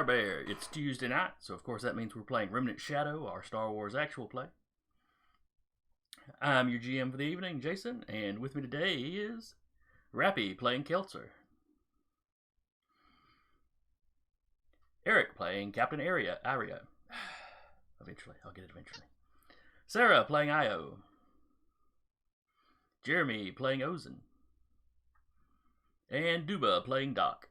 Fire Bear. It's Tuesday night, so of course that means we're playing Remnant Shadow, our Star Wars actual play. I'm your GM for the evening, Jason, and with me today is Rappy playing Keltzer, Eric playing Captain Aria. Eventually, I'll get it eventually. Sarah playing Io, Jeremy playing Ozen, and Duba playing Doc.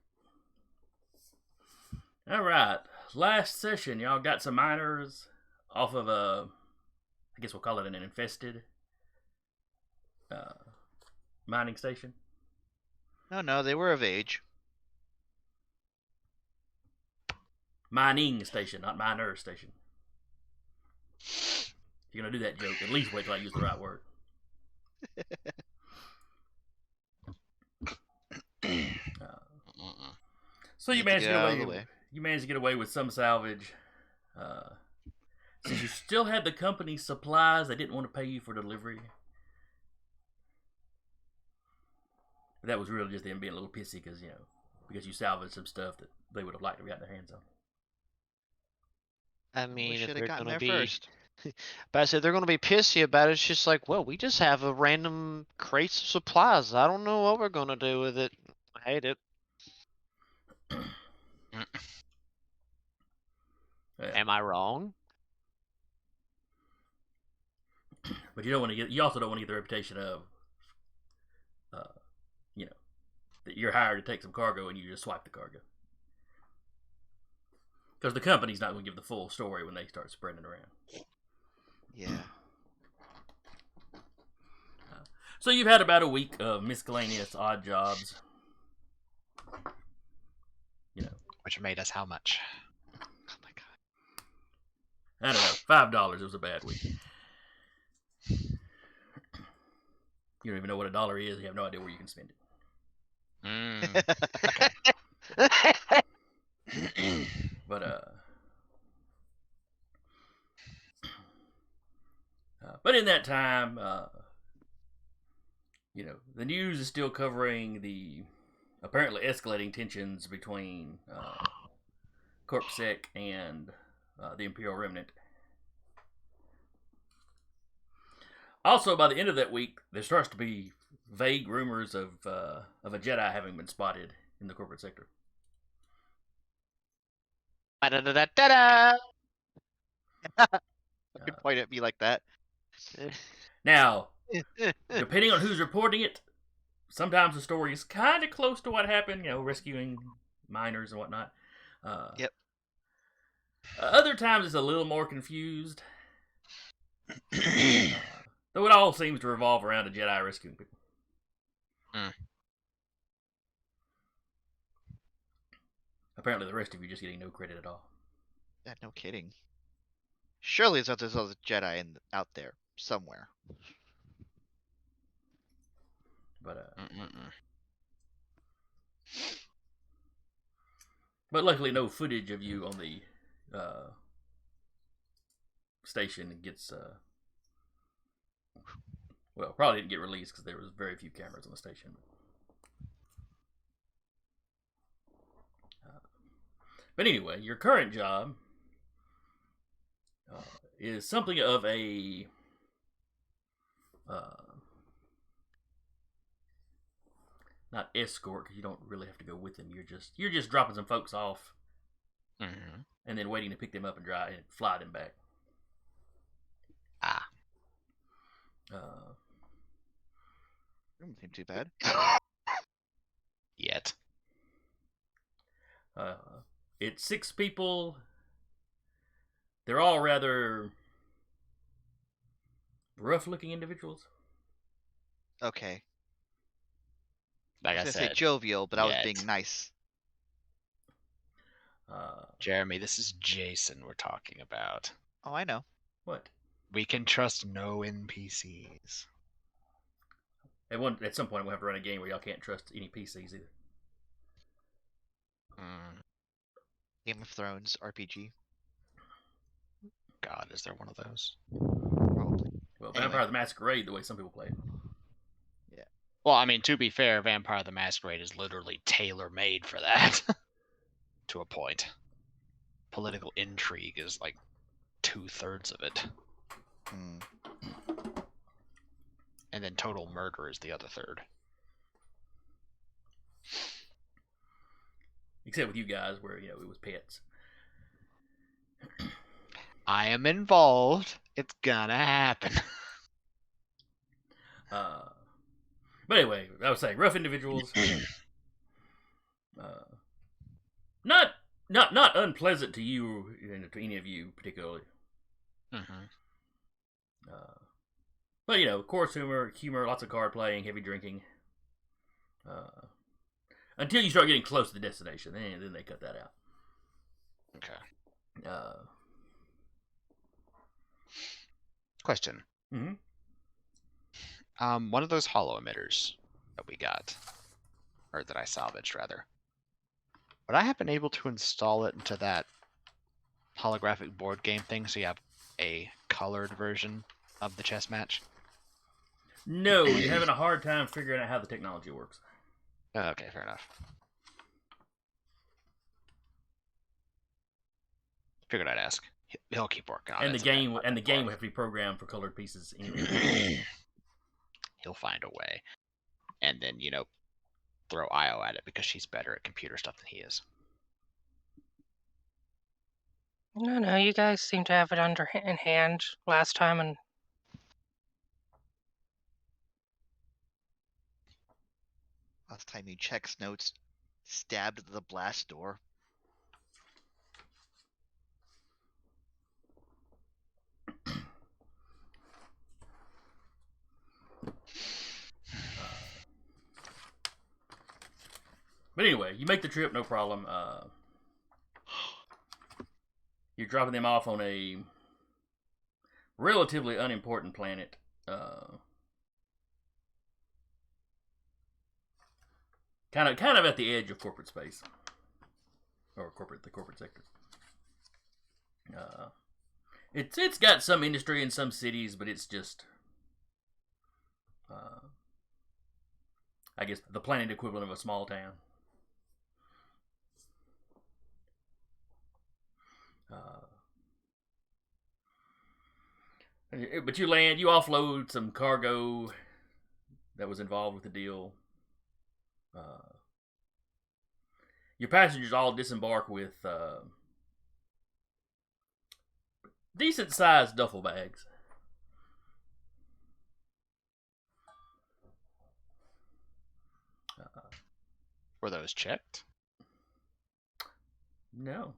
Alright, last session, y'all got some miners off of I guess we'll call it an infested mining station. No, they were of age. Mining station, not miner station. If you're going to do that joke, at least wait till I use the right word. So you managed to get away with some salvage. Since you still had the company's supplies, they didn't want to pay you for delivery. But that was really just them being a little pissy because you salvaged some stuff that they would have liked to have gotten their hands on. I mean, we if should they're have gotten gonna there be, first. but I said they're gonna be pissy about it. It's just like, well, we just have a random crates of supplies. I don't know what we're gonna do with it. I hate it. Am I wrong? But you don't want to get. You also don't want to get the reputation of, that you're hired to take some cargo and you just swipe the cargo. Because the company's not going to give the full story when they start spreading it around. Yeah. So you've had about a week of miscellaneous odd jobs. Which made us how much? Oh my god. I don't know, $5. It was a bad week. You don't even know what $1 is. You have no idea where you can spend it. But in that time, the news is still covering the apparently escalating tensions between CorpSec and the Imperial Remnant. Also, by the end of that week, there starts to be vague rumors of a Jedi having been spotted in the corporate sector. Da-da-da-da-da! You point at me like that. Now, depending on who's reporting it, sometimes the story is kind of close to what happened, rescuing miners and whatnot. Yep. Other times it's a little more confused. Though it all seems to revolve around a Jedi rescuing people. Apparently the rest of you just getting no credit at all. Yeah, no kidding. Surely there's other Jedi out there somewhere. But luckily no footage of you on the station gets probably didn't get released because there was very few cameras on the station. But anyway, your current job is something of a not escort, because you don't really have to go with them. You're just dropping some folks off, and then waiting to pick them up and fly them back. Doesn't seem too bad. Yet. It's 6 people. They're all rather rough-looking individuals. Okay. Like I was said, gonna say jovial, but I was being nice. Jeremy, this is Jason we're talking about. Oh, I know. What? We can trust no NPCs. At some point, we'll have to run a game where y'all can't trust any PCs either. Game of Thrones RPG. God, is there one of those? Probably. Well, Vampire the Masquerade, the way some people play it. Yeah. Well, I mean, to be fair, Vampire the Masquerade is literally tailor-made for that. To a point. political intrigue is like 2/3 of it, Hmm. and then total murder is the other third. Except with you guys, where it was pets. I am involved. It's gonna happen. But anyway, I was saying rough individuals. Not unpleasant to you, to any of you particularly. Mm-hmm. But coarse humor, lots of card playing, heavy drinking. Until you start getting close to the destination, then they cut that out. Okay. Question. Mm-hmm. One of those hollow emitters that we got, or that I salvaged rather, would I have been able to install it into that holographic board game thing so you have a colored version of the chess match? No, you're having a hard time figuring out how the technology works. Okay, fair enough. Figured I'd ask. He'll keep working on it. And the game will have to be programmed for colored pieces anyway. He'll find a way. And then, throw Io at it because she's better at computer stuff than he is. No, you guys seem to have it in hand last time, and Last time you checked notes, stabbed the blast door. But anyway, you make the trip, no problem. You're dropping them off on a relatively unimportant planet. Kind of at the edge of corporate space, or the corporate sector. It's got some industry in some cities, but it's just, I guess, the planet equivalent of a small town. But you offload some cargo that was involved with the deal. Your passengers all disembark with decent-sized duffel bags. Were those checked? No.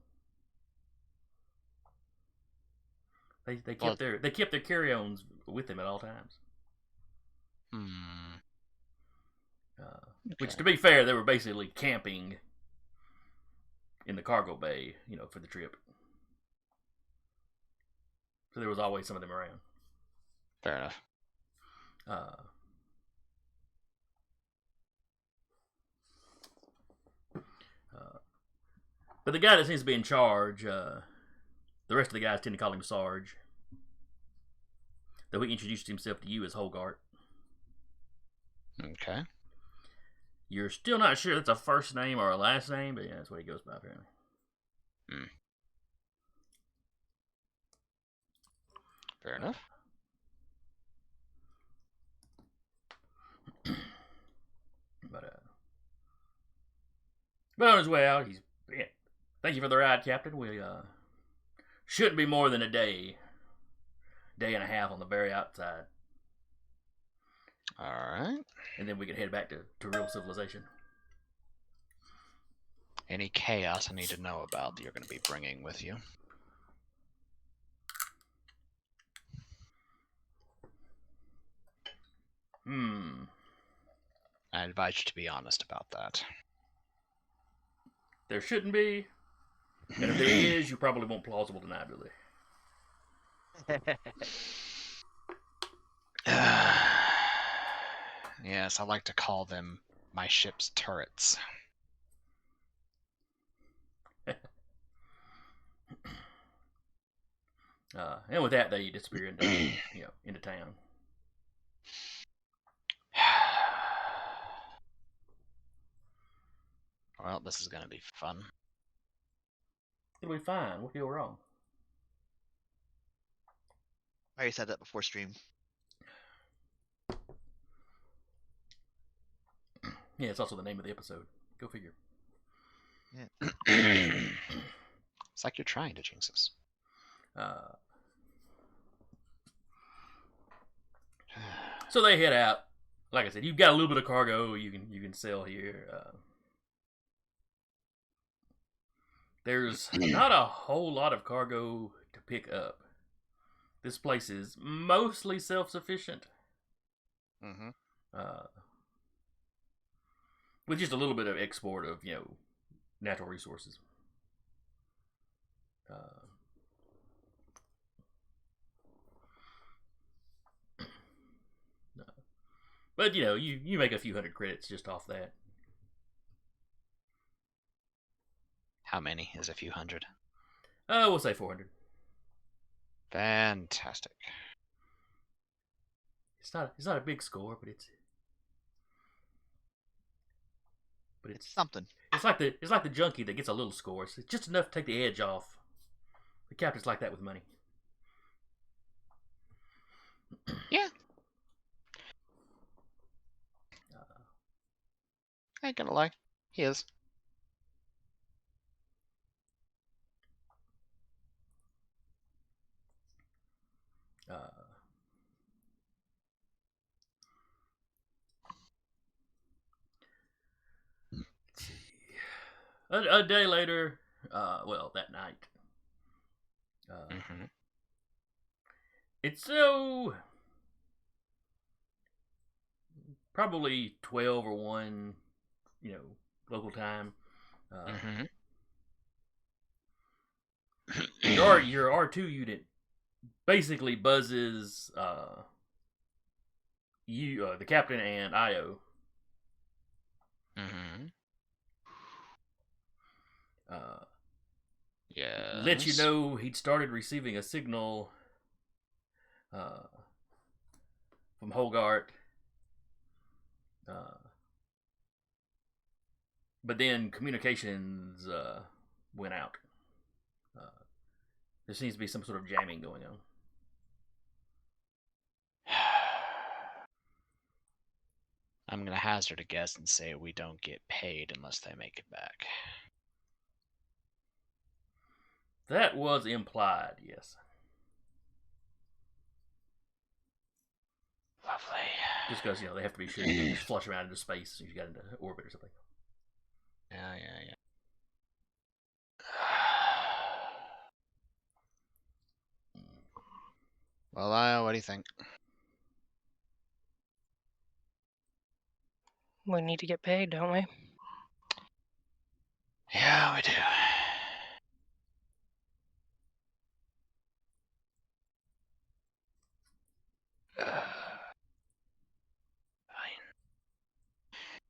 They kept their carry-ons with them at all times. Which, to be fair, they were basically camping in the cargo bay, for the trip. So there was always some of them around. Fair enough. But the guy that seems to be in charge, the rest of the guys tend to call him Sarge. Though he introduced himself to you as Holgart. Okay. You're still not sure that's a first name or a last name, but yeah, that's what he goes by apparently. Fair enough. But on his way out, thank you for the ride, Captain. We shouldn't be more than a day and a half on the very outside. All right. And then we can head back to real civilization. Any chaos I need to know about that you're going to be bringing with you? I advise you to be honest about that. There shouldn't be. And if there is, you probably won't plausible deniability. Yes, I like to call them my ship's turrets. And with that, they disappear into town. Well, this is going to be fun. It'll be fine. What could go wrong? I already said that before stream. Yeah, it's also the name of the episode. Go figure. It's like you're trying to jinx us. So they head out. Like I said, you've got a little bit of cargo you can sell here. There's not a whole lot of cargo to pick up. This place is mostly self-sufficient. Mm-hmm. With just a little bit of export of, natural resources. But, you make a few hundred credits just off that. How many is a few hundred? We'll say 400. Fantastic. It's not a big score, but it's Something. It's like the junkie that gets a little score. It's just enough to take the edge off. The captain's like that with money. Yeah. I ain't gonna lie. He is. Let's see. A day later, that night. Mm-hmm. It's probably 12 or 1, local time. Mm-hmm. Your R2 unit basically buzzes the captain and IO. Mm-hmm. Yeah. Let you know he'd started receiving a signal from Holgart. But then communications went out. There seems to be some sort of jamming going on. I'm gonna hazard a guess and say we don't get paid unless they make it back. That was implied, yes. Lovely. Just because, they have to be sure you just flush them out into space if you got into orbit or something. Yeah. Well, what do you think? We need to get paid, don't we? Yeah, we do.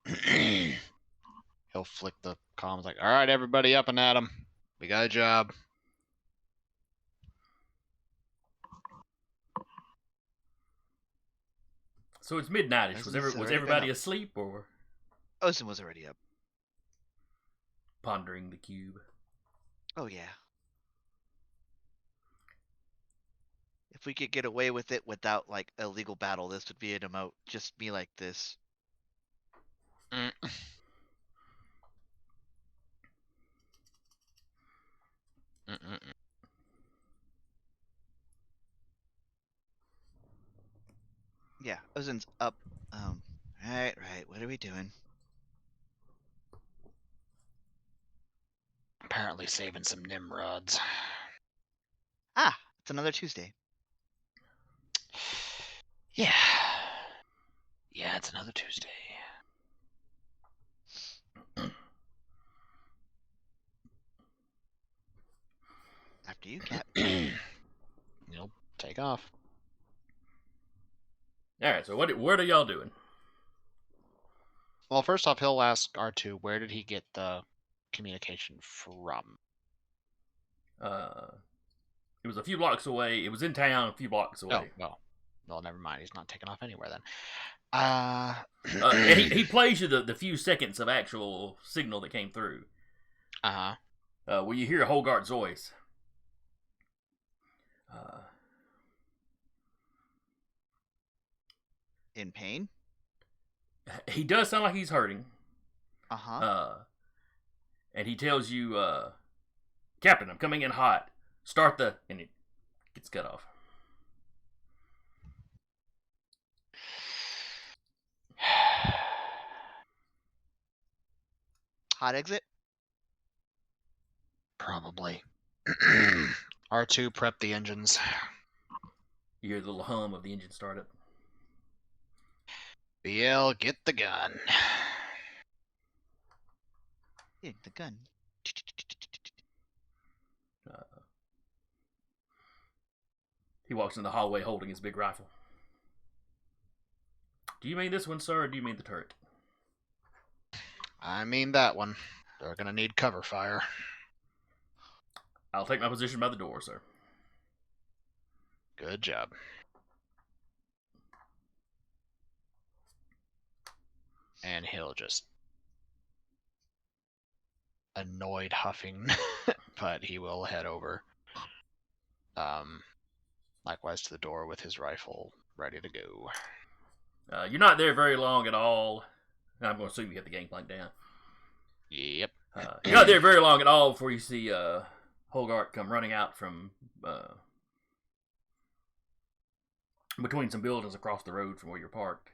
Fine. He'll flick the comms like, all right, everybody up and at 'em. We got a job. So it's midnightish. Was Ozen's already been everybody up. asleep or Ozen was already up. pondering the cube? Oh yeah. If we could get away with it without like a legal battle, this would be an emote. Just me like this. Mm. Mm-mm-mm. Yeah, Ozen's up. Right. What are we doing? Apparently saving some Nimrods. Ah, it's another Tuesday. Yeah. Yeah, it's another Tuesday. After you, Cap. You'll take off. All right. So what are y'all doing? Well, first off, he'll ask R2, where did he get the communication from? It was a few blocks away. It was in town, a few blocks away. Oh, well, never mind. He's not taking off anywhere then. And he plays you the few seconds of actual signal that came through. Uh-huh. Well, you hear Holgart's voice. In pain? He does sound like he's hurting. Uh-huh. And he tells you, Captain, I'm coming in hot. Start the... And it gets cut off. Hot exit? Probably. R2, prep the engines. You hear the little hum of the engine startup. BL, get the gun. Yeah, the gun. He walks in the hallway holding his big rifle. Do you mean this one, sir, or do you mean the turret? I mean that one. They're gonna need cover fire. I'll take my position by the door, sir. Good job. And he'll just annoyed huffing, but he will head over. Likewise to the door with his rifle ready to go. You're not there very long at all. I'm going to assume you have the gangplank down. Yep. You're not there very long at all before you see Holgart come running out from between some buildings across the road from where you're parked.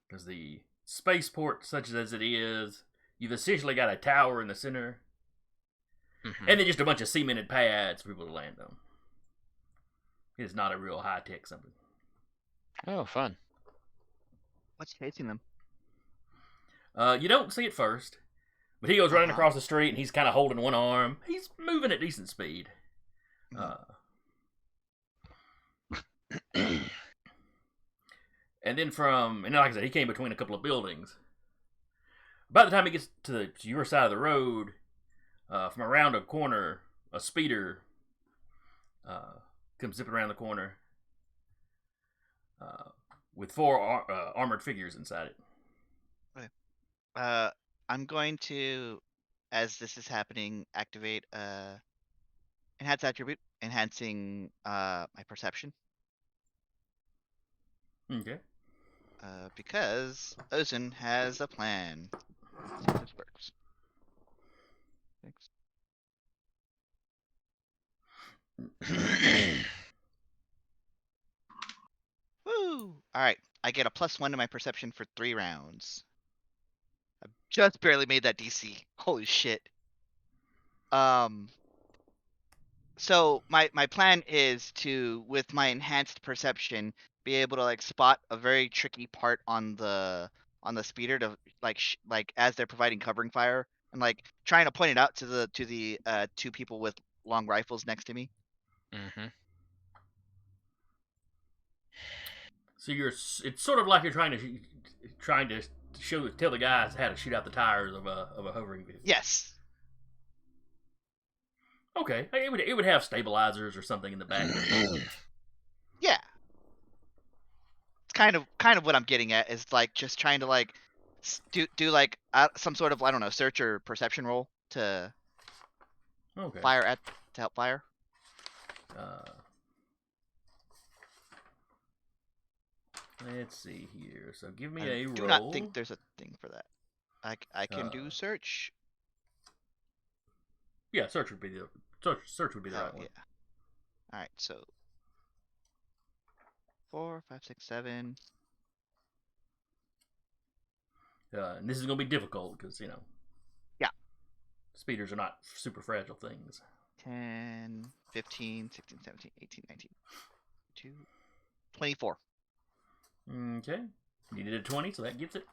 Because the spaceport, such as it is, you've essentially got a tower in the center, and then just a bunch of cemented pads for people to land on. It's not a real high-tech something. Oh, fun. What's chasing them? You don't see it first, but he goes running across the street, and he's kind of holding one arm. He's moving at decent speed. And then like I said, he came between a couple of buildings. By the time he gets to your side of the road, from around a corner, a speeder comes zipping around the corner with 4 armored figures inside it. Okay. I'm going to, as this is happening, activate enhance attribute, enhancing my perception. Okay. Because Ozen has a plan. Let's see if this works. Thanks. Woo! Alright, I get a +1 to my perception for 3 rounds. I just barely made that DC. Holy shit. So my plan is to, with my enhanced perception, be able to like spot a very tricky part on the speeder to like as they're providing covering fire, and like trying to point it out to the 2 people with long rifles next to me. So it's sort of like you're trying to tell the guys how to shoot out the tires of a hovering vehicle. Yes. Okay, it would have stabilizers or something in the back. Yeah. It's kind of what I'm getting at, is like just trying to like do like some sort of, I don't know, search or perception roll to fire at, to help fire. Let's see here. So give me a roll. Do not think there's a thing for that. I can do search. Yeah, search would be the right one. Yeah. All right, so 4, 5, 6, 7. And this is going to be difficult because Yeah. Speeders are not super fragile things. 10, 15, 16, 17, 18, 19, 2, 24. Okay. You did a 20, so that gets it.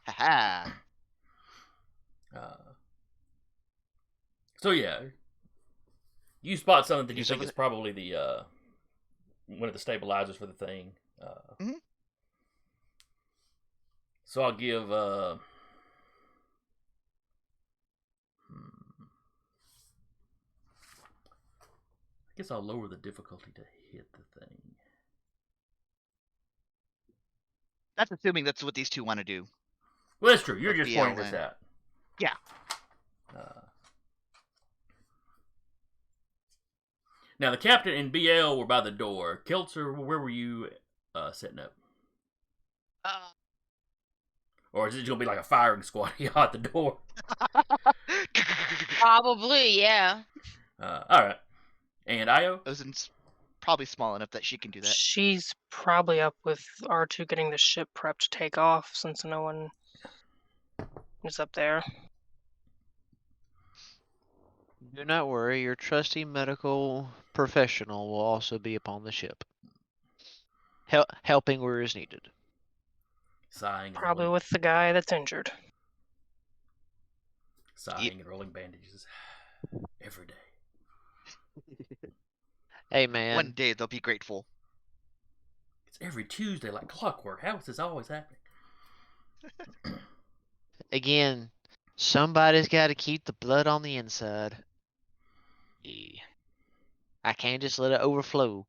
Haha. So yeah, you spot something that you think is probably the one of the stabilizers for the thing. So I'll give I guess I'll lower the difficulty to hit the thing. That's assuming that's what these 2 want to do. Well, that's true. You're just pointing this out. Yeah. Now the captain and BL were by the door. Keltzer, where were you setting up? Or is it gonna be like a firing squad at the door? Probably, yeah. All right. And Io? Ozen's probably small enough that she can do that. She's probably up with R2 getting the ship prepped to take off since no one is up there. Do not worry, your trusty medical professional will also be upon the ship. Helping where is needed. Sighing and Probably rolling, with the guy that's injured. sighing and rolling bandages every day. Hey man, One day they'll be grateful. It's every Tuesday like clockwork. How is this always happening? again, somebody's got to keep the blood on the inside. Yeah. I can't just let it overflow.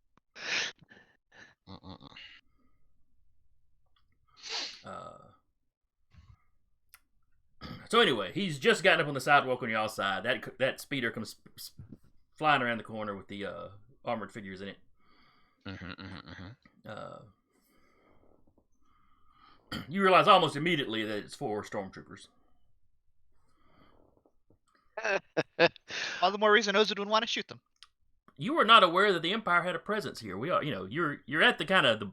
So anyway, he's just gotten up on the sidewalk on y'all side. That speeder comes flying around the corner with the armored figures in it. You realize almost immediately that it's 4 stormtroopers. All the more reason Ozen would want to shoot them. You were not aware that the Empire had a presence here. We are, you're at the kind of the,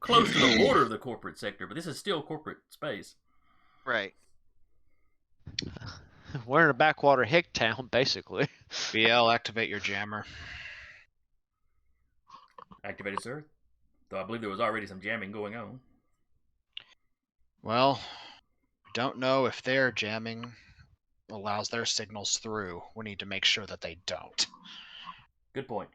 close to the border of the corporate sector, but this is still corporate space. Right. We're in a backwater hick town, basically. BL, activate your jammer. Activated, sir. Though I believe there was already some jamming going on. Well, don't know if their jamming allows their signals through. We need to make sure that they don't. Good point.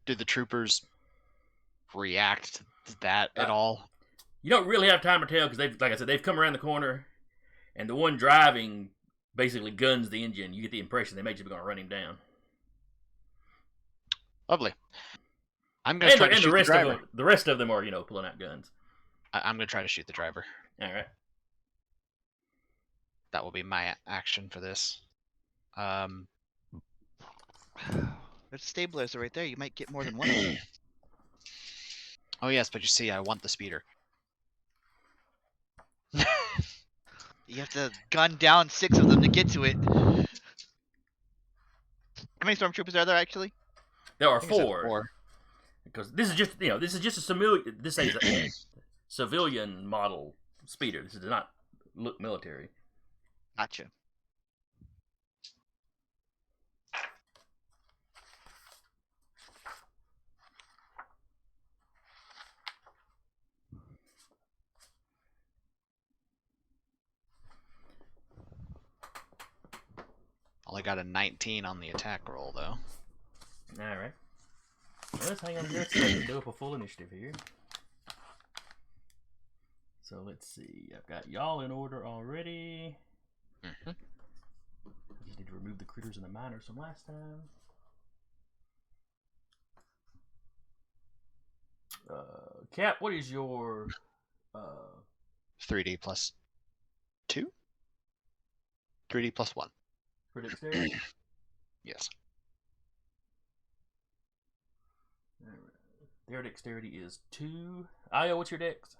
Do the troopers react to that at all? You don't really have time to tell because like I said, they've come around the corner, and the one driving basically guns the engine. You get the impression they may just be going to run him down. Lovely. I'm going to try to shoot the driver. The rest of them are, pulling out guns. I'm going to try to shoot the driver. All right. That will be my action for this. There's stabilizer right there. You might get more than one of them. Oh yes, but you see, I want the speeder. You have to gun down 6 of them to get to it. How many stormtroopers are there actually? There are I think it's at 4. Because this is just a civilian model speeder. This does not look military. Gotcha. Only got a 19 on the attack roll, though. All right. Well, let's hang on just a second and do up a full initiative here. So let's see. I've got y'all in order already. I just need to remove the critters and the miners from last time. Cap, what is your 3D plus 2? 3D plus 1. for dexterity? Yes. All right. Their dexterity is 2. Io, what's your dex?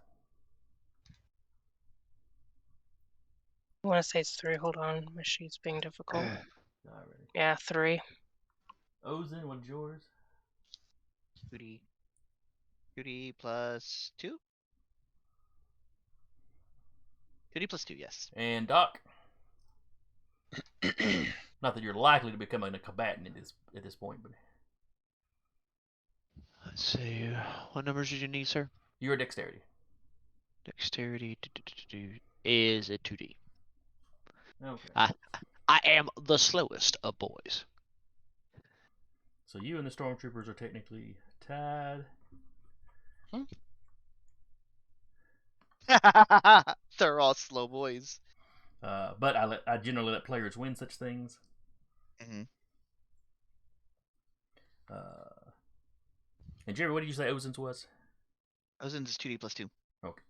I want to say it's 3. Hold on, my sheet's being difficult. Alrighty. Yeah, 3. Ozen, what's yours? 2D. 2D plus 2? 2D plus 2, yes. And Doc? Not that you're likely to become a combatant at this point, but Let's see. What numbers did you need, sir? your dexterity. Dexterity is a 2D. Okay. I am the slowest of boys. So you and the stormtroopers are technically tied. They're all slow boys. But I generally let players win such things. Mm-hmm. And Jerry, what did you say Ozen's was? Ozen's is 2D plus 2. Okay.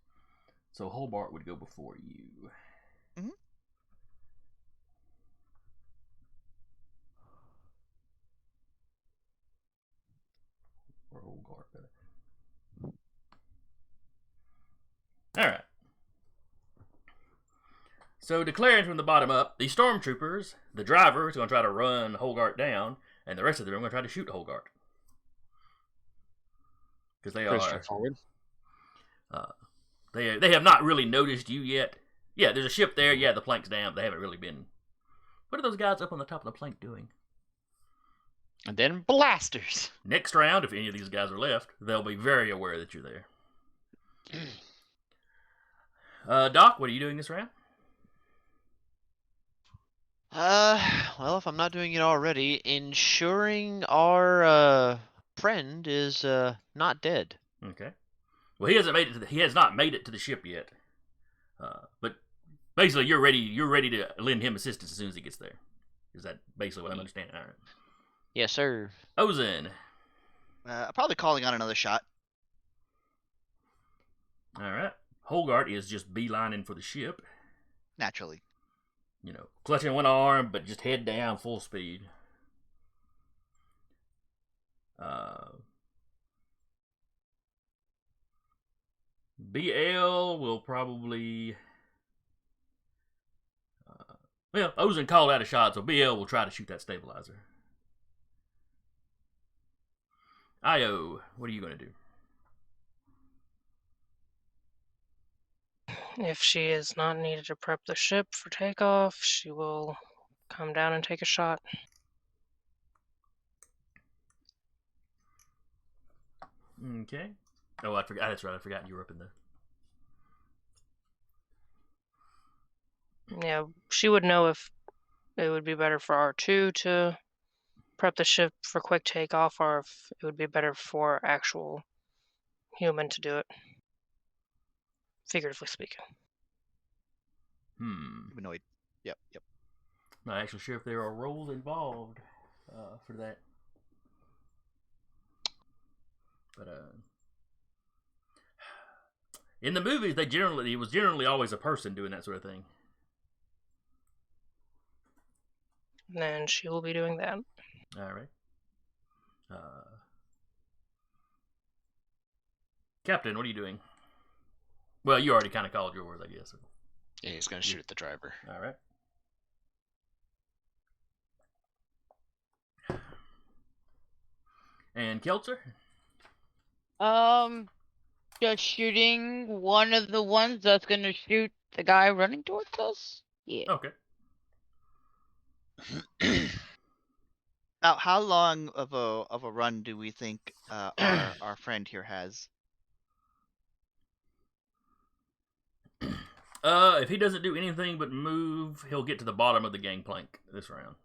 So Hobart would go before you. Mhm. Or old guard better. All right. So declaring from the bottom up, the stormtroopers, the driver is going to try to run Holgart down, and the rest of them are going to try to shoot Holgart. Because they Pretty are... straightforward. They have not really noticed you yet. Yeah, there's a ship there. Yeah, the plank's down. They haven't really been... What are those guys up on the top of the plank doing? And then blasters. Next round, if any of these guys are left, they'll be very aware that you're there. Doc, what are you doing this round? Well, if I'm not doing it already, ensuring our friend is not dead. Okay. Well, he hasn't made it to he has not made it to the ship yet. But basically, you're ready to lend him assistance as soon as he gets there. Is that basically what I'm understanding? All right. Yes, sir. Ozen. Probably calling on another shot. All right. Holgart is just beelining for the ship. Naturally. You know, clutching one arm, but just head down, full speed. BL will probably... well, Ozen called out a shot, so BL will try to shoot that stabilizer. Io, what are you going to do? If she is not needed to prep the ship for takeoff, she will come down and take a shot. Okay. Oh, I forgot. That's right. I forgot you were up in the... Yeah, she would know if it would be better for R2 to prep the ship for quick takeoff, or if it would be better for actual human to do it. Figuratively speaking. Humanoid. Yep. Not actually sure if there are roles involved for that. But in the movies, it was generally always a person doing that sort of thing. And she will be doing that. All right. Captain, what are you doing? Well, you already kind of called yours, I guess. Yeah, he's gonna shoot at the driver. All right. And Keltzer? Just shooting one of the ones that's gonna shoot the guy running towards us. Yeah. Okay. Now, how long of a run do we think our friend here has? If he doesn't do anything but move, he'll get to the bottom of the gangplank this round.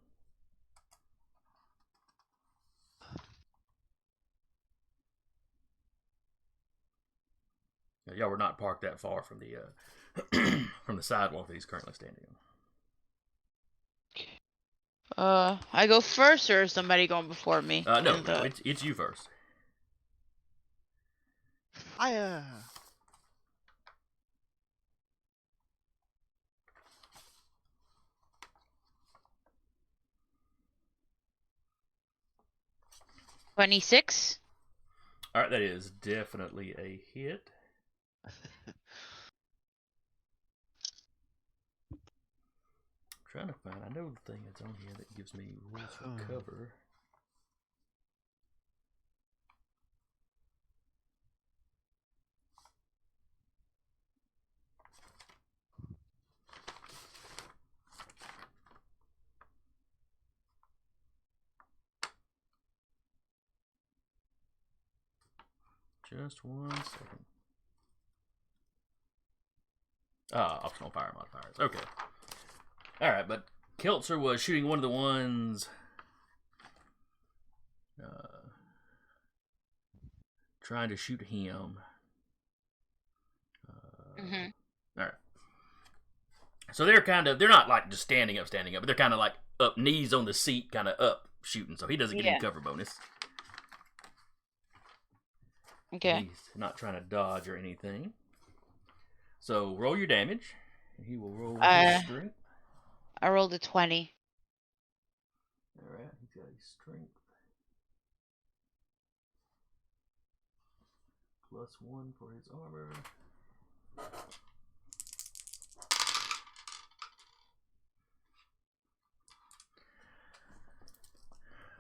Y'all were not parked that far from the from the sidewalk that he's currently standing on. I go first, or is somebody going before me? No, it's you first. I 26. All right, that is definitely a hit. Trying to find. I know the thing that's on here that gives me rules for cover. Just 1 second. Optional fire modifiers. Okay. Alright, but Keltzer was shooting one of the ones... trying to shoot him. Alright. So they're not like just standing up, but they're kind of like up, knees on the seat, kind of up, shooting. So he doesn't get any cover bonus. Okay. He's not trying to dodge or anything. So roll your damage, He will roll with his strength. I rolled a 20. Alright, he's got a strength. +1 for his armor.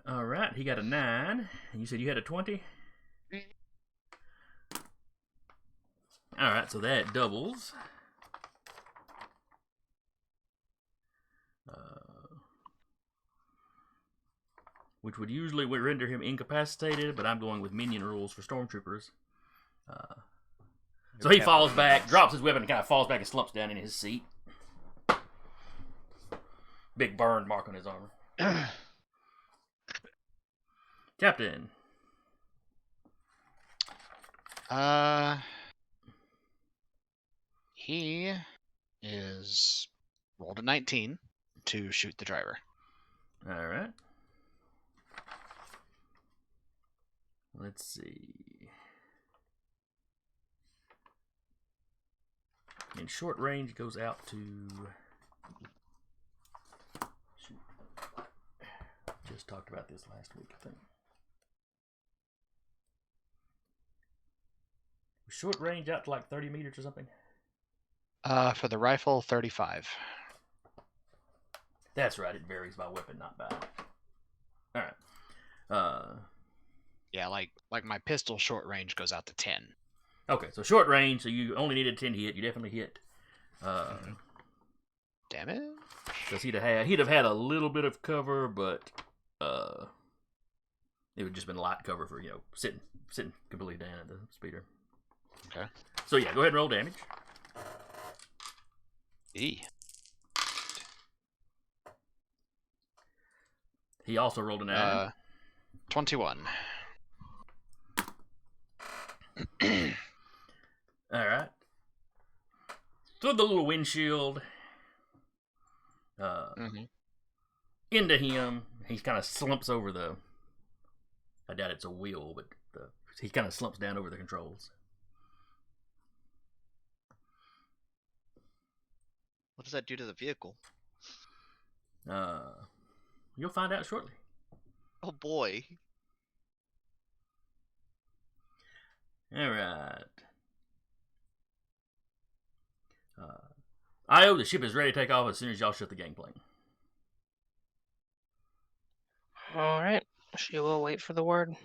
Alright, he got a 9. And you said you had a 20? Alright, so that doubles. Which would usually render him incapacitated, but I'm going with minion rules for stormtroopers. So he falls back, drops his weapon, and kind of falls back and slumps down in his seat. Big burn mark on his armor. Captain. He is rolled a 19 to shoot the driver. All right. Let's see. In short range, goes out to. Shoot. Just talked about this last week, I think. Short range out to like 30 meters or something? For the rifle, 35. That's right, it varies by weapon, not by. Alright. Yeah, like my pistol short range goes out to 10. Okay, so short range, so you only needed 10 hit, you definitely hit. Damn it. Because he'd have had a little bit of cover, but it would just been light cover for, sitting completely down at the speeder. Okay. So yeah, go ahead and roll damage. E. He also rolled a 9. 21. Alright. Through the little windshield. Into him. He kind of slumps over the. I doubt it's a wheel, but he kind of slumps down over the controls. What does that do to the vehicle? You'll find out shortly. Oh boy. Alright. Io, the ship is ready to take off as soon as y'all shut the gangplank. Alright. She will wait for the word.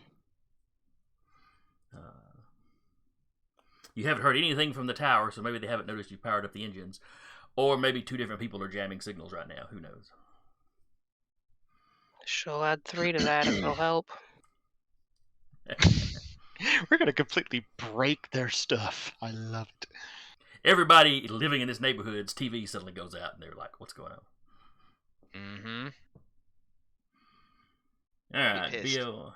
You haven't heard anything from the tower, so maybe they haven't noticed you powered up the engines. Or maybe 2 different people are jamming signals right now. Who knows? She'll add 3 to that if it'll help. We're going to completely break their stuff. I love it. Everybody living in this neighborhood's TV suddenly goes out, and they're like, what's going on? Mm-hmm. Alright, Bill.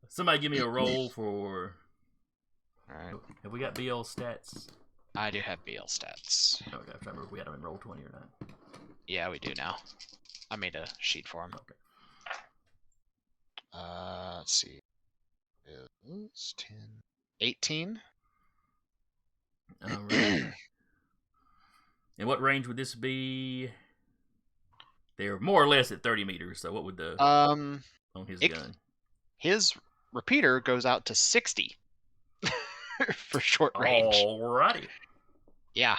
Somebody give me a roll for... Alright. Have we got BL stats? I do have BL stats. Okay, I'm trying to remember if we had them in roll 20 or not. Yeah, we do now. I made a sheet for him. Okay. Let's see. It's 10. 18. Alright. And what range would this be? They're more or less at 30 meters, so what would the... on his gun? His repeater goes out to 60. For short range. Alrighty. Yeah.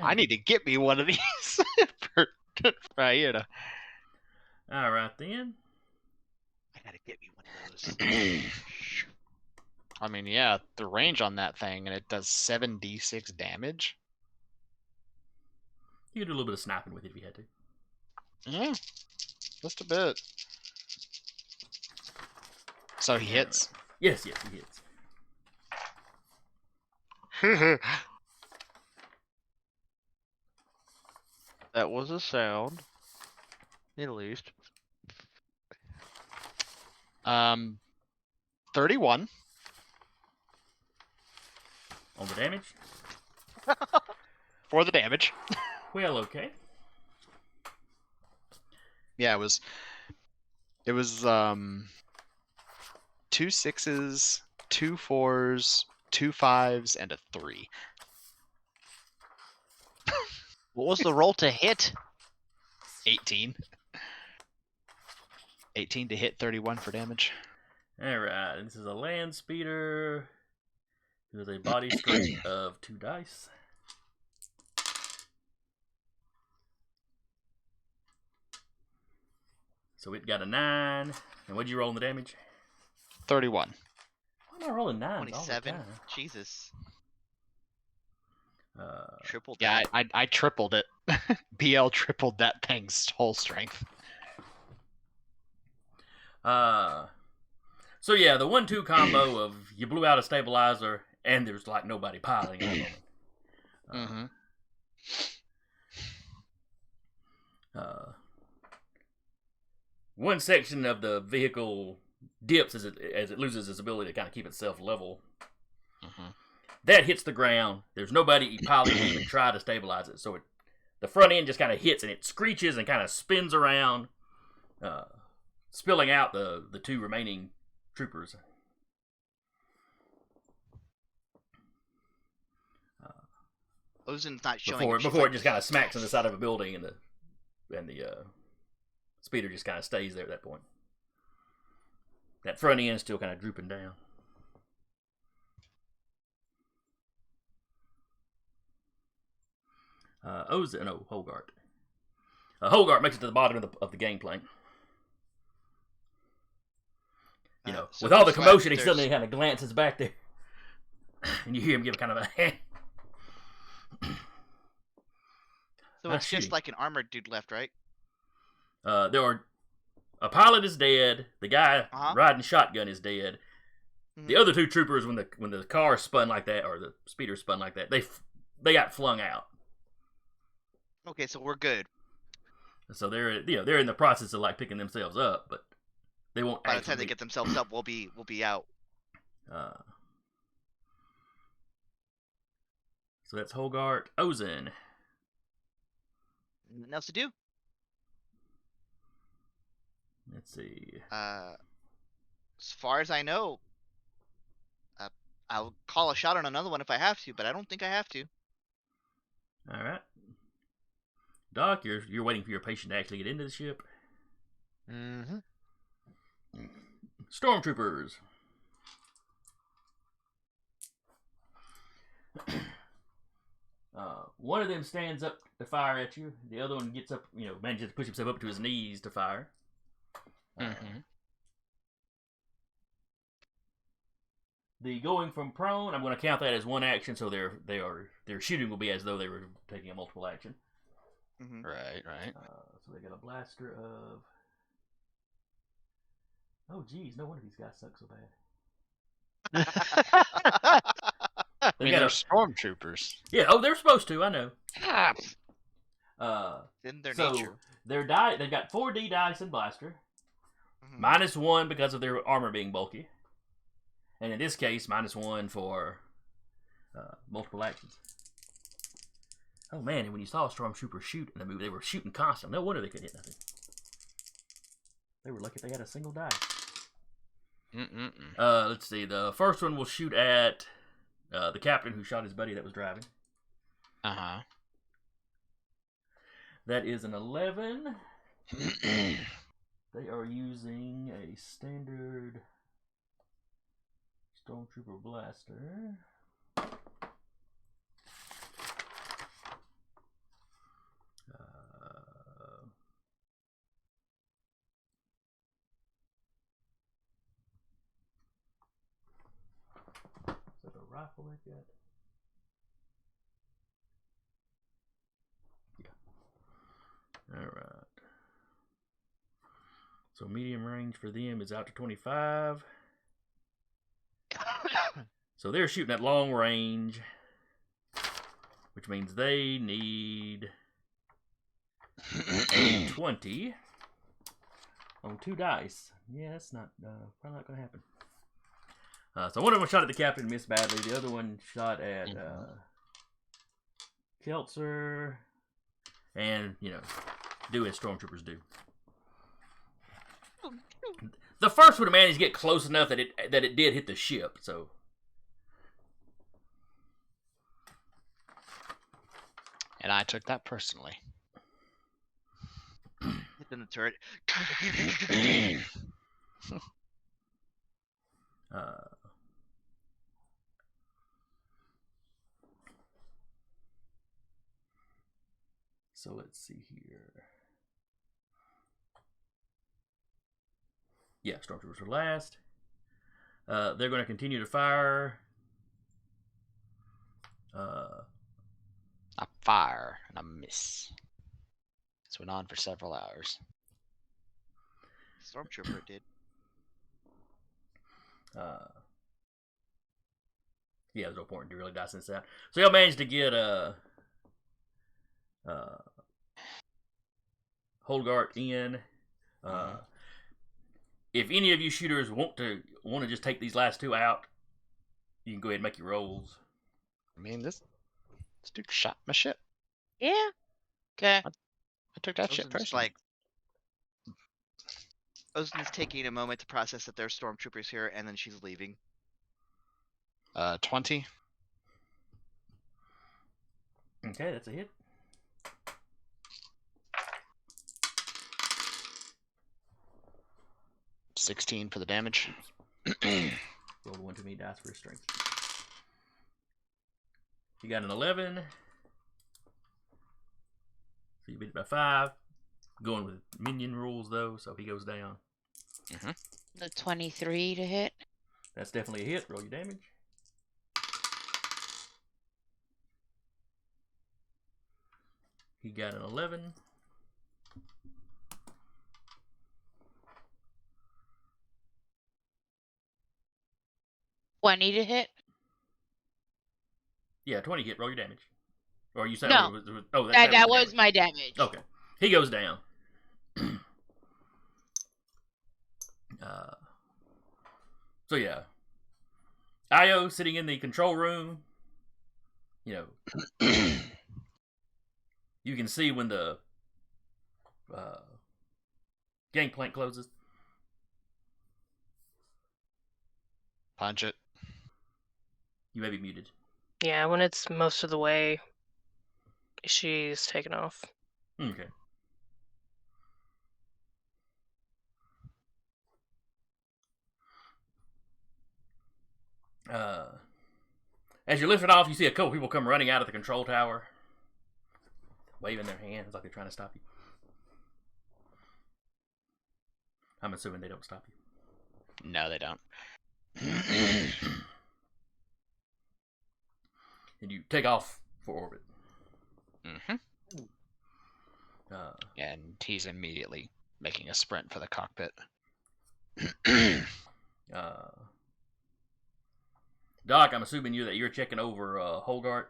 I need to get me one of these for Aida. Alright then. I gotta get me one of those. I mean, yeah, the range on that thing, and it does 7d6 damage. You could do a little bit of sniping with it if you had to. Yeah, just a bit. So he hits? Yes, he hits. That was a sound. At least. 31. On the damage? For the damage. Well, okay. Yeah, it was 2 6s, 2 4s, 2 5s, and a 3. What was the roll to hit? 18. 18 to hit, 31 for damage. Alright, this is a land speeder with a body strength of 2 dice. So it got a 9. And what'd you roll in the damage? 31. Why am I rolling 9s all the 27. time? Jesus. Uh, Tripled Yeah, that. I tripled it. BL tripled that thing's whole strength. So yeah, the 1-2 combo of you blew out a stabilizer and there's like nobody piloting at the moment. One section of the vehicle dips as it loses its ability to kind of keep itself level. That hits the ground. There's nobody piloting to even try to stabilize it. So the front end just kind of hits and it screeches and kind of spins around, spilling out the 2 remaining troopers. Ozen's not showing. Before it just kind of smacks on the side of a building and the speeder just kind of stays there at that point. That front end is still kind of drooping down. Hogart. Hogart makes it to the bottom of the gangplank. You know, So with all the there's commotion, he there's- suddenly kind of glances back there, and you hear him give kind of a hand. So Not it's shooting. just like an armored dude left, right? A pilot is dead. The guy riding shotgun is dead. Mhm. The other 2 troopers, when the car spun like that, or the speeder spun like that, they got flung out. Okay, so we're good. So they're in the process of like picking themselves up, but they won't. By the time they get themselves up, we'll be out. So that's Hogart. Ozen. Nothing else to do. Let's see. As far as I know, I'll call a shot on another one if I have to, but I don't think I have to. All right. Doc, you're waiting for your patient to actually get into the ship. Stormtroopers. One of them stands up to fire at you. The other one gets up, manages to push himself up to his knees to fire. The going from prone, I'm going to count that as one action, so their shooting will be as though they were taking a multiple action. Right. So they got a blaster of. Oh, geez, no wonder these guys suck so bad. I mean, they're stormtroopers. Yeah, they're supposed to, I know. In their so nature. They've got 4D dice and blaster. -1 because of their armor being bulky. And in this case, -1 for multiple actions. Oh man, and when you saw a stormtrooper shoot in the movie, they were shooting constantly. No wonder they couldn't hit nothing. They were lucky they had a single die. Let's see. The first one will shoot at the captain who shot his buddy that was driving. That is an 11. They are using a standard Stormtrooper blaster. Is that a rifle like that? Yeah. Alright. So medium range for them is out to 25. So they're shooting at long range, which means they need a 20 on 2 dice. Yeah, that's not probably not going to happen. So one of them shot at the captain, missed badly. The other one shot at Keltzer, and do as stormtroopers do. The first one managed to get close enough that it did hit the ship. So. And I took that personally. Hit in the turret. So let's see here. Yeah, stormtroopers are last. They're going to continue to fire. A fire and a miss. This went on for several hours. Stormtrooper did. Yeah, there's no point to really dicing this out. So y'all managed to get Holgart in. If any of you shooters want to just take these last two out, you can go ahead and make your rolls. I mean, this dude shot my ship. Yeah. Okay. I took that shit Ozen's personally. Ozen's taking a moment to process that there's stormtroopers here, and then she's leaving. 20. Okay, that's a hit. $16 for the damage. Roll one too many dice for his strength. You got an 11. So you beat it by 5. Going with minion rules though, so he goes down. The 23 to hit. That's definitely a hit. Roll your damage. He got an 11. $20 to hit. Yeah, 20 hit. Roll your damage. Or you said No. oh, That was my damage. Okay. He goes down. So yeah. Io sitting in the control room. You know, you can see when the gangplank closes. Punch it. You may be muted. Yeah, when it's most of the way, she's taken off. Okay. As you lift it off, you see a couple people come running out of the control tower, waving their hands like they're trying to stop you. I'm assuming they don't stop you. No, they don't. And you take off for orbit. And he's immediately making a sprint for the cockpit. Doc, I'm assuming you're checking over Holgart.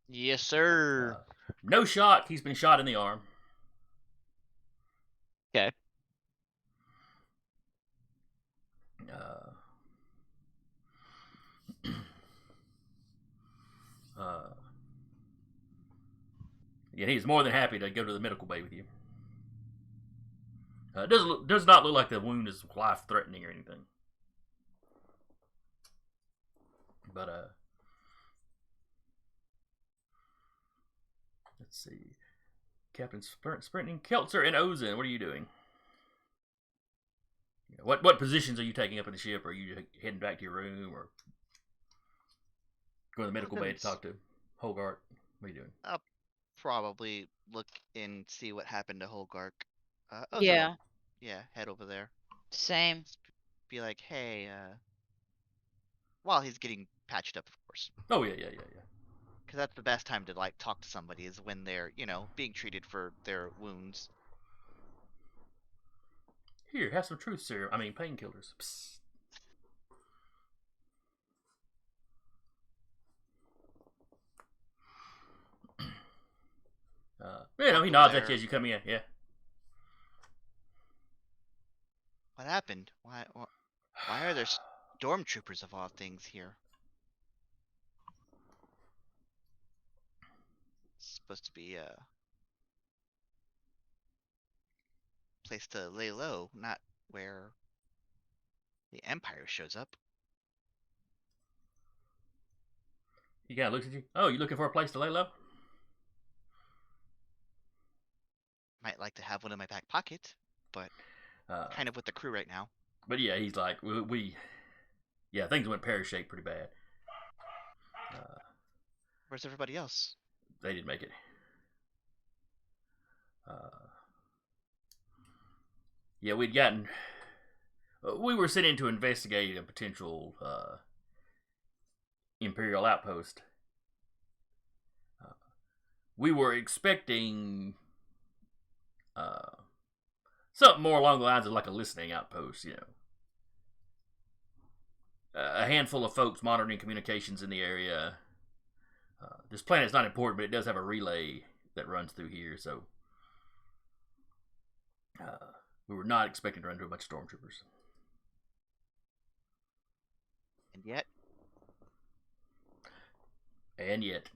Yes, sir. No shock. He's been shot in the arm. Okay. Yeah, he's more than happy to go to the medical bay with you. Does not look like the wound is life threatening or anything. But let's see. Captain Sprinting, Keltzer, and Ozen. What are you doing? What positions are you taking up in the ship? Are you heading back to your room or going to the medical bay to talk to Holgart? What are you doing? I'll probably look and see what happened to Holgark. Yeah. Yeah, head over there. Same. Be like, hey, while he's getting patched up, of course. Oh, yeah. Because that's the best time to, like, talk to somebody is when they're, being treated for their wounds. Here, have some truth serum. I mean, painkillers. Psst. He nods at you as you come in. Yeah. What happened? Why are there stormtroopers of all things here? It's supposed to be a place to lay low, not where the Empire shows up. He kind of looks at you. Oh, you looking for a place to lay low? like to have one in my back pocket, but kind of with the crew right now. But yeah, he's like, yeah, things went pear-shaped pretty bad. Where's everybody else? They didn't make it. Yeah, we were sent in to investigate a potential Imperial outpost. We were expecting something more along the lines of like a listening outpost, you know. A handful of folks monitoring communications in the area. This planet's not important, but it does have a relay that runs through here, so we were not expecting to run into a bunch of stormtroopers. And yet,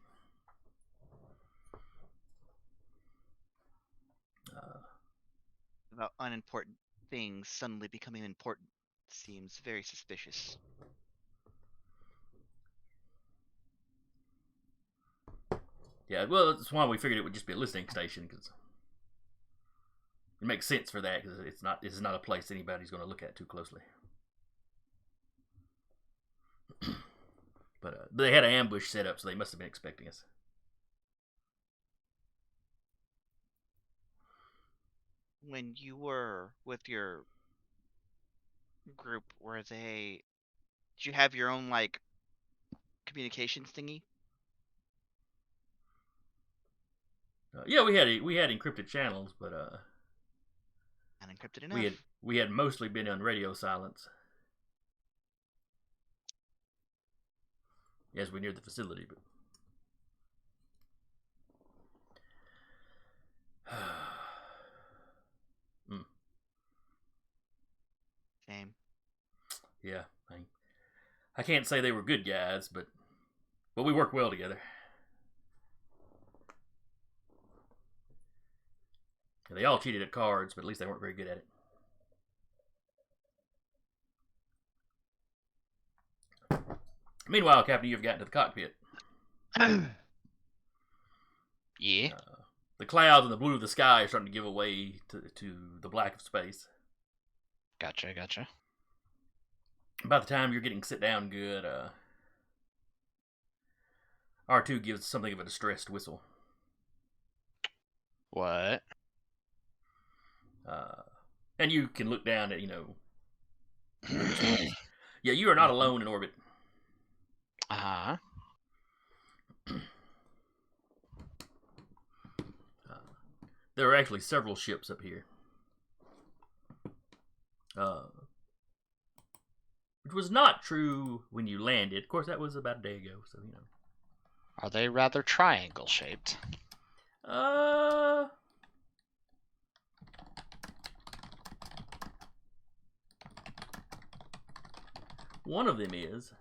about unimportant things suddenly becoming important seems very suspicious. Yeah, well, that's why we figured it would just be a listening station, because it makes sense for that, because this is not a place anybody's going to look at too closely. But they had an ambush set up, so they must have been expecting us. When you were with your group, did you have your own like communications thingy? Yeah, we had encrypted channels, but Not encrypted enough. we had mostly been on radio silence as we neared the facility. But Shame. Yeah, I can't say they were good guys, but we worked well together. They all cheated at cards, but at least they weren't very good at it. Meanwhile, Captain, you've gotten to the cockpit. Yeah. The clouds and the blue of the sky are starting to give away to the black of space. Gotcha. By the time you're getting sit down good, R2 gives something of a distressed whistle. What? And you can look down at, yeah, you are not alone in orbit. Uh-huh. There are actually several ships up here. Which was not true when you landed. Of course, that was about a day ago, so, Are they rather triangle-shaped? One of them is.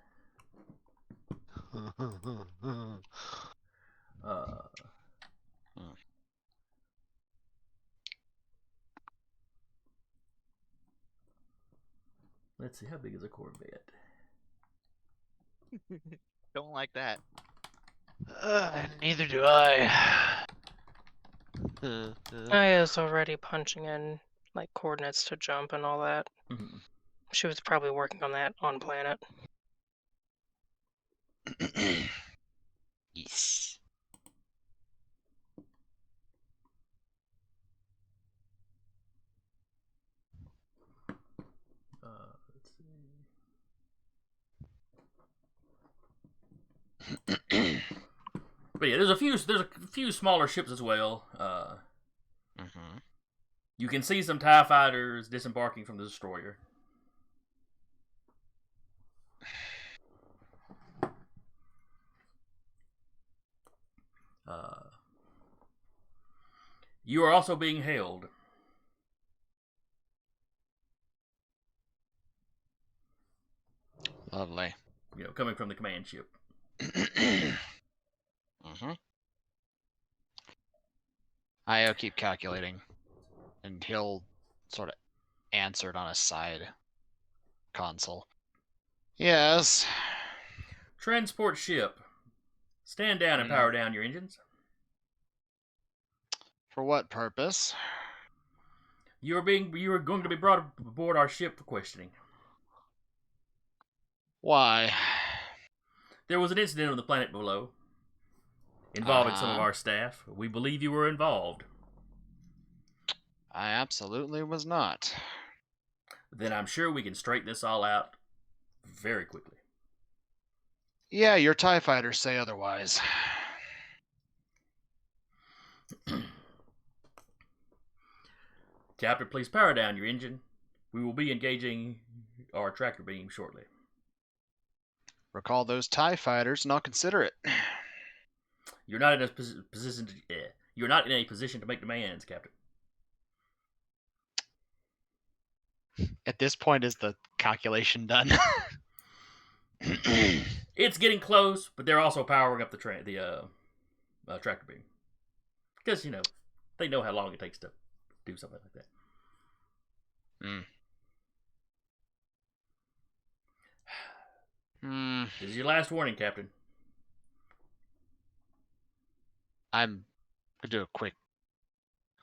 Let's see, how big is a Corvette? Don't like that. Neither do I. I was already punching in like coordinates to jump and all that. Mhm. She was probably working on that on planet. Yes. Let's see. But yeah, there's a few smaller ships as well. Mm-hmm. You can see some TIE fighters disembarking from the destroyer. You are also being hailed. Lovely. Coming from the command ship. Mm-hmm. I'll keep calculating, and he'll sort of answer it on a side console. Yes. Transport ship. Stand down and power down your engines. For what purpose? You are going to be brought aboard our ship for questioning. Why? There was an incident on the planet below involving some of our staff. We believe you were involved. I absolutely was not. Then I'm sure we can straighten this all out very quickly. Yeah, your TIE fighters say otherwise. Captain, please power down your engine. We will be engaging our tractor beam shortly. Recall those TIE fighters and I'll consider it. You're not in a position to. You're not in a position to make demands, Captain. At this point, is the calculation done? It's getting close, but they're also powering up the tractor beam because they know how long it takes to do something like that. This is your last warning, Captain. I'm gonna do a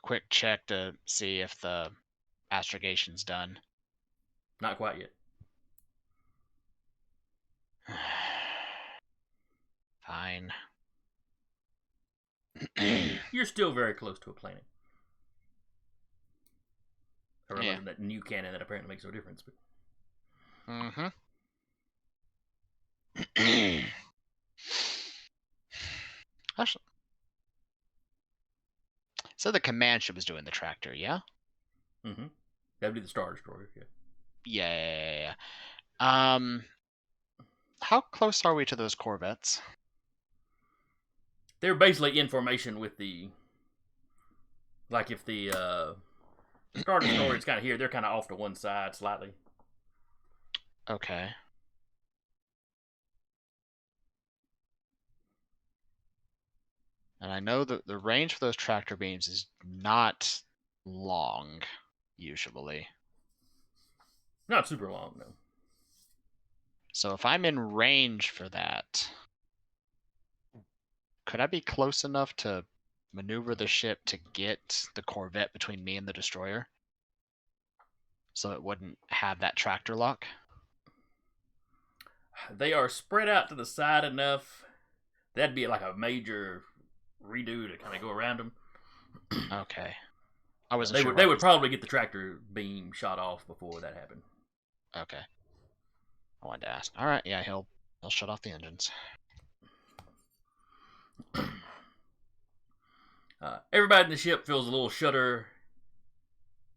quick check to see if the astrogation's done. Not quite yet. Fine. You're still very close to a planet. Other Yeah. than that new cannon that apparently makes no difference. But Actually, so the command ship is doing the tractor, yeah? That'd be the Star Destroyer. Yeah. Yeah. How close are we to those corvettes? They're basically in formation with the. Like if the Star Destroyer is kind of here, they're kind of off to one side slightly. Okay. And I know that the range for those tractor beams is not long, usually. Not super long, though. So if I'm in range for that, could I be close enough to maneuver the ship to get the corvette between me and the destroyer? So it wouldn't have that tractor lock? They are spread out to the side enough. That'd be like a major redo to kind of go around them. Okay. I wasn't sure. They would probably get the tractor beam shot off before that happened. Okay. I wanted to ask. All right, yeah, he'll shut off the engines. Everybody in the ship feels a little shudder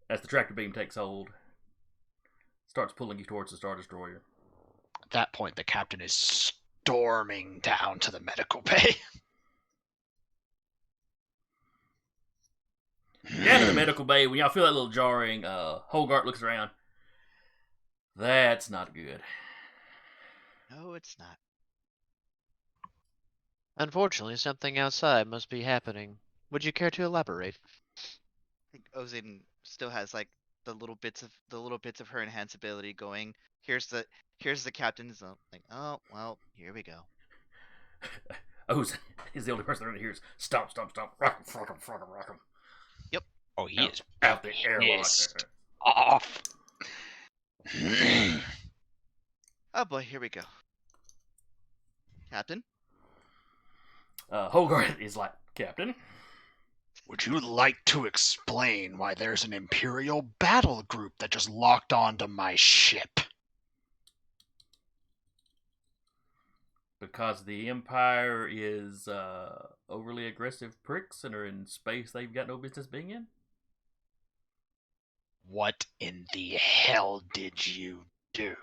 as the tractor beam takes hold. Starts pulling you towards the Star Destroyer. At that point, the captain is storming down to the medical bay. Down to the medical bay, when y'all feel that little jarring, Hogart looks around. That's not good. No, it's not. Unfortunately, something outside must be happening. Would you care to elaborate? I think Ozin still has like the little bits of her enhanced ability going. Here's the captain's like, oh well, here we go. Ozin is the only person around here. Stomp, stomp, stomp, rock him, rock him. Yep. Oh, he is out the airlock. off. Oh boy, here we go. Captain? Hogart is like, Captain? Would you like to explain why there's an Imperial battle group that just locked onto my ship? Because the Empire is overly aggressive pricks and are in space they've got no business being in? What in the hell did you do?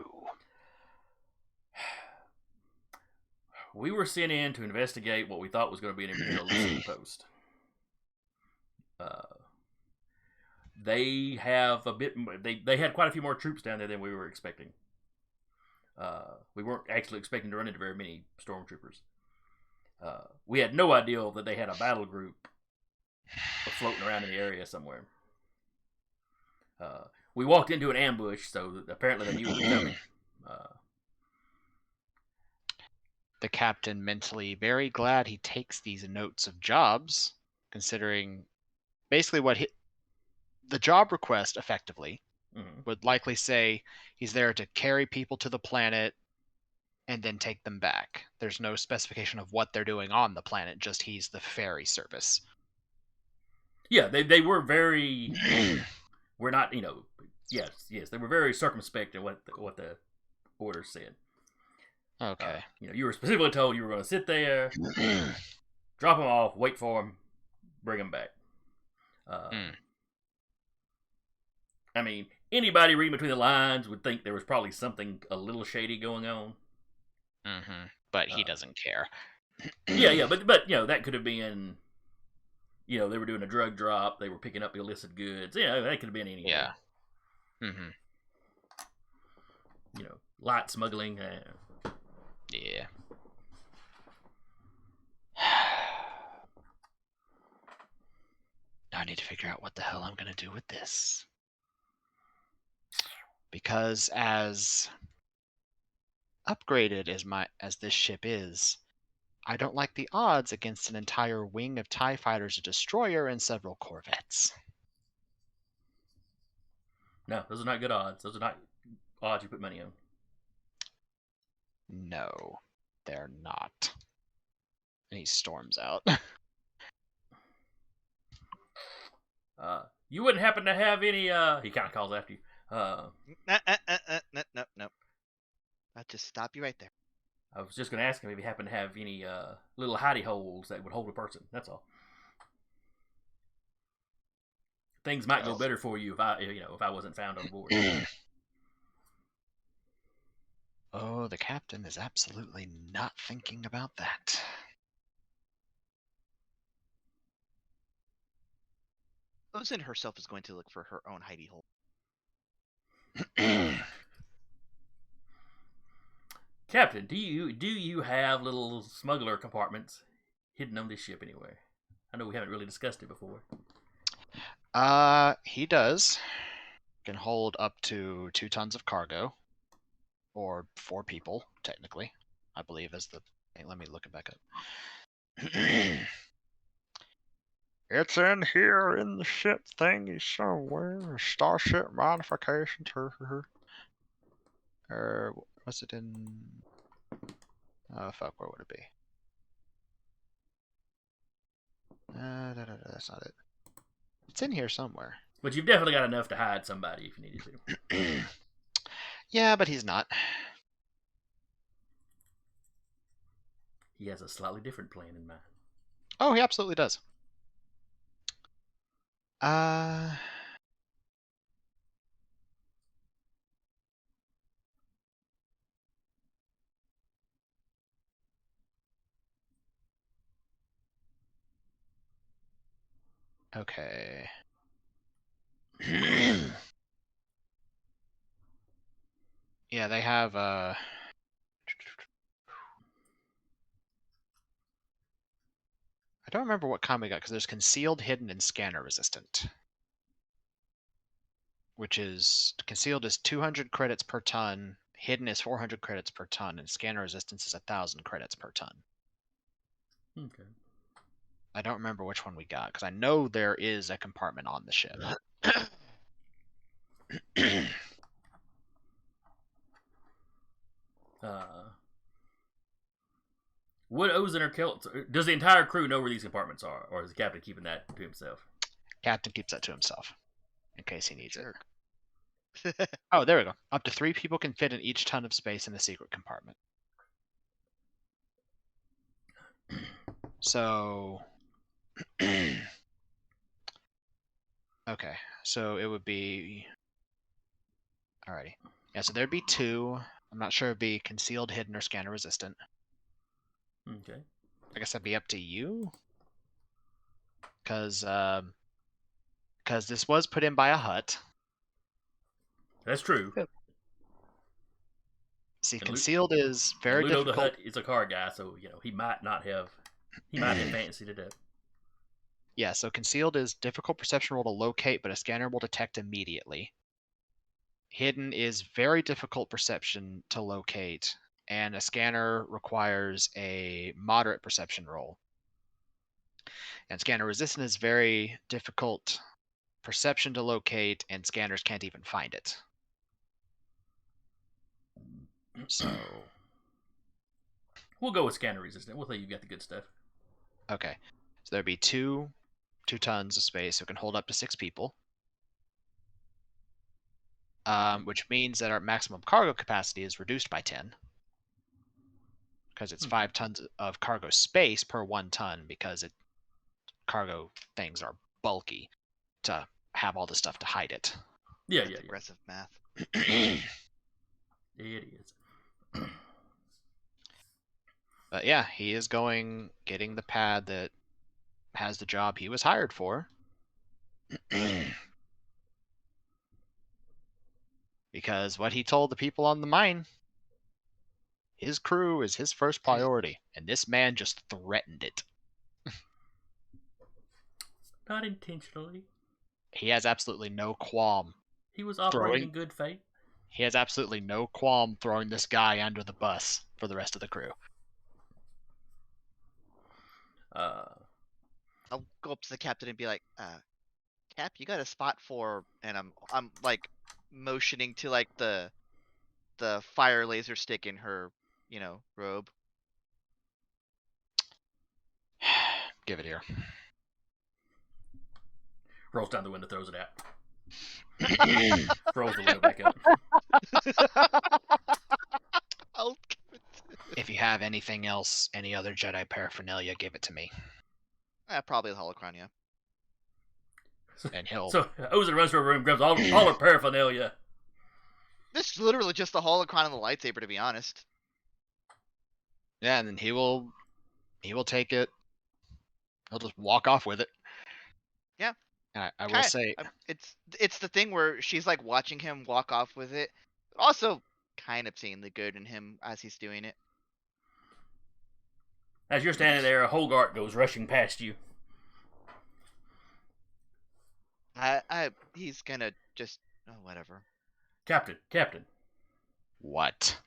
We were sent in to investigate what we thought was going to be an Imperial listening post. They have a bit. They had quite a few more troops down there than we were expecting. We weren't actually expecting to run into very many stormtroopers. We had no idea that they had a battle group floating around in the area somewhere. We walked into an ambush, so apparently they knew it was coming. The captain mentally very glad he takes these notes of jobs, considering basically the job request effectively Mhm. would likely say he's there to carry people to the planet and then take them back. There's no specification of what they're doing on the planet, just he's the ferry service. Yeah, they were very. We're not, yes, they were very circumspect in what the order said. Okay. You were specifically told you were going to sit there, drop them off, wait for them, bring them back. I mean, anybody reading between the lines would think there was probably something a little shady going on. But he doesn't care. Yeah, but that could have been, they were doing a drug drop, they were picking up illicit goods. That could have been anything. Yeah. Light smuggling. Yeah. Now I need to figure out what the hell I'm gonna do with this. Because as upgraded as this ship is, I don't like the odds against an entire wing of TIE fighters, a destroyer, and several corvettes. No, those are not good odds. Those are not odds you put money on. No, they're not. And he storms out. You wouldn't happen to have any, he kind of calls after you. No. I'll just stop you right there. I was just going to ask him if he happened to have any little hidey holes that would hold a person. That's all. Things might go better for you if I wasn't found on board. Oh, the captain is absolutely not thinking about that. Ozen herself is going to look for her own hidey hole. Captain, do you have little smuggler compartments hidden on this ship anywhere? I know we haven't really discussed it before. He does. Can hold up to 2 tons of cargo, or 4 people, technically, I believe is the. Let me look it back up. It's in here in the ship thingy somewhere. Starship modifications. Or was it in? Oh fuck, where would it be? That's not it. It's in here somewhere. But you've definitely got enough to hide somebody if you needed to. Yeah, but he's not. He has a slightly different plan in mind. Oh, he absolutely does. Okay. Yeah, they have I don't remember what kind we got because there's concealed, hidden, and scanner resistant. Which is concealed is 200 credits per ton, hidden is 400 credits per ton, and scanner resistance is 1,000 credits per ton. Okay. I don't remember which one we got because I know there is a compartment on the ship. Would Ozen or does the entire crew know where these compartments are, or is the captain keeping that to himself? Captain keeps that to himself in case he needs it. Oh, there we go. Up to 3 people can fit in each ton of space in the secret compartment. So, okay, so it would be, alrighty. Yeah, so there'd be 2. I'm not sure it'd be concealed, hidden, or scanner resistant. Okay. I guess that'd be up to you. Because this was put in by a hut. That's true. See, concealed is very Ludo difficult. the Hut is a car guy, so he might have fancied it up. Yeah, so concealed is difficult perception roll to locate, but a scanner will detect immediately. Hidden is very difficult perception to locate, and a scanner requires a moderate perception roll. And scanner resistant is very difficult perception to locate, and scanners can't even find it. So we'll go with scanner resistant. We'll say you've got the good stuff. okay, so there'd be two tons of space, so it can hold up to 6 people. Which means that our maximum cargo capacity is reduced by 10. Because it's 5 tons of cargo space per 1 ton, because cargo things are bulky to have all the stuff to hide it. Yeah, That's yeah, aggressive math. yeah. It is. But yeah, he is getting the pad that has the job he was hired for. Because what he told the people on the mine, his crew is his first priority, and this man just threatened it. Not intentionally. He has absolutely no qualm. He was operating in good faith. He has absolutely no qualm throwing this guy under the bus for the rest of the crew. I'll go up to the captain and be like, Cap, you got a spot for, and I'm like motioning to like the fire laser stick in her, robe. Give it here. Rolls down the window, throws it out. Rolls the window back up. I'll give it If you have anything else, any other Jedi paraphernalia, give it to me. probably the holocron, yeah. And he'll... So Ozen runs to her room, grabs all her paraphernalia. This is literally just the holocron and the lightsaber, to be honest. Yeah, and then he will take it. He'll just walk off with it. Yeah. And I will say... It's the thing where she's like watching him walk off with it, but also kind of seeing the good in him as he's doing it. As you're standing there, a Hogart goes rushing past you. He's gonna just, whatever. Captain. What?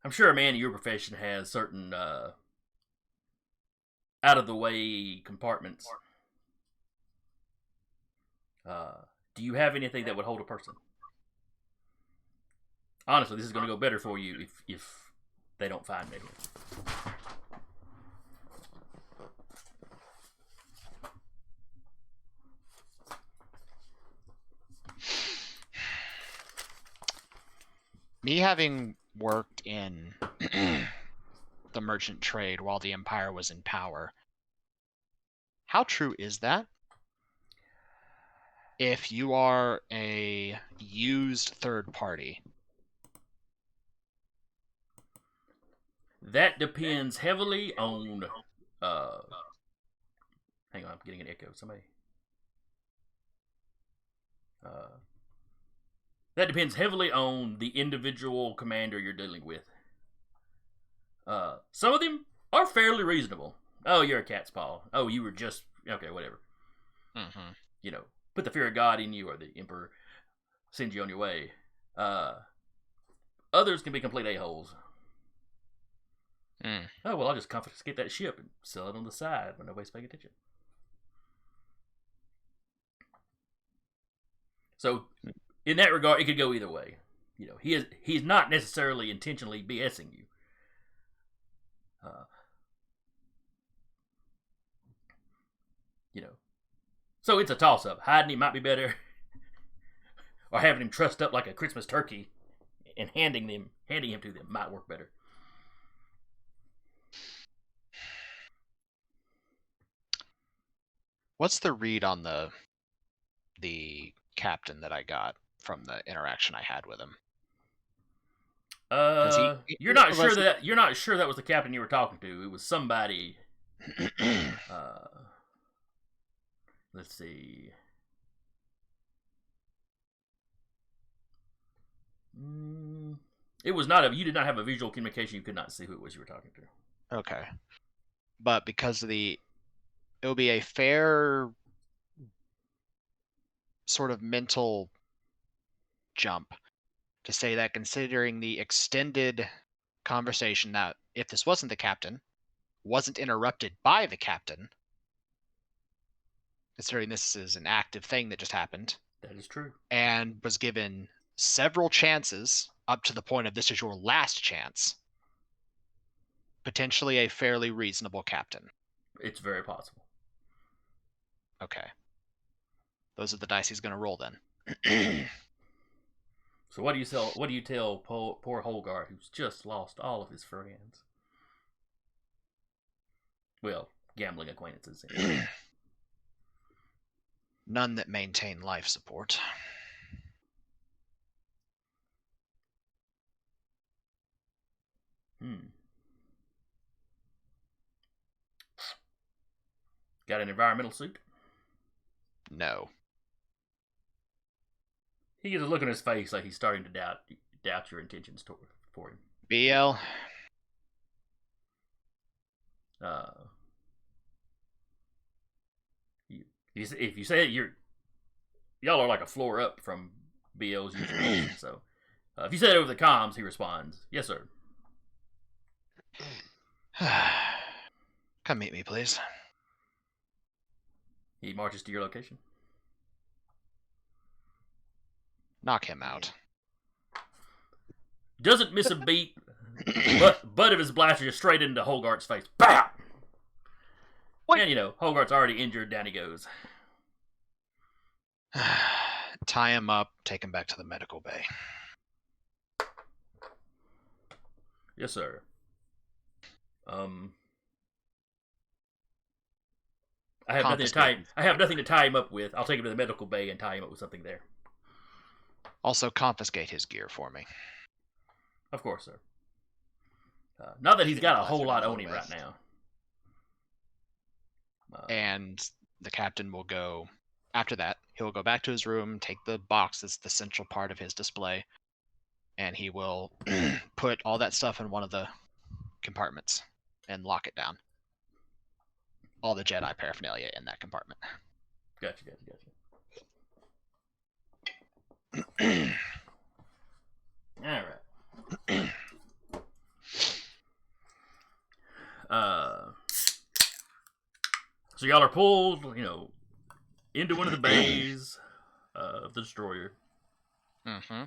I'm sure a man in your profession has certain out-of-the-way compartments. Do you have anything that would hold a person? Honestly, this is going to go better for you if they don't find me. Me having worked in the merchant trade while the Empire was in power, how true is that? If you are a used third party. That depends heavily on... hang on, I'm getting an echo. Somebody... that depends heavily on the individual commander you're dealing with. Some of them are fairly reasonable. Oh, you're a cat's paw. Oh, you were just... Okay, whatever. Mm-hmm. Put the fear of God in you, or the Emperor sends you on your way. Others can be complete a-holes. Oh, well, I'll just confiscate that ship and sell it on the side when nobody's paying attention. So, in that regard, it could go either way. He's not necessarily intentionally BSing you. So it's a toss-up. Hiding him might be better, or having him trussed up like a Christmas turkey and handing him to them might work better. What's the read on the captain that I got from the interaction I had with him? You're not sure that was the captain you were talking to. It was somebody. Let's see. It was not you did not have a visual communication. You could not see who it was you were talking to. Okay. But because it will be a fair sort of mental jump to say that, considering the extended conversation, that if this wasn't the captain, wasn't interrupted by the captain, considering this is an active thing that just happened, That is true. and was given several chances up to the point of this is your last chance, potentially a fairly reasonable captain. It's very possible. Okay. Those are the dice he's going to roll then. So what do you tell poor Holgart, who's just lost all of his friends? Well, gambling acquaintances. None that maintain life support. Got an environmental suit? No. He gets a look on his face like he's starting to doubt your intentions for him. BL. If you say it, y'all are like a floor up from BL's usual. So, if you say it over the comms, he responds, "Yes, sir." Come meet me, please. He marches to your location. Knock him out. Doesn't miss a beat. Butt of his blaster just straight into Holgart's face. Bam! What? And Holgart's already injured. Down he goes. Tie him up. Take him back to the medical bay. Yes, sir. I have nothing to tie him up with. I'll take him to the medical bay and tie him up with something there. Also, confiscate his gear for me. Of course, sir. Not that he's got a whole lot on him right now. And the captain will go. After that, he'll go back to his room, take the box that's the central part of his display, and he will put all that stuff in one of the compartments and lock it down. All the Jedi paraphernalia in that compartment. Gotcha. All right. So y'all are pulled, into one of the bays of the destroyer. Mm-hmm.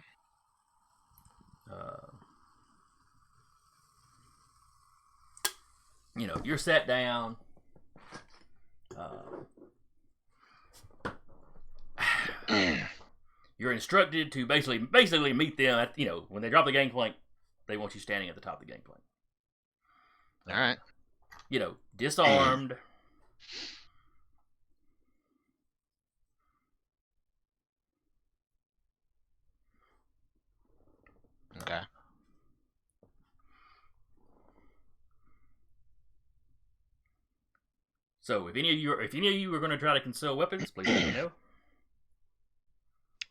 You're sat down. You're instructed to basically meet them at, when they drop the gangplank, they want you standing at the top of the gangplank. All right. Disarmed. Okay. So if any of you are going to try to conceal weapons, please let me know.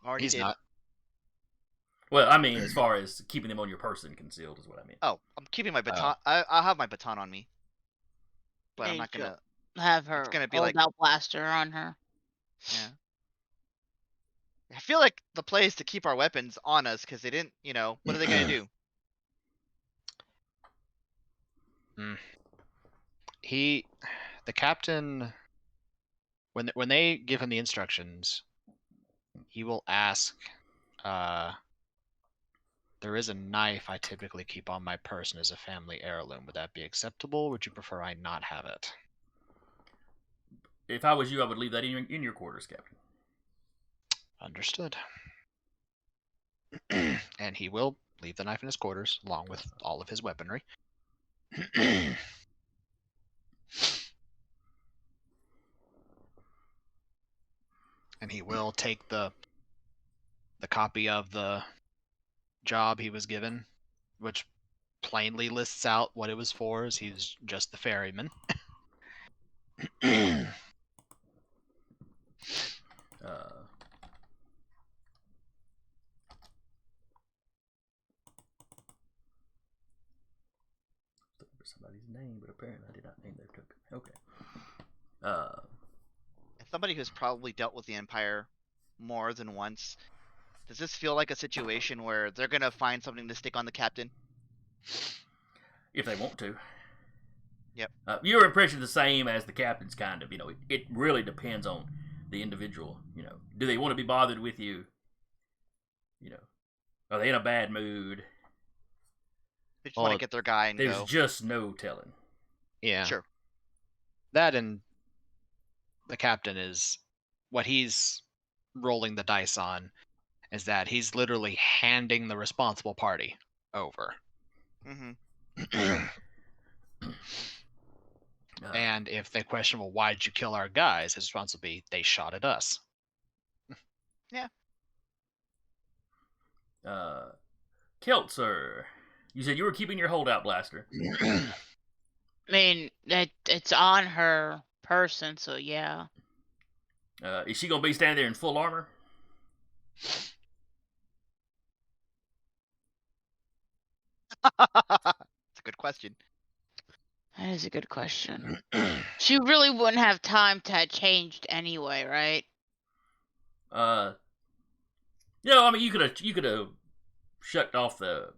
Already He's did. not. Well, I mean, as far as keeping them on your person concealed is what I mean. Oh, I'm keeping my baton. I'll have my baton on me. But I'm not Need to gonna. have her It's gonna be hold like- out blaster on her. Yeah. I feel like the play is to keep our weapons on us because they didn't. What are they gonna do? The captain, when they give him the instructions, he will ask, there is a knife I typically keep on my person as a family heirloom. Would that be acceptable? Would you prefer I not have it? If I was you, I would leave that in your quarters, Captain. Understood. And he will leave the knife in his quarters, along with all of his weaponry. And he will take the copy of the job he was given, which plainly lists out what it was for, as he's just the ferryman. Somebody's name, but apparently I did not name their token. Okay. As somebody who's probably dealt with the Empire more than once, does this feel like a situation where they're gonna find something to stick on the captain? If they want to. Yep. Your impression is the same as the captain's, kind of. It really depends on the individual. You know, do they want to be bothered with you? You know, are they in a bad mood? They just want to Well, get their guy and There's go. just no telling. Yeah. Sure. That and the captain is what he's rolling the dice on is that he's literally handing the responsible party over. Mm-hmm. And if they question, well, why did you kill our guys? His response will be, they shot at us. Keltzer, you said you were keeping your holdout blaster. I mean, it's on her person, so yeah. Is she gonna be standing there in full armor? It's a good question. That is a good question. She really wouldn't have time to have changed anyway, right? I mean, you could have shucked off the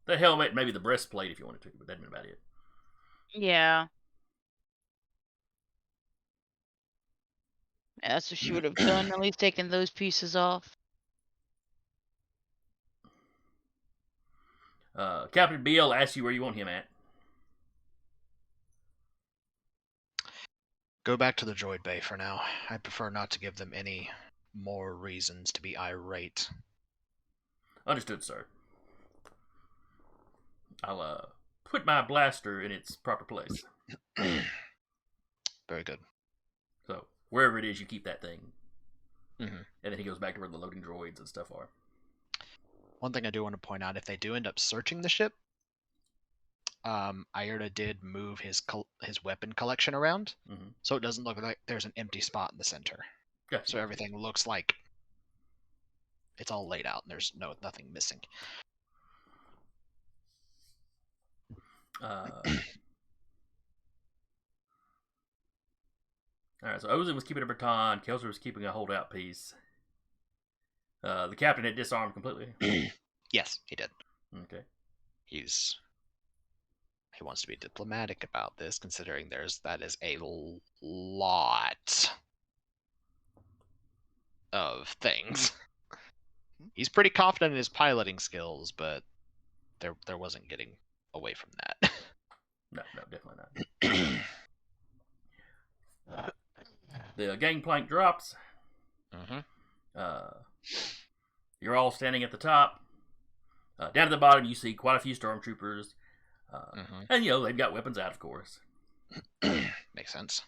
helmet, maybe the breastplate if you wanted to, but that'd been about it. Yeah. Yeah, that's what she would have done, at least taken those pieces off. Captain Bill asks you where you want him at. Go back to the droid bay for now. I prefer not to give them any more reasons to be irate. Understood, sir. I'll put my blaster in its proper place. Very good. So wherever it is, you keep that thing. Mm-hmm. And then he goes back to where the loading droids and stuff are. One thing I do want to point out, if they do end up searching the ship, Ierta did move his weapon collection around, so it doesn't look like there's an empty spot in the center. Gotcha. So everything looks like it's all laid out and there's nothing missing. Alright, so Ozen was keeping a baton, Kelser was keeping a holdout piece. The captain had disarmed completely. Yes, he did. Okay. He wants to be diplomatic about this, considering that is a lot of things. He's pretty confident in his piloting skills, but there wasn't getting away from that. No, definitely not. The gangplank drops. You're all standing at the top. Down at the bottom, you see quite a few stormtroopers. And, they've got weapons out, of course. Makes sense.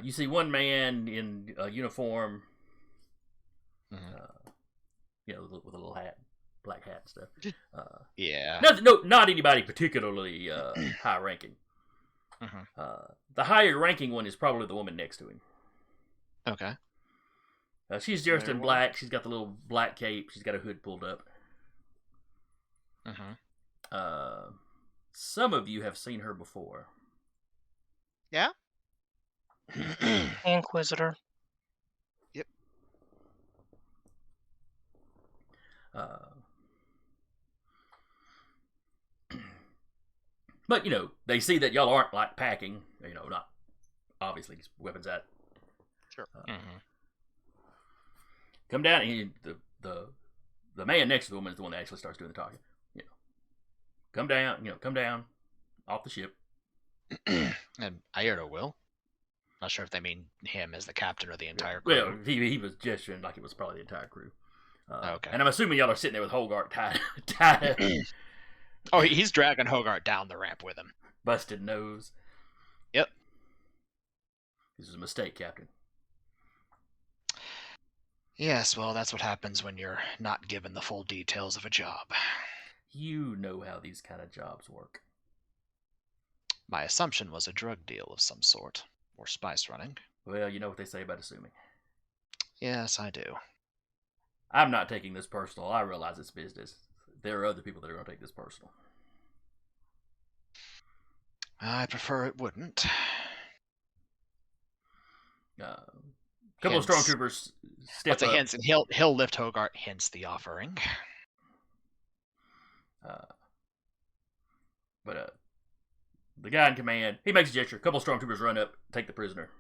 You see one man in a uniform, with a little hat, black hat and stuff. Yeah. Not anybody particularly high-ranking. The higher-ranking one is probably the woman next to him. Okay. She's dressed in black. She's got the little black cape. She's got a hood pulled up. Some of you have seen her before. Yeah? Inquisitor. Yep. But, they see that y'all aren't, like, packing. Not, obviously, weapons out. Sure. Come down, and the man next to the woman is the one that actually starts doing the talking. Come down, off the ship. And Ierta will. Not sure if they mean him as the captain or the entire crew. Well, he was gesturing like it was probably the entire crew. Okay. And I'm assuming y'all are sitting there with Holgart tied Oh, he's dragging Hogart down the ramp with him. busted nose. Yep. This is a mistake, Captain. Yes, well, that's what happens when you're not given the full details of a job. You know how these kind of jobs work. My assumption was a drug deal of some sort, or spice running. Well, you know what they say about assuming. Yes, I do. I'm not taking this personal. I realize it's business. There are other people that are going to take this personal. I prefer it wouldn't. Couple of stormtroopers step up. Hence, and he'll lift Hogart, hence the offering. But The guy in command, he makes a gesture. A couple stormtroopers run up, take the prisoner.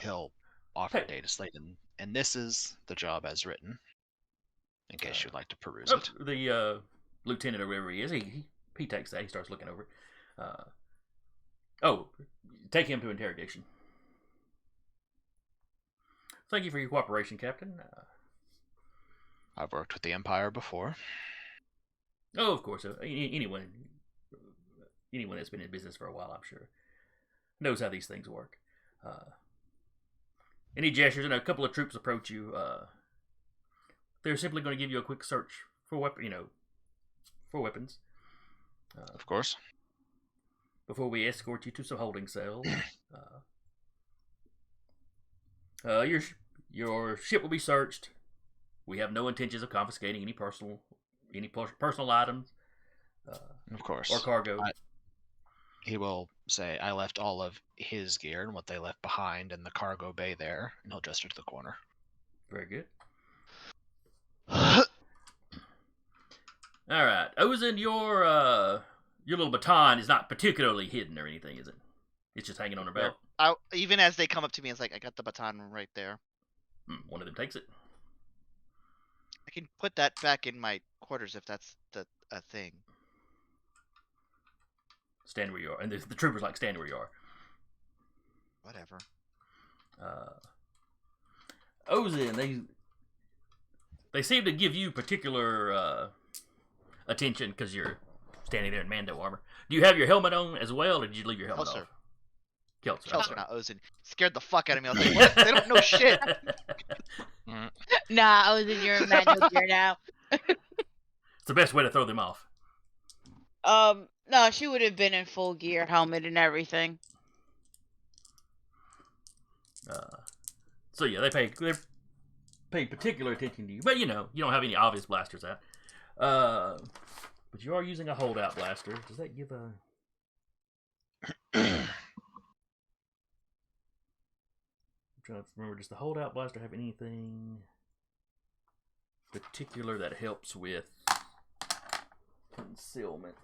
He'll offer Hey. data slate, and this is the job as written, in case you'd like to peruse Oh, it. the lieutenant or whoever he is, he takes that. He starts looking over it. Take him to interrogation. Thank you for your cooperation, Captain. I've worked with the Empire before. Oh, of course. Anyone that's been in business for a while, I'm sure, knows how these things work. Any gestures, and a couple of troops approach you. They're simply going to give you a quick search for weapons. Of course. Before we escort you to some holding cells. Your ship will be searched. We have no intentions of confiscating any personal items. Of course. Or cargo. He will say, I left all of his gear and what they left behind in the cargo bay there, and he'll gesture to the corner. Very good. All right, Ozen, your little baton is not particularly hidden or anything, is it? It's just hanging on her belt. Even as they come up to me, it's like I got the baton right there. One of them takes it. I can put that back in my quarters if that's a thing. Stand where you are, and the troopers like stand where you are. Whatever. Ozen, they seem to give you particular attention because you're standing there in Mando armor. Do you have your helmet on as well, or did you leave your helmet off? Kelser, not Ozen. Scared the fuck out of me. I was like, what? They don't know shit. Nah, I was in your Mando gear now. It's the best way to throw them off. No, she would have been in full gear, helmet, and everything. So yeah, they pay particular attention to you, but you don't have any obvious blasters out. But you are using a holdout blaster. Does that give a? I'm trying to remember. Does the holdout blaster have anything particular that helps with concealment?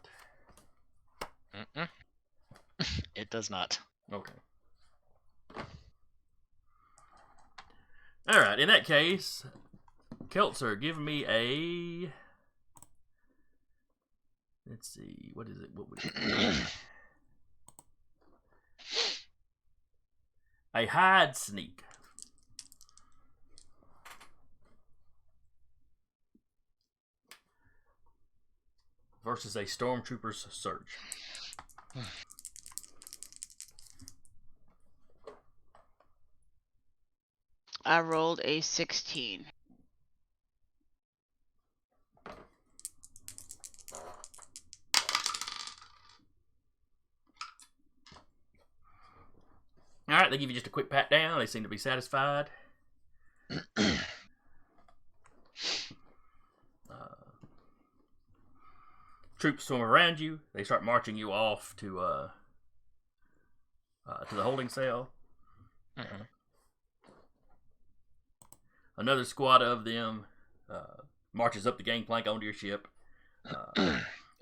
It does not. Okay. All right. In that case, Keltzer, give me a. Let's see. What is it? What would it be? A hide sneak. Versus a stormtrooper's search. I rolled a 16. All right, they give you just a quick pat down. They seem to be satisfied. Troops swim around you. They start marching you off to the holding cell. Another squad of them marches up the gangplank onto your ship.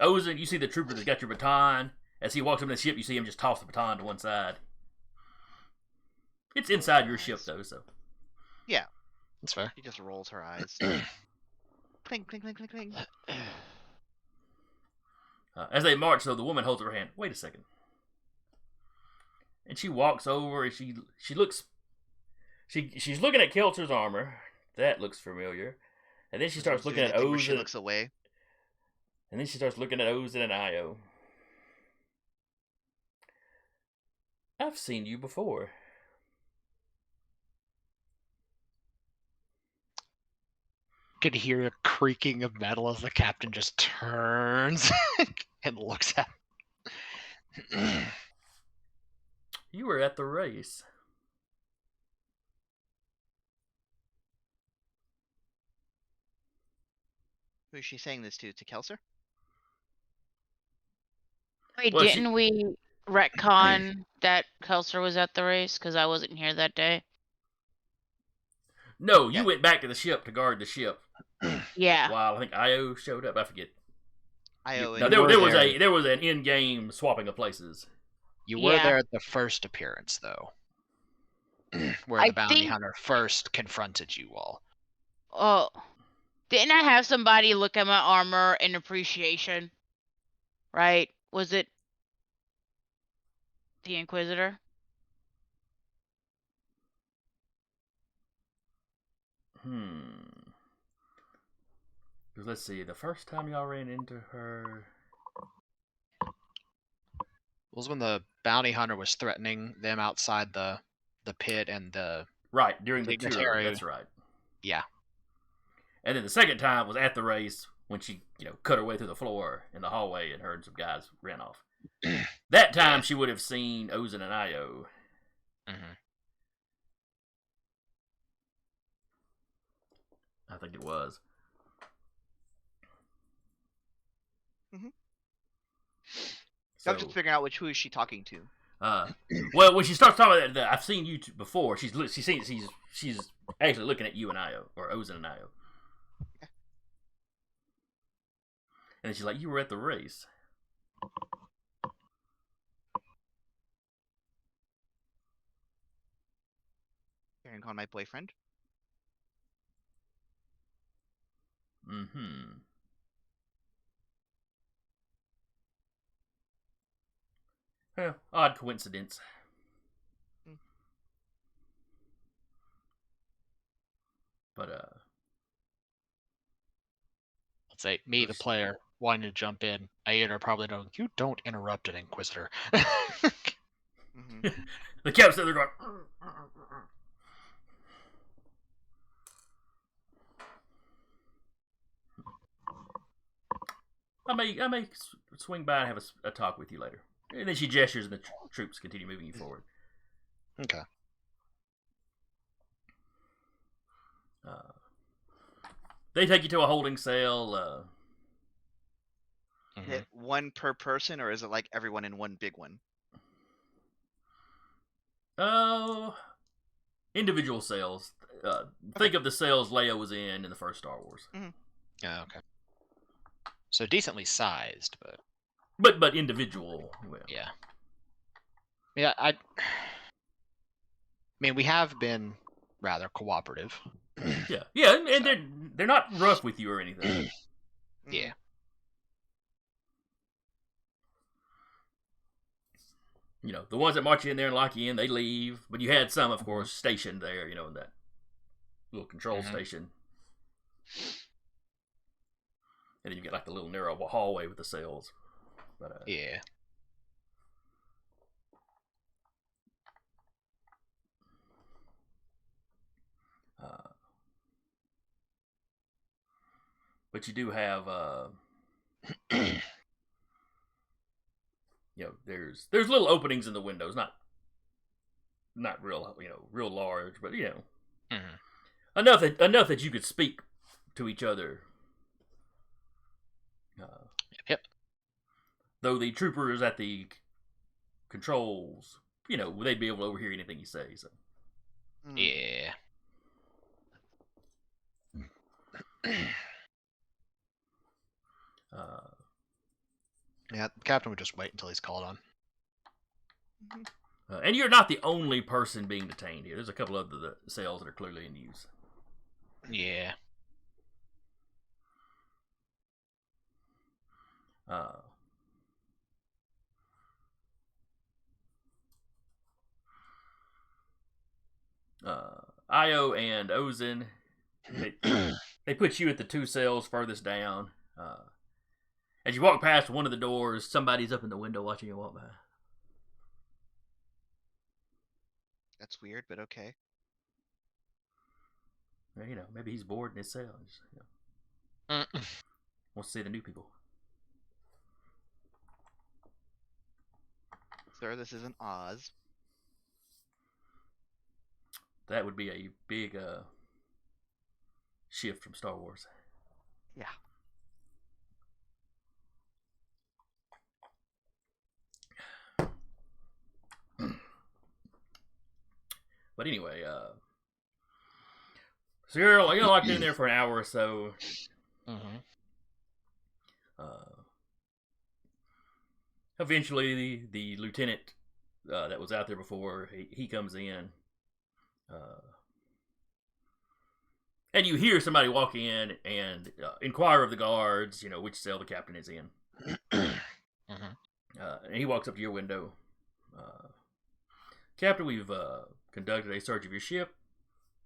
Ozen, you see the trooper that's got your baton. As he walks up to the ship, you see him just toss the baton to one side. It's inside your ship, though, so. Yeah. That's fair. He just rolls her eyes. Clink, clink, clink, clink, clink. As they march, though, the woman holds up her hand. Wait a second. And she walks over, and she looks. She's looking at Keltzer's armor. That looks familiar. And then she starts looking at Ozen. She looks away. And then she starts looking at Ozen and Io. I've seen you before. Could hear a creaking of metal as the captain just turns and looks at him. You were at the race. Who is she saying this to? To Kelser? Wait, Well, didn't we retcon that Kelser was at the race? Because I wasn't here that day. No, you went back to the ship to guard the ship. Yeah. While I think Io showed up. I forget. IO No, and there was an in-game swapping of places. You were Yeah. there at the first appearance, though, where I the bounty think- hunter first confronted you all. Oh, didn't I have somebody look at my armor in appreciation? Right? Was it the Inquisitor? Because let's see, the first time y'all ran into her. Was when the bounty hunter was threatening them outside the pit and the Right, during the tour. Dignitary. That's right. yeah. And then the second time was at the race when she, cut her way through the floor in the hallway and heard some guys ran off. That time she would have seen Ozen and Io. Mm-hmm. I think it was. So I'm just figuring out who is she talking to. Well, when she starts talking about that, I've seen you before. She's actually looking at you and Io, or Ozen and Io. And then she's like, "You were at the race." Karen called my boyfriend. Mm-hmm. Yeah, odd coincidence. But Let's say me, the player, wanting to jump in. Aida probably knowing you don't interrupt an Inquisitor. Mm-hmm. the cap's there going. I may swing by and have a talk with you later. And then she gestures, and the troops continue moving you forward. Okay. They take you to a holding cell. Is it one per person, or is it like everyone in one big one? Oh, individual cells. Think of the cells Leia was in the first Star Wars. Mm-hmm. Oh, okay. So decently sized, but But individual. Well. yeah. Yeah, I mean, we have been rather cooperative. Yeah, and they're not rough with you or anything. Yeah. The ones that march you in there and lock you in, they leave. But you had some, of course, stationed there, in that little control station. And then you get like the little narrow hallway with the cells. But yeah. But you do have, there's little openings in the windows, not real, real large, but enough that you could speak to each other. Yep. Though the troopers at the controls, they'd be able to overhear anything you say. So. Yeah. Yeah, the captain would just wait until he's called on. And you're not the only person being detained here. There's a couple of the cells that are clearly in use. Yeah. Io and Ozen, they put you at the two cells furthest down. As you walk past one of the doors, somebody's up in the window watching you walk by. That's weird, but okay. Well, maybe he's bored in his cell. Just, wants to see the new people. Sir, this isn't Oz. That would be a big shift from Star Wars. Yeah. But anyway, so you're locked in there for an hour or so. Eventually, the lieutenant that was out there before, he comes in. And you hear somebody walk in and inquire of the guards, which cell the captain is in. And he walks up to your window. Captain, we've conducted a search of your ship.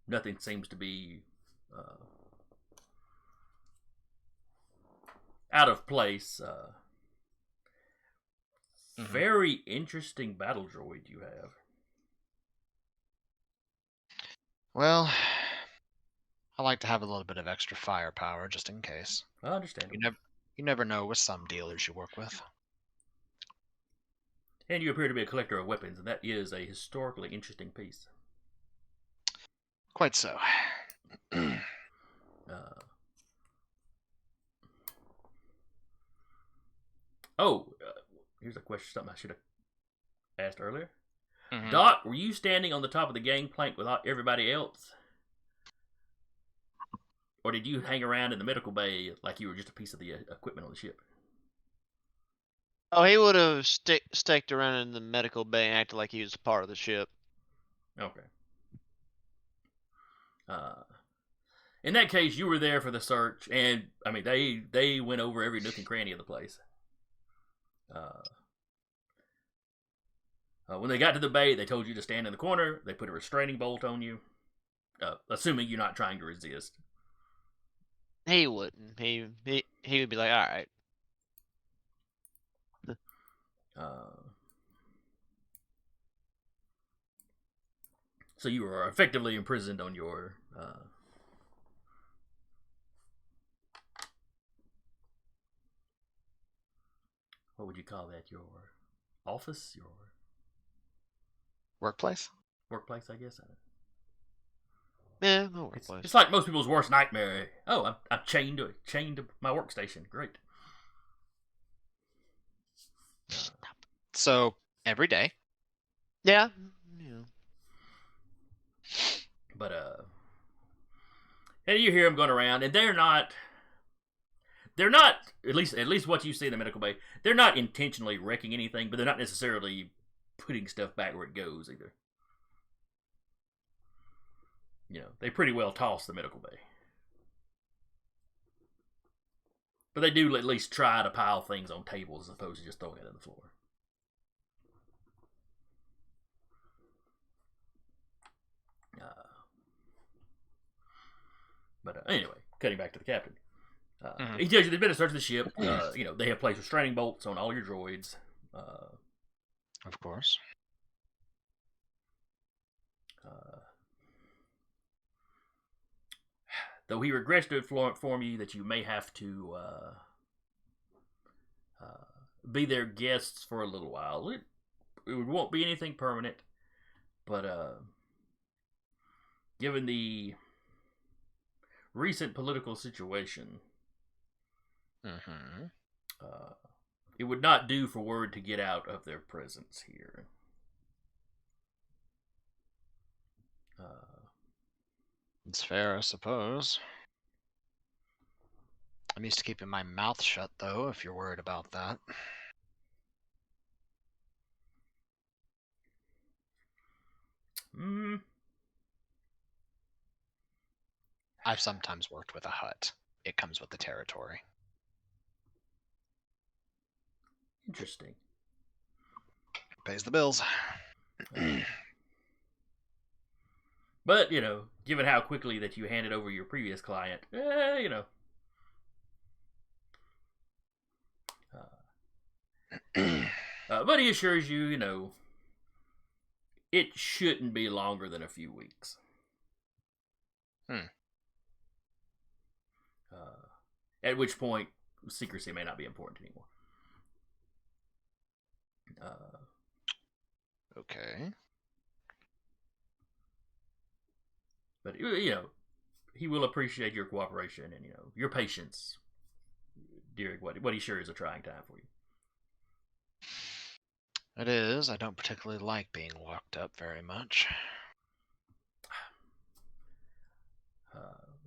Nothing seems to be out of place. Very interesting battle droid you have. Well, I like to have a little bit of extra firepower just in case. I understand. You never know with some dealers you work with. And you appear to be a collector of weapons, and that is a historically interesting piece. Quite so. Here's a question, something I should have asked earlier. Mhm. Doc, were you standing on the top of the gangplank with everybody else? Or did you hang around in the medical bay like you were just a piece of the equipment on the ship? Oh, he would have staked around in the medical bay and acted like he was part of the ship. Okay. In that case, you were there for the search, and I mean they went over every nook and cranny of the place. When they got to the bay, they told you to stand in the corner. They put a restraining bolt on you, assuming you're not trying to resist. He wouldn't. He would be like, all right. So you were effectively imprisoned on your what would you call that? Your office? Your Workplace? workplace, I guess. Yeah, no workplace. It's like most people's worst nightmare. Oh, I'm chained to my workstation. Great. So, every day. Yeah. But and you hear them going around, and they're not at least what you see in the medical bay. They're not intentionally wrecking anything, but they're not necessarily putting stuff back where it goes either. They pretty well toss the medical bay, but they do at least try to pile things on tables as opposed to just throwing it on the floor. But anyway, cutting back to the captain. He tells you there's been a search of the ship. They have placed restraining bolts on all your droids. Of course. Though he regrets to inform you that you may have to be their guests for a little while. It won't be anything permanent, but given the recent political situation, it would not do for word to get out of their presence here. It's fair, I suppose. I'm used to keeping my mouth shut, though, if you're worried about that. I've sometimes worked with a hut. It comes with the territory. Interesting. Pays the bills. But, given how quickly that you handed over your previous client, but he assures you, it shouldn't be longer than a few weeks. At which point, secrecy may not be important anymore. Okay. But, he will appreciate your cooperation and, your patience during what he sure is a trying time for you. It is. I don't particularly like being locked up very much.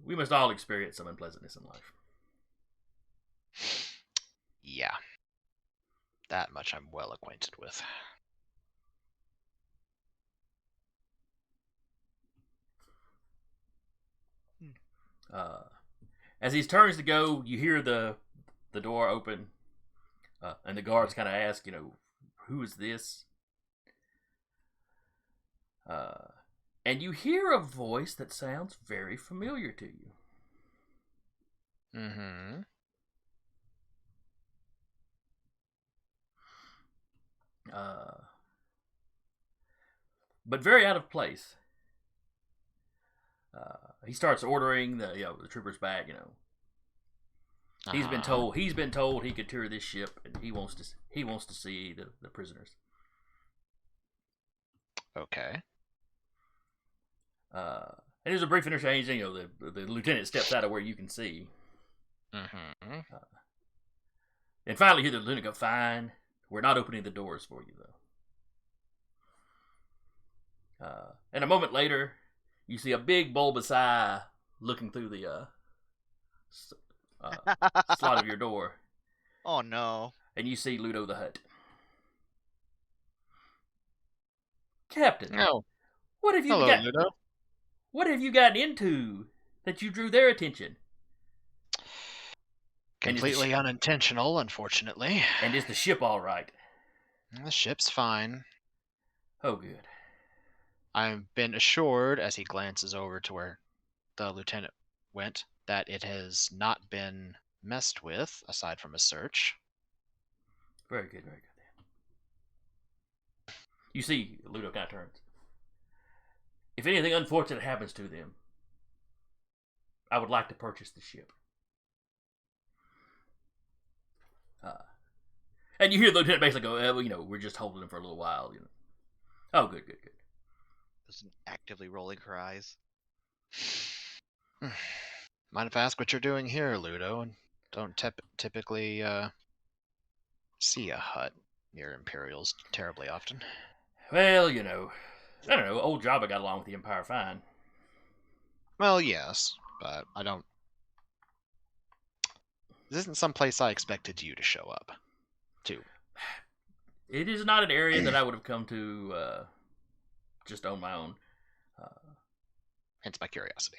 We must all experience some unpleasantness in life. Yeah. That much I'm well acquainted with. As he turns to go, you hear the door open, and the guards kind of ask, who is this? And you hear a voice that sounds very familiar to you. Mm-hmm. But very out of place. He starts ordering the troopers back. He's been told he could tour this ship, and he wants to see the prisoners. Okay. And there's a brief interchange. The lieutenant steps out of where you can see. Mm-hmm. And finally, you hear the lieutenant go, "Fine, we're not opening the doors for you, though." And a moment later, you see a big bulbous eye looking through the slot of your door. Oh no. And you see Ludo the Hutt. Captain. Oh. What have you Hello, got? Ludo. What have you gotten into that you drew their attention? Completely unintentional, unfortunately. And is the ship all right? The ship's fine. Oh, good. I've been assured, as he glances over to where the lieutenant went, that it has not been messed with, aside from a search. Very good, very good. You see, Ludo kind of turns. If anything unfortunate happens to them, I would like to purchase the ship. And you hear the lieutenant basically go, we're just holding them for a little while. Oh, good, good, good. Doesn't actively rolling her eyes. Mind if I ask what you're doing here, Ludo? And don't typically see a hut near Imperials terribly often. Well, I don't know. Old Jabba got along with the Empire fine. Well, yes, but I don't. This isn't some place I expected you to show up to. It is not an area that I would have come to just on my own. Hence my curiosity.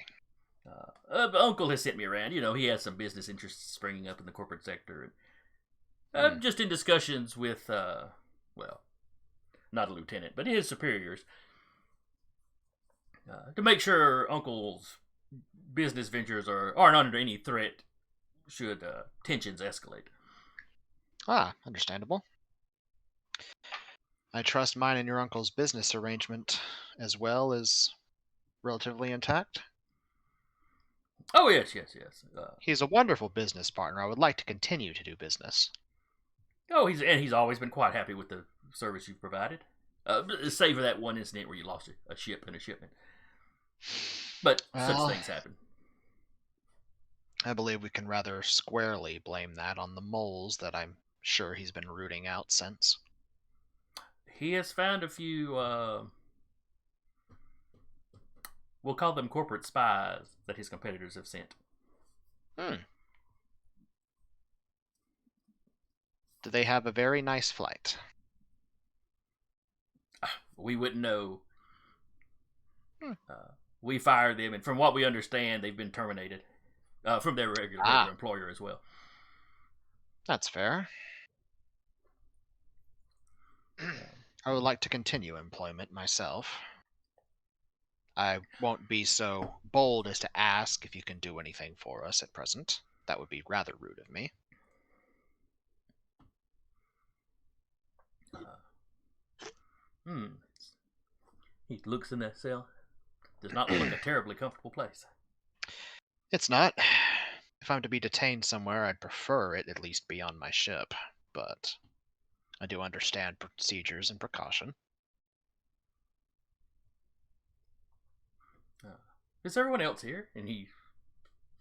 Uncle has sent me around. He has some business interests springing up in the corporate sector. And I'm just in discussions with, not a lieutenant, but his superiors, to make sure Uncle's business ventures aren't under any threat should tensions escalate. Ah, understandable. I trust mine and your uncle's business arrangement as well is relatively intact. Oh, yes. He's a wonderful business partner. I would like to continue to do business. Oh, he's always been quite happy with the service you've provided. Save for that one incident where you lost a ship and a shipment. But such things happen. I believe we can rather squarely blame that on the moles that I'm sure he's been rooting out since. He has found a few, we'll call them corporate spies that his competitors have sent. Do they have a very nice flight? We wouldn't know. We fired them, and from what we understand, they've been terminated from their regular employer as well. That's fair. I would like to continue employment myself. I won't be so bold as to ask if you can do anything for us at present. That would be rather rude of me. He looks in that cell. Does not look like a terribly comfortable place. It's not. If I'm to be detained somewhere, I'd prefer it at least be on my ship. But I do understand procedures and precaution. Is everyone else here? And he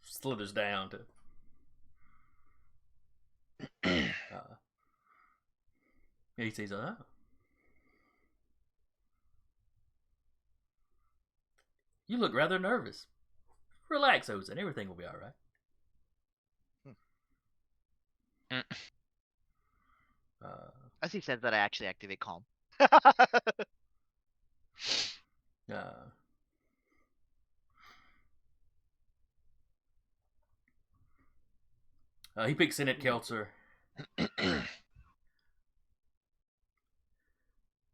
slithers down to... he says, you look rather nervous. Relax, Ozen. Everything will be all right. As he says that, I actually activate calm. He picks in at Keltzer.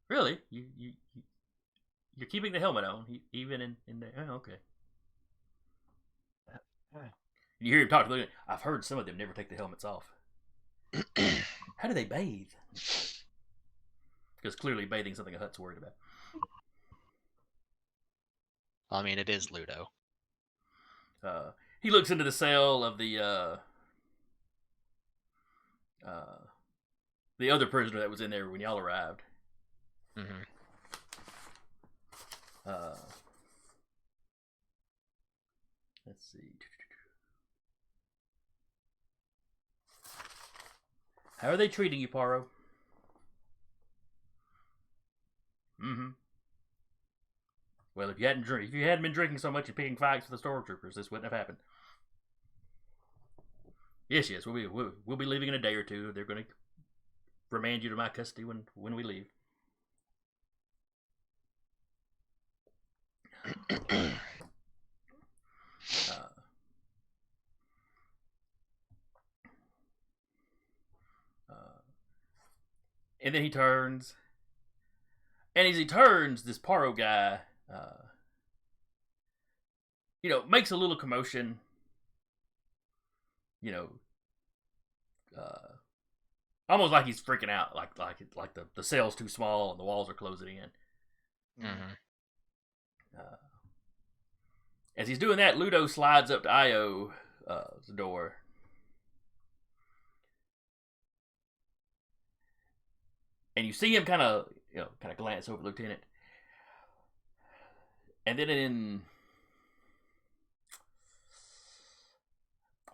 Really? You're keeping the helmet on, even in there? Oh, okay. You hear him talk to Luke. I've heard some of them never take the helmets off. How do they bathe? Because clearly bathing something a Hutt's worried about. I mean, it is Ludo. He looks into the cell of the other prisoner that was in there when y'all arrived. Mm-hmm. Let's see. How are they treating you, Poirot? Mm-hmm. Well, if you hadn't been drinking so much and picking fights with the stormtroopers, this wouldn't have happened. Yes, we'll be leaving in a day or two. They're going to remand you to my custody when we leave. And then he turns. And as he turns, this Poirot guy, makes a little commotion. Almost like he's freaking out, like the cell's too small and the walls are closing in. Mm-hmm. As he's doing that, Ludo slides up to Io's door. And you see him kind of glance over the lieutenant. And then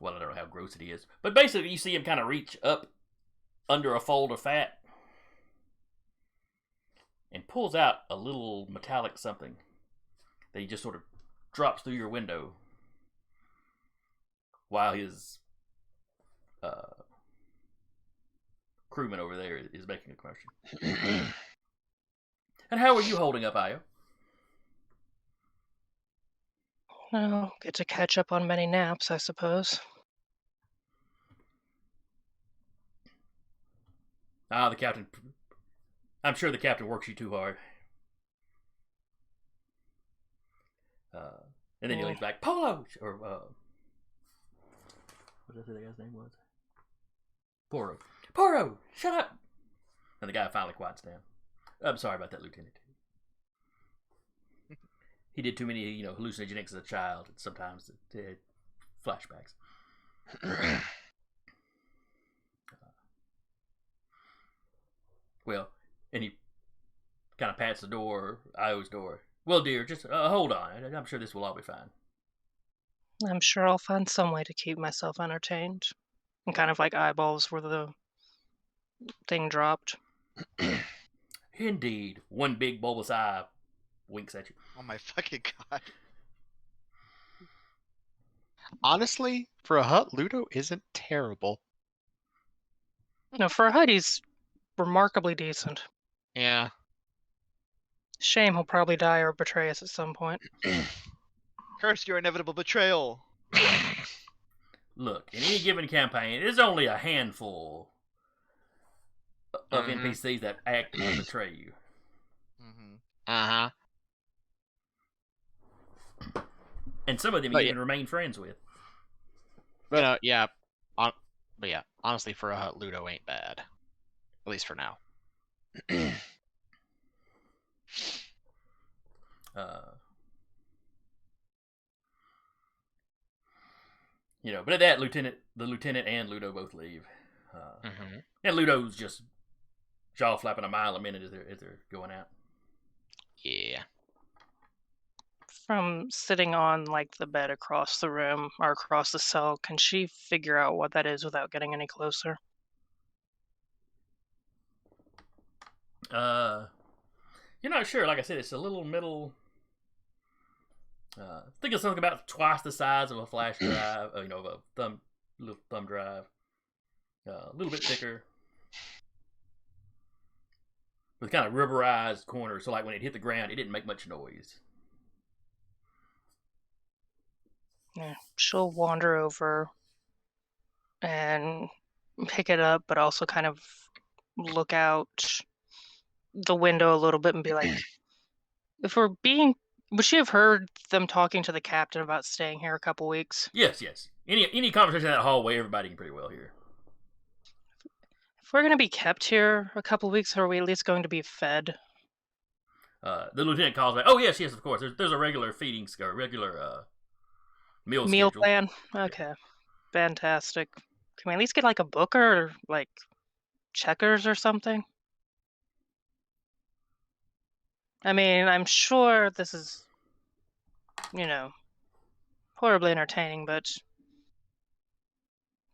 well, I don't know how gross it is, but basically you see him kind of reach up under a fold of fat and pulls out a little metallic something that he just sort of drops through your window while his crewman over there is making a commotion. And how are you holding up, Io? Well, get to catch up on many naps, I suppose. The captain. I'm sure the captain works you too hard. And then he leans back. Polo! Or, what did I say the guy's name was? Poro. Poro! Shut up! And the guy finally quiets down. I'm sorry about that, Lieutenant. He did too many, hallucinogenics as a child. And sometimes it flashbacks. Well, and he kind of pats the door, Io's door. Well, dear, just hold on. I'm sure this will all be fine. I'm sure I'll find some way to keep myself entertained. And kind of like eyeballs where the thing dropped. Indeed. One big bulbous eye winks at you. Oh my fucking god. Honestly, for a Hutt, Ludo isn't terrible. No, for a Hutt, he's remarkably decent. Yeah. Shame he'll probably die or betray us at some point. Curse your inevitable betrayal. Look, in any given campaign, there's only a handful of NPCs that actively betray you. Uh-huh. And some of them you even remain friends with. But yeah. But yeah, honestly, for a Hutt, Ludo ain't bad. At least for now. But at that, the lieutenant and Ludo both leave. And Ludo's just jaw flapping a mile a minute as they're going out. Yeah. From sitting on the bed across the room or across the cell, can she figure out what that is without getting any closer? You're not sure. Like I said, it's a little middle. Think of something about twice the size of a flash drive. Of a little thumb drive. A little bit thicker. with kind of rubberized corners, so like when it hit the ground, it didn't make much noise. Yeah, she'll wander over and pick it up, but also kind of look out the window a little bit and be like, if we're being, would she have heard them talking to the captain about staying here a couple weeks? Yes. Any conversation in that hallway, everybody can pretty well hear. If we're going to be kept here a couple weeks, are we at least going to be fed? The lieutenant calls back. Oh yes, of course. There's a regular feeding regular meal schedule. Plan? Okay. Fantastic. Can we at least get like a book or like checkers or something? I mean, I'm sure this is, horribly entertaining, but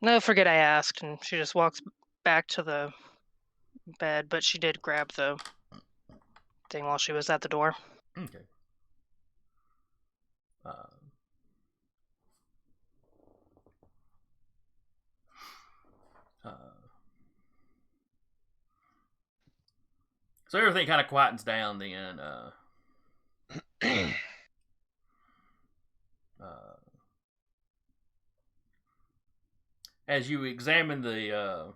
no, forget I asked. And she just walks back to the bed, but she did grab the thing while she was at the door. Okay. So everything kind of quietens down then. As you examine the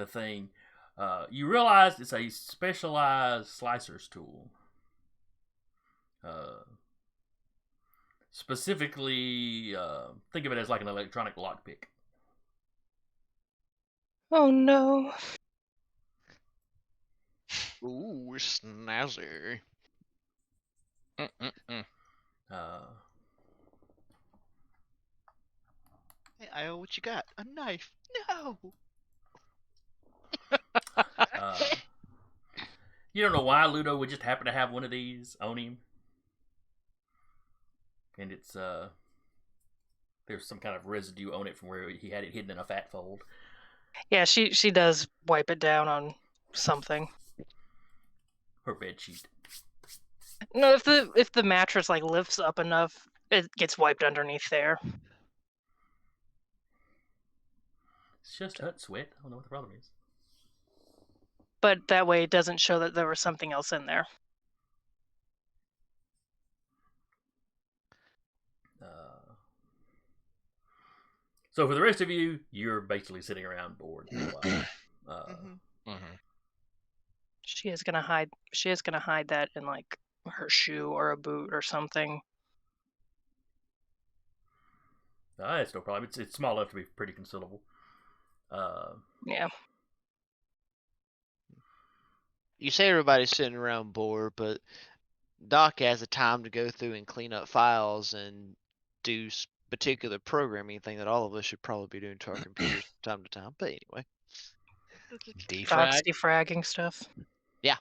thing, you realize it's a specialized slicer's tool. Specifically, think of it as like an electronic lockpick. Oh no. Ooh, snazzy. Hey, Io, what you got? A knife? No. You don't know why Ludo would just happen to have one of these on him, and it's there's some kind of residue on it from where he had it hidden in a fat fold. Yeah, she does wipe it down on something. Her bed sheet. No, if the mattress like lifts up enough, it gets wiped underneath there. It's just hot sweat. I don't know what the problem is. But that way it doesn't show that there was something else in there. So for the rest of you, you're basically sitting around bored for a while. She is gonna hide that in like her shoe or a boot or something. It's no problem. It's small enough to be pretty concealable. Yeah. You say everybody's sitting around bored, but Doc has the time to go through and clean up files and do particular programming thing that all of us should probably be doing to our computers from time to time. But anyway. Doc's defragging stuff. Yeah.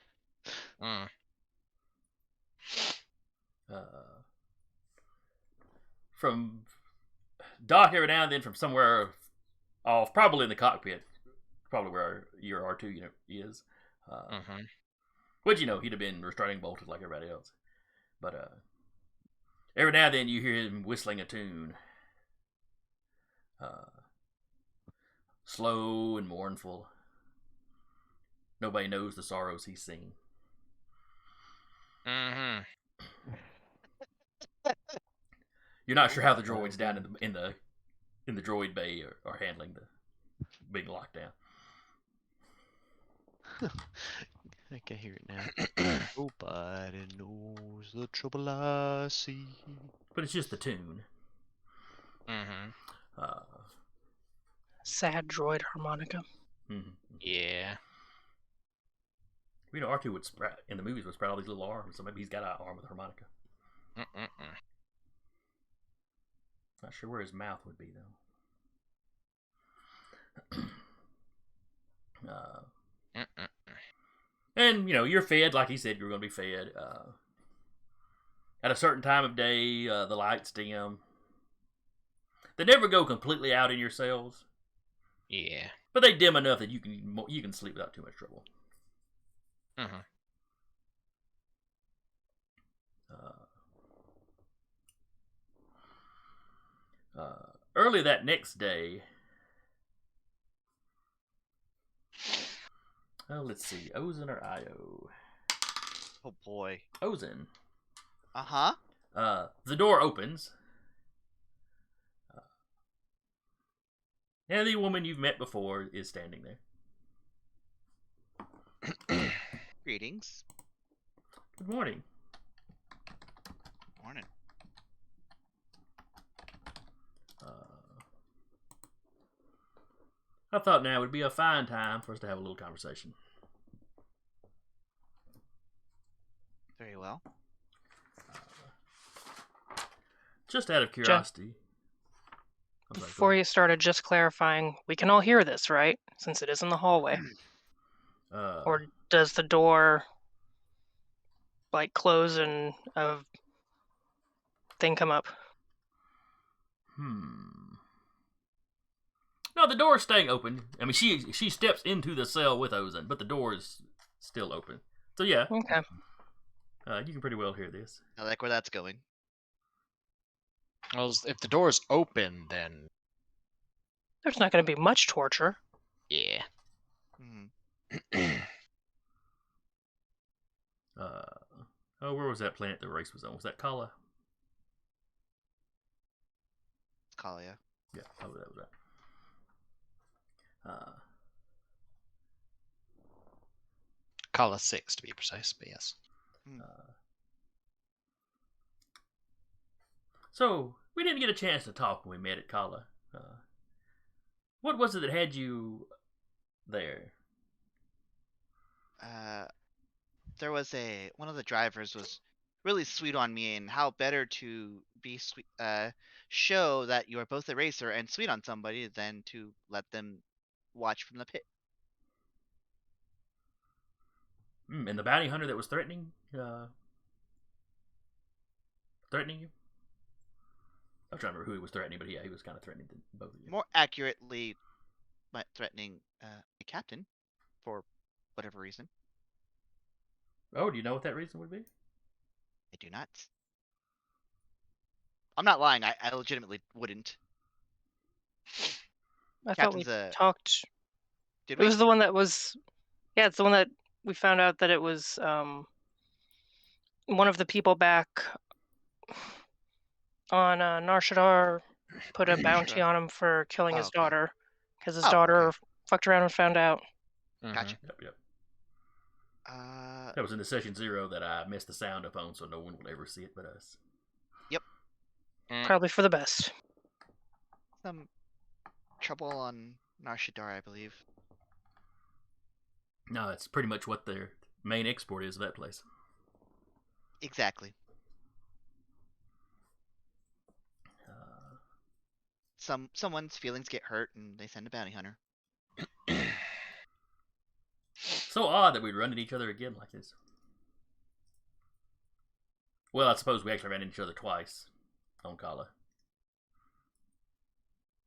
From Doc every now and then from somewhere off, probably in the cockpit, probably where your R2 unit is. Which, he'd have been restraining bolted like everybody else. But every now and then you hear him whistling a tune. Slow and mournful. Nobody knows the sorrows he's seen. You're not sure how the droids down in the droid bay are handling the big lockdown. I can hear it now. Nobody knows the trouble I see. But it's just the tune. Sad droid harmonica. Yeah. R2 would sprout in the movies would sprout all these little arms, so maybe he's got an arm with a harmonica. Not sure where his mouth would be though. And you're fed like he said you were going to be fed. At a certain time of day, the lights dim. They never go completely out in your cells. Yeah. But they dim enough that you can sleep without too much trouble. Early that next day, Oh, let's see. Ozen or Io? Oh boy. Ozen. Uh-huh. The door opens. And the woman you've met before is standing there. Greetings. Good morning. Morning. I thought now would be a fine time for us to have a little conversation. Very well. Just out of curiosity. Before you started, just clarifying, we can all hear this, right? Since it is in the hallway. Or does the door, like, close and a thing come up? No, the door is staying open. I mean, she steps into the cell with Ozen, but the door is still open. So yeah. Okay. You can pretty well hear this. I like where that's going. Well, if the door's open, then There's not going to be much torture. yeah. Mm-hmm. Where was that planet the race was on? Was that Kala? It's Kalia. Yeah, probably that was right. Kala 6 to be precise, but yes. So, we didn't get a chance to talk when we met at Kala. What was it that had you there? There was one of the drivers was really sweet on me, and how better to be sweet, show that you are both a racer and sweet on somebody than to let them watch from the pit. And the bounty hunter that was threatening you? I'm trying to remember who he was threatening, but yeah, he was kind of threatening both of you. More accurately, threatening the captain for whatever reason. Oh, do you know what that reason would be? I do not. I'm not lying. I legitimately wouldn't. I thought we Captain's talked. Did It we? was the one that was. Yeah, it's the one that we found out that it was one of the people back on Narshadar put a bounty on him for killing his okay. daughter because his Oh, daughter okay. fucked around and found out. Gotcha. Yep. That was in the session 0 that I messed the sound up on, so no one will ever see it but us. Yep. Probably for the best. Some trouble on Narshadar, I believe. No, that's pretty much what their main export is of that place. Exactly. Someone's feelings get hurt and they send a bounty hunter. So odd that we'd run into each other again like this. Well, I suppose we actually ran into each other twice on Kala.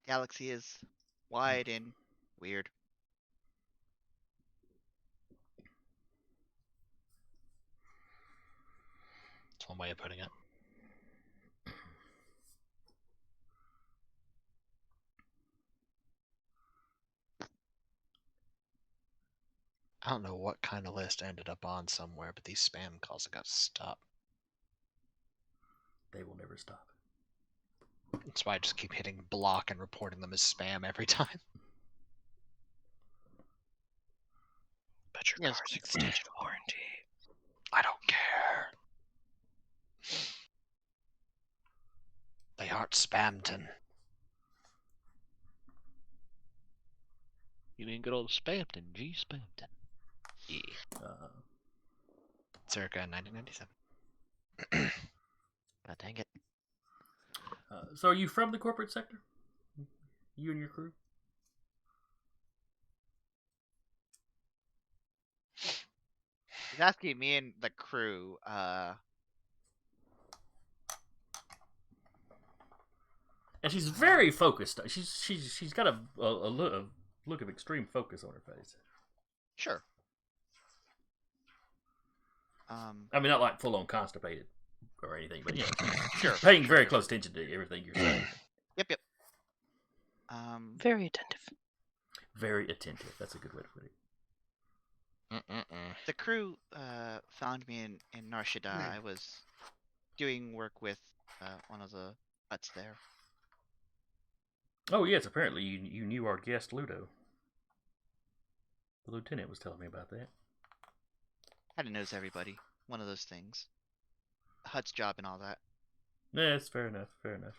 Galaxy is wide and weird. That's one way of putting it. I don't know what kind of list I ended up on somewhere, but these spam calls have got to stop. They will never stop. That's why I just keep hitting block and reporting them as spam every time. But your car's extended warranty. I don't care. They aren't Spamton. You mean good old Spamton, G. Spamton. Yeah. Circa 1997. God dang it. So are you from the corporate sector? You and your crew? He's asking me and the crew, And she's very focused. She's got a look of extreme focus on her face. Sure. I mean, not like full on constipated or anything, but yeah, Sure. paying very close attention to everything you're saying. Yep. Very attentive. Very attentive. That's a good way to put it. the crew found me in Narshada. I was doing work with one of the huts there. Oh yes, apparently you knew our guest Ludo. The lieutenant was telling me about that. Kind of knows everybody. One of those things. Hut's job and all that. Yeah, it's fair enough. Fair enough.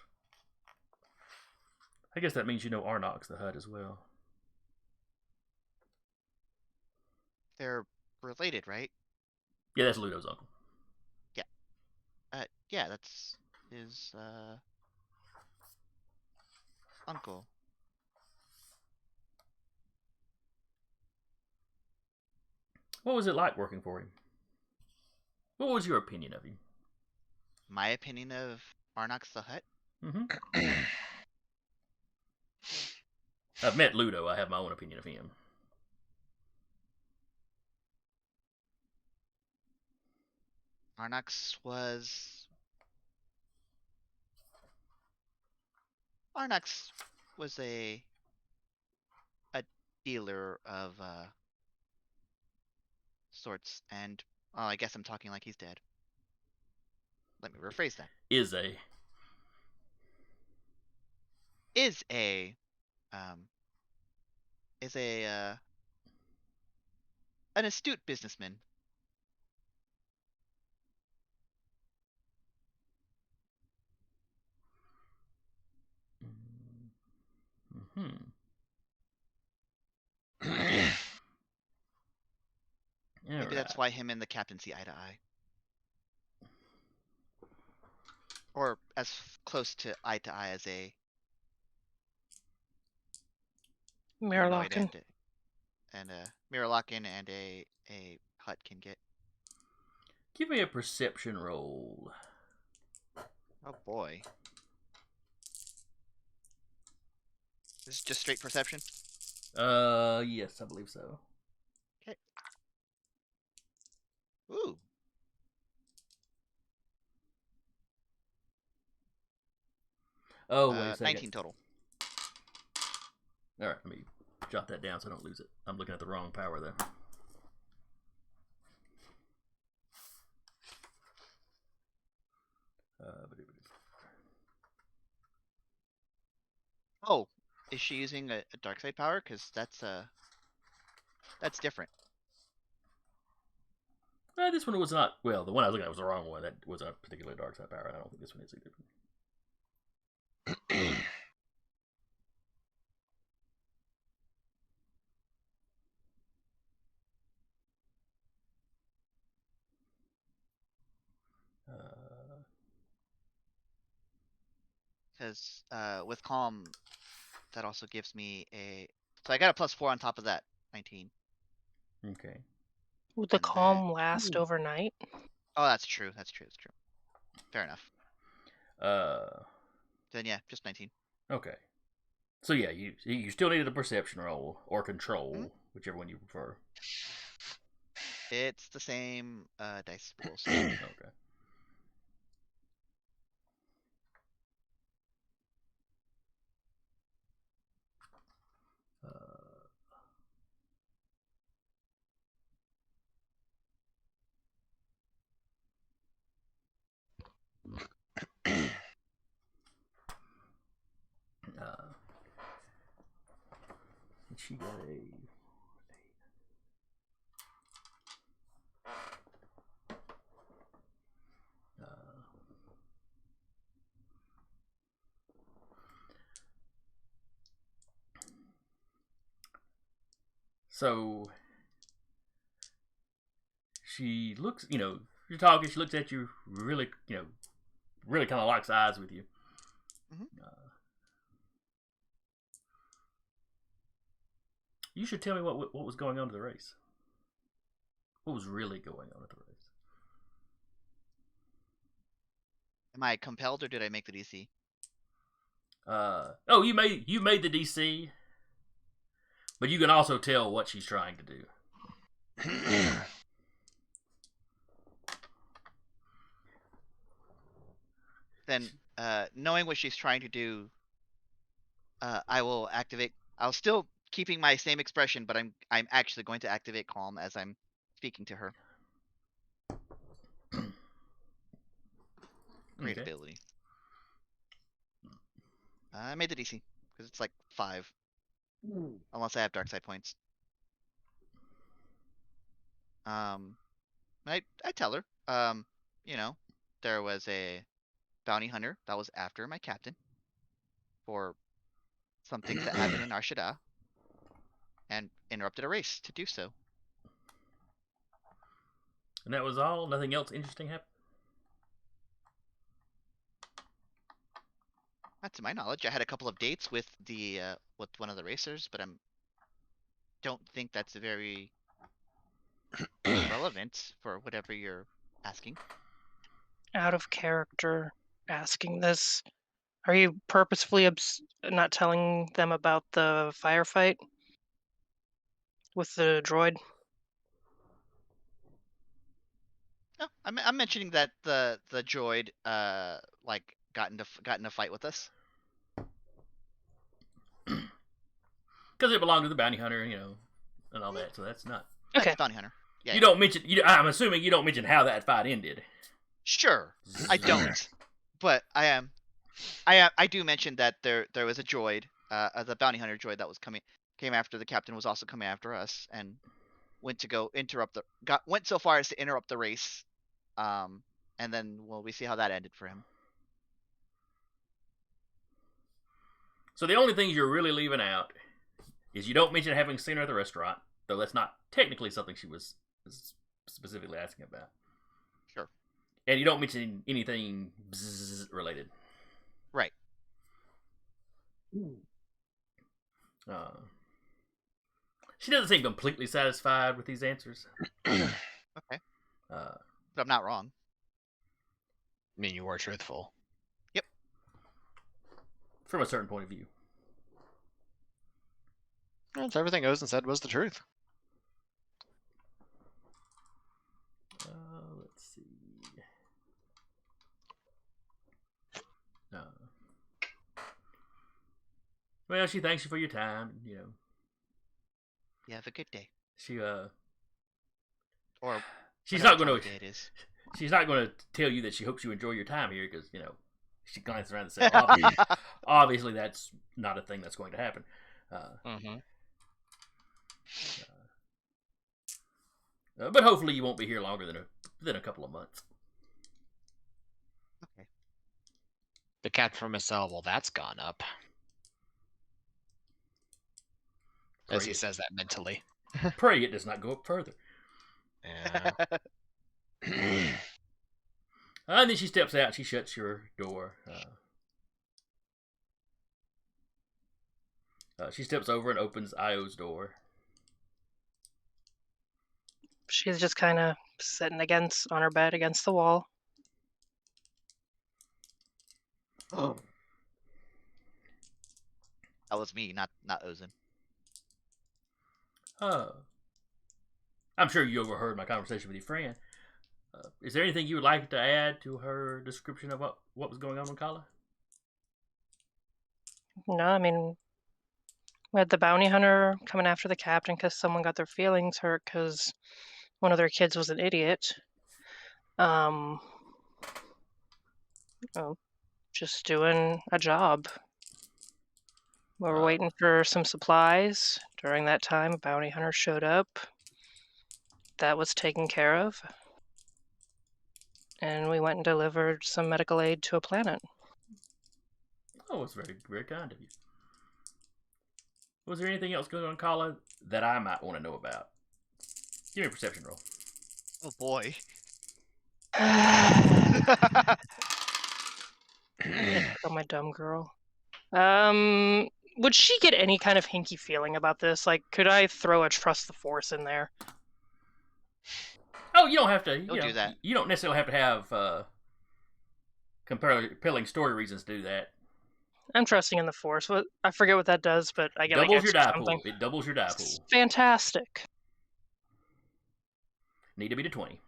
I guess that means you know Arnox the Hut as well. They're related, right? Yeah, that's Ludo's uncle. Yeah, that's his uncle. What was it like working for him? What was your opinion of him? My opinion of Arnox the Hut? Mm-hmm. I've met Ludo. I have my own opinion of him. Arnox was a dealer of sorts, and I guess I'm talking like he's dead. Let me rephrase that. Is an astute businessman. Hmm. Maybe that's why him and the captain see eye to eye. Or as close to eye as a Mirrorlocking. and a Mirrorlocking and a hut can get. Give me a perception roll. Oh boy. This is just straight perception? Yes, I believe so. Okay. Ooh. Oh, wait a second. 19 total. All right, let me jot that down so I don't lose it. I'm looking at the wrong power there. Oh, is she using a dark side power? Because that's different. This one was not. Well, the one I was looking at was the wrong one. That was a particularly dark side power, and I don't think this one is either. Because with calm, that also gives me a. So I got a +4 on top of that. 19. Okay. Would the And calm last overnight? Oh, that's true. That's true. Fair enough. Uh. Then yeah, just 19. Okay. So yeah, you still needed a perception roll or control, whichever one you prefer. It's the same dice pools. Okay. She got a. So she looks, you're talking. She looks at you, really, really kind of locks eyes with you. Mm-hmm. You should tell me what was going on at the race. What was really going on at the race? Am I compelled or did I make the DC? Oh, you made the DC, but you can also tell what she's trying to do. Then, knowing what she's trying to do, I will activate. I'll still keeping my same expression, but I'm actually going to activate calm as I'm speaking to her. Great Okay. ability. I made the DC because it's like 5, unless I have dark side points. I tell her, you know, there was a bounty hunter that was after my captain for some things that happened in Arshada, and interrupted a race to do so. And that was all? Nothing else interesting happened? Not to my knowledge. I had a couple of dates with with one of the racers, but don't think that's very relevant for whatever you're asking. Out of character asking this. Are you purposefully not telling them about the firefight with the droid? No, I'm mentioning that the droid like got in a fight with us. Because it belonged to the bounty hunter, and all that. So that's not. Okay. Bounty hunter. Yeah. You don't mention. I'm assuming you don't mention how that fight ended. Sure, I don't. But I do mention that there was a droid, the bounty hunter droid that was came after the captain, was also coming after us, and went to go went so far as to interrupt the race. And then we see how that ended for him. So the only things you're really leaving out is you don't mention having seen her at the restaurant, though that's not technically something she was specifically asking about. Sure. And you don't mention anything related. Right. She doesn't seem completely satisfied with these answers. Okay. But I'm not wrong. I mean, you were truthful. Yep. From a certain point of view. That's everything Ozen said was the truth. Let's see. Well, she thanks you for your time. You have a good day. Or she's not going to. It is. She's not going to tell you that she hopes you enjoy your time here because she glanced around and said, obviously that's not a thing that's going to happen. But hopefully you won't be here longer than a couple of months. Okay. The cat from his cell, well, that's gone up. As he says that mentally. Pray it does not go up further. Yeah. And then she steps out. She shuts your door. She steps over and opens Io's door. She's just kind of sitting on her bed against the wall. Oh. That was me, not Ozen. I'm sure you overheard my conversation with your friend. Is there anything you would like to add to her description of what was going on in Kala? No, I mean, we had the bounty hunter coming after the captain because someone got their feelings hurt because one of their kids was an idiot. Just doing a job. We were waiting for some supplies. During that time, a bounty hunter showed up. That was taken care of. And we went and delivered some medical aid to a planet. Oh, it's very, very kind of you. Was there anything else going on in Kala that I might want to know about? Give me a perception roll. Oh boy. Oh, my dumb girl. Would she get any kind of hinky feeling about this? Like, could I throw a trust the force in there? Oh, you don't have to. Don't do that. You don't necessarily have to have compelling story reasons to do that. I'm trusting in the force. I forget what that does, but I get doubles your die something. pool. It doubles your die pool. Fantastic. Need to be to 20.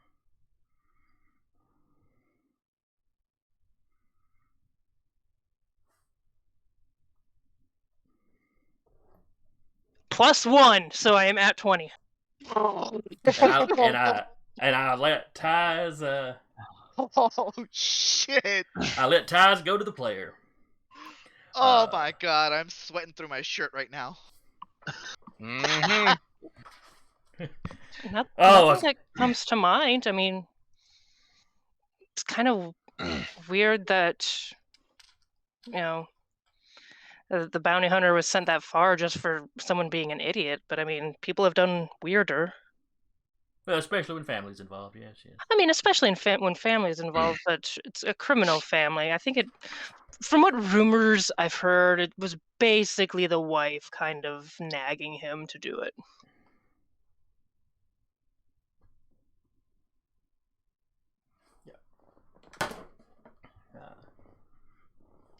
+1, so I am at 20. and I let ties Oh shit! I let ties go to the player. Oh my god, I'm sweating through my shirt right now. Mm-hmm. Nothing that comes to mind. I mean, it's kind of weird that, you know, the bounty hunter was sent that far just for someone being an idiot. But I mean, people have done weirder. Well, especially when family's involved. Yes. I mean, especially when family is involved, but it's a criminal family. I think from what rumors I've heard, it was basically the wife kind of nagging him to do it.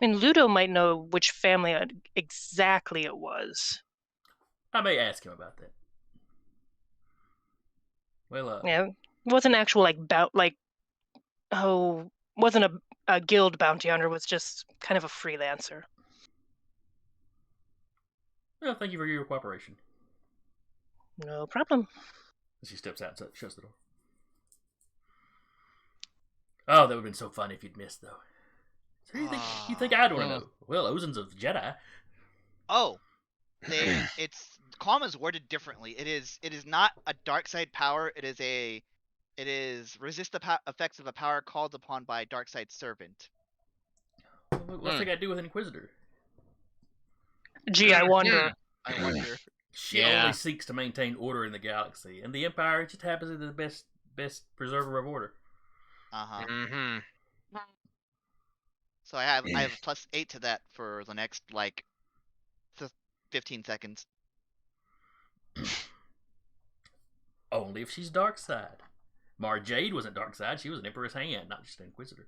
I mean, Ludo might know which family exactly it was. I may ask him about that. Well, yeah, it wasn't actual wasn't a guild bounty hunter. Was just kind of a freelancer. Well, thank you for your cooperation. No problem. She steps out and shuts the door. Oh, that would have been so fun if you'd missed, though. So you think I'd want to know? Well, Ozen's a Jedi. Oh, Karma's worded differently. It is not a dark side power. It is resist the effects of a power called upon by a dark side servant. What's that got to do with an Inquisitor? Gee, I wonder. I wonder. She only seeks to maintain order in the galaxy, and the Empire just happens to be the best preserver of order. Mm-hmm. So I have a +8 to that for the next 15 seconds. Only if she's dark side. Mara Jade wasn't dark side; she was an Emperor's hand, not just an Inquisitor.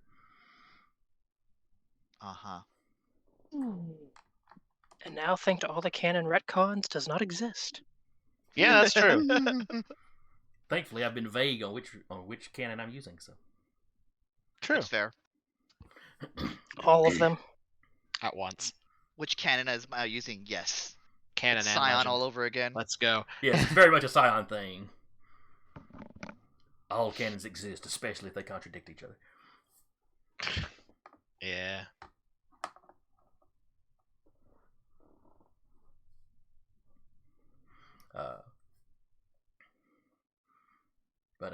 And now, thanks to all the canon retcons, does not exist. Yeah, that's true. Thankfully, I've been vague on which canon I'm using. So true. That's fair. All of them. At once. Which canon is I using? Yes. Canon and Scion legend. all over again. Let's go. Yes, it's very much a Scion thing. All canons exist, especially if they contradict each other. Yeah. But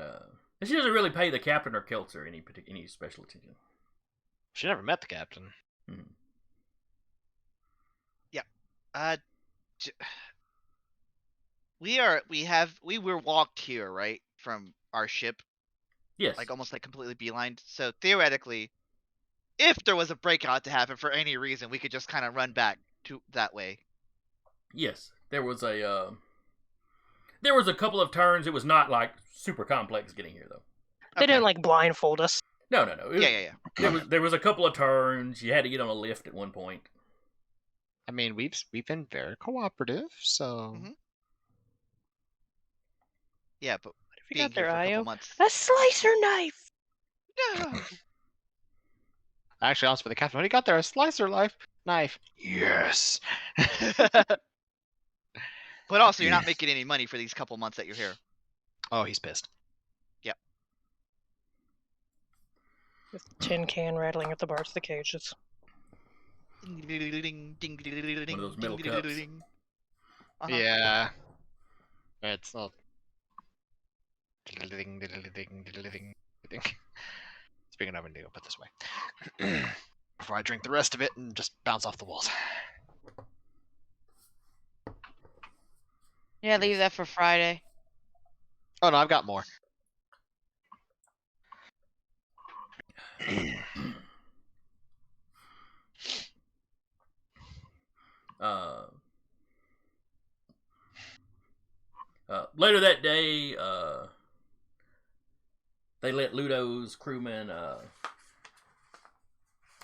she doesn't really pay the captain or Keltzer any special attention. She never met the captain. Mm-hmm. Yeah. We were walked here, right, from our ship. Yes. Almost completely beelined. So theoretically, if there was a breakout to happen for any reason, we could just kind of run back to that way. Yes, there was a couple of turns. It was not super complex getting here though. They didn't blindfold us. No. Yeah. There was a couple of turns. You had to get on a lift at one point. I mean, we've been very cooperative, so. Mm-hmm. Yeah, but we got there, for a couple months. A slicer knife. I actually asked for the captain. When he got there, a slicer knife. Yes. But also, you're not making any money for these couple months that you're here. Oh, he's pissed. Yep. With tin can rattling at the bars of the cages. One of those metal cups. Yeah. It's not. Speaking of, I'm gonna put this way before I drink the rest of it and just bounce off the walls. Yeah, leave that for Friday. Oh no, I've got more. Later that day, they let Ludo's crewman,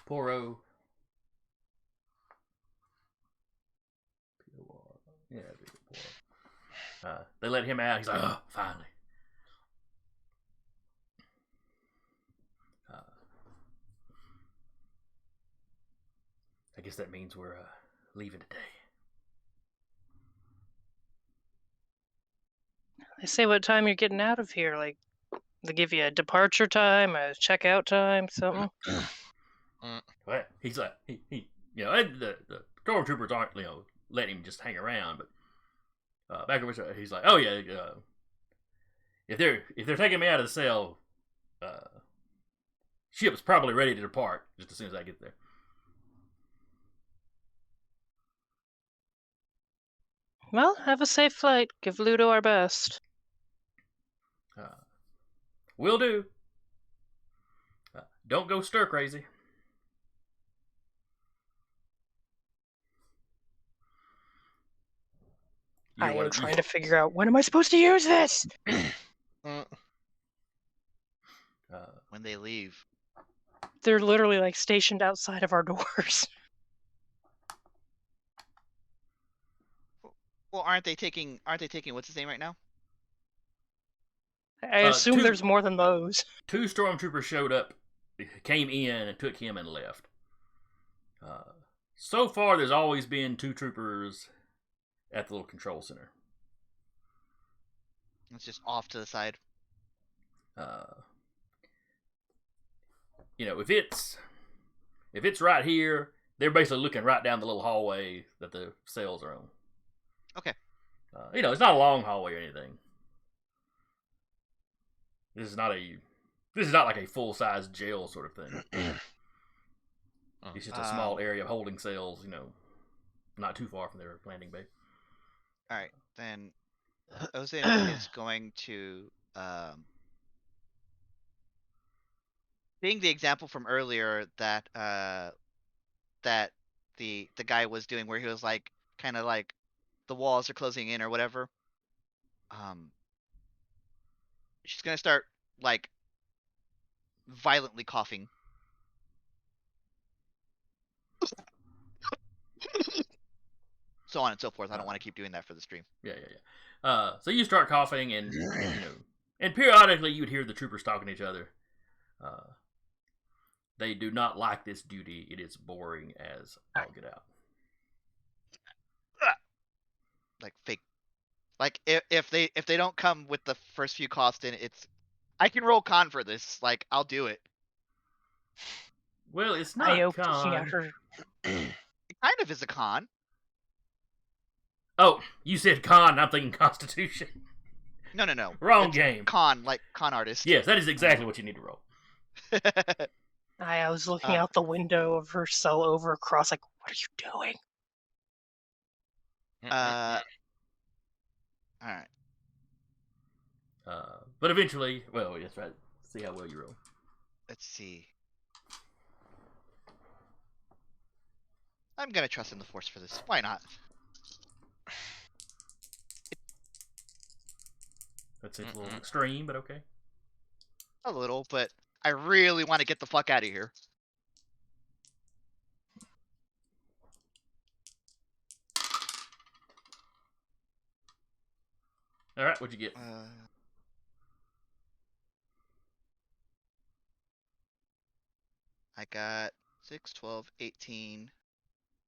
Poro. Yeah, Poro. They let him out. He's like, oh, finally. I guess that means we're leaving today. They say what time you're getting out of here. Like, they give you a departure time, a checkout time, something. Well, he's like, he and the stormtroopers aren't, letting him just hang around, but back over, he's like, oh yeah, if they're taking me out of the cell, ship's probably ready to depart just as soon as I get there. Well, have a safe flight. Give Ludo our best. Will do. Don't go stir crazy. I am trying to figure out, when am I supposed to use this? When they leave. They're literally like stationed outside of our doors. Well, aren't they taking what's his name right now? I assume there's more than those. 2 stormtroopers showed up, came in, and took him and left. So far, there's always been 2 troopers at the little control center. It's just off to the side. If it's right here, they're basically looking right down the little hallway that the cells are on. Okay. It's not a long hallway or anything. This is not like a full-size jail sort of thing. It's just a small area of holding cells, not too far from their landing bay. All right, then Ozin is going to seeing the example from earlier that that the guy was doing, where he was like kind of like the walls are closing in or whatever. She's gonna start like violently coughing. So on and so forth. I don't want to keep doing that for the stream. Yeah. So you start coughing, and and periodically you'd hear the troopers talking to each other. They do not like this duty. It is boring as all get out. Like fake. Like if they don't come with the first few coughs in, I can roll con for this. Like I'll do it. Well, it's not con. It kind of is a con. Oh, you said con. I'm thinking Constitution. No. Wrong game. Con, like con artist. Yes, that is exactly what you need to roll. I was looking out the window of her cell over across, like, what are you doing? All right. But eventually, well, that's right. See how well you roll. Let's see. I'm gonna trust in the Force for this. Why not? That's a little extreme, but okay. A little, but I really want to get the fuck out of here. All right, what'd you get? I got 6, 12, 18,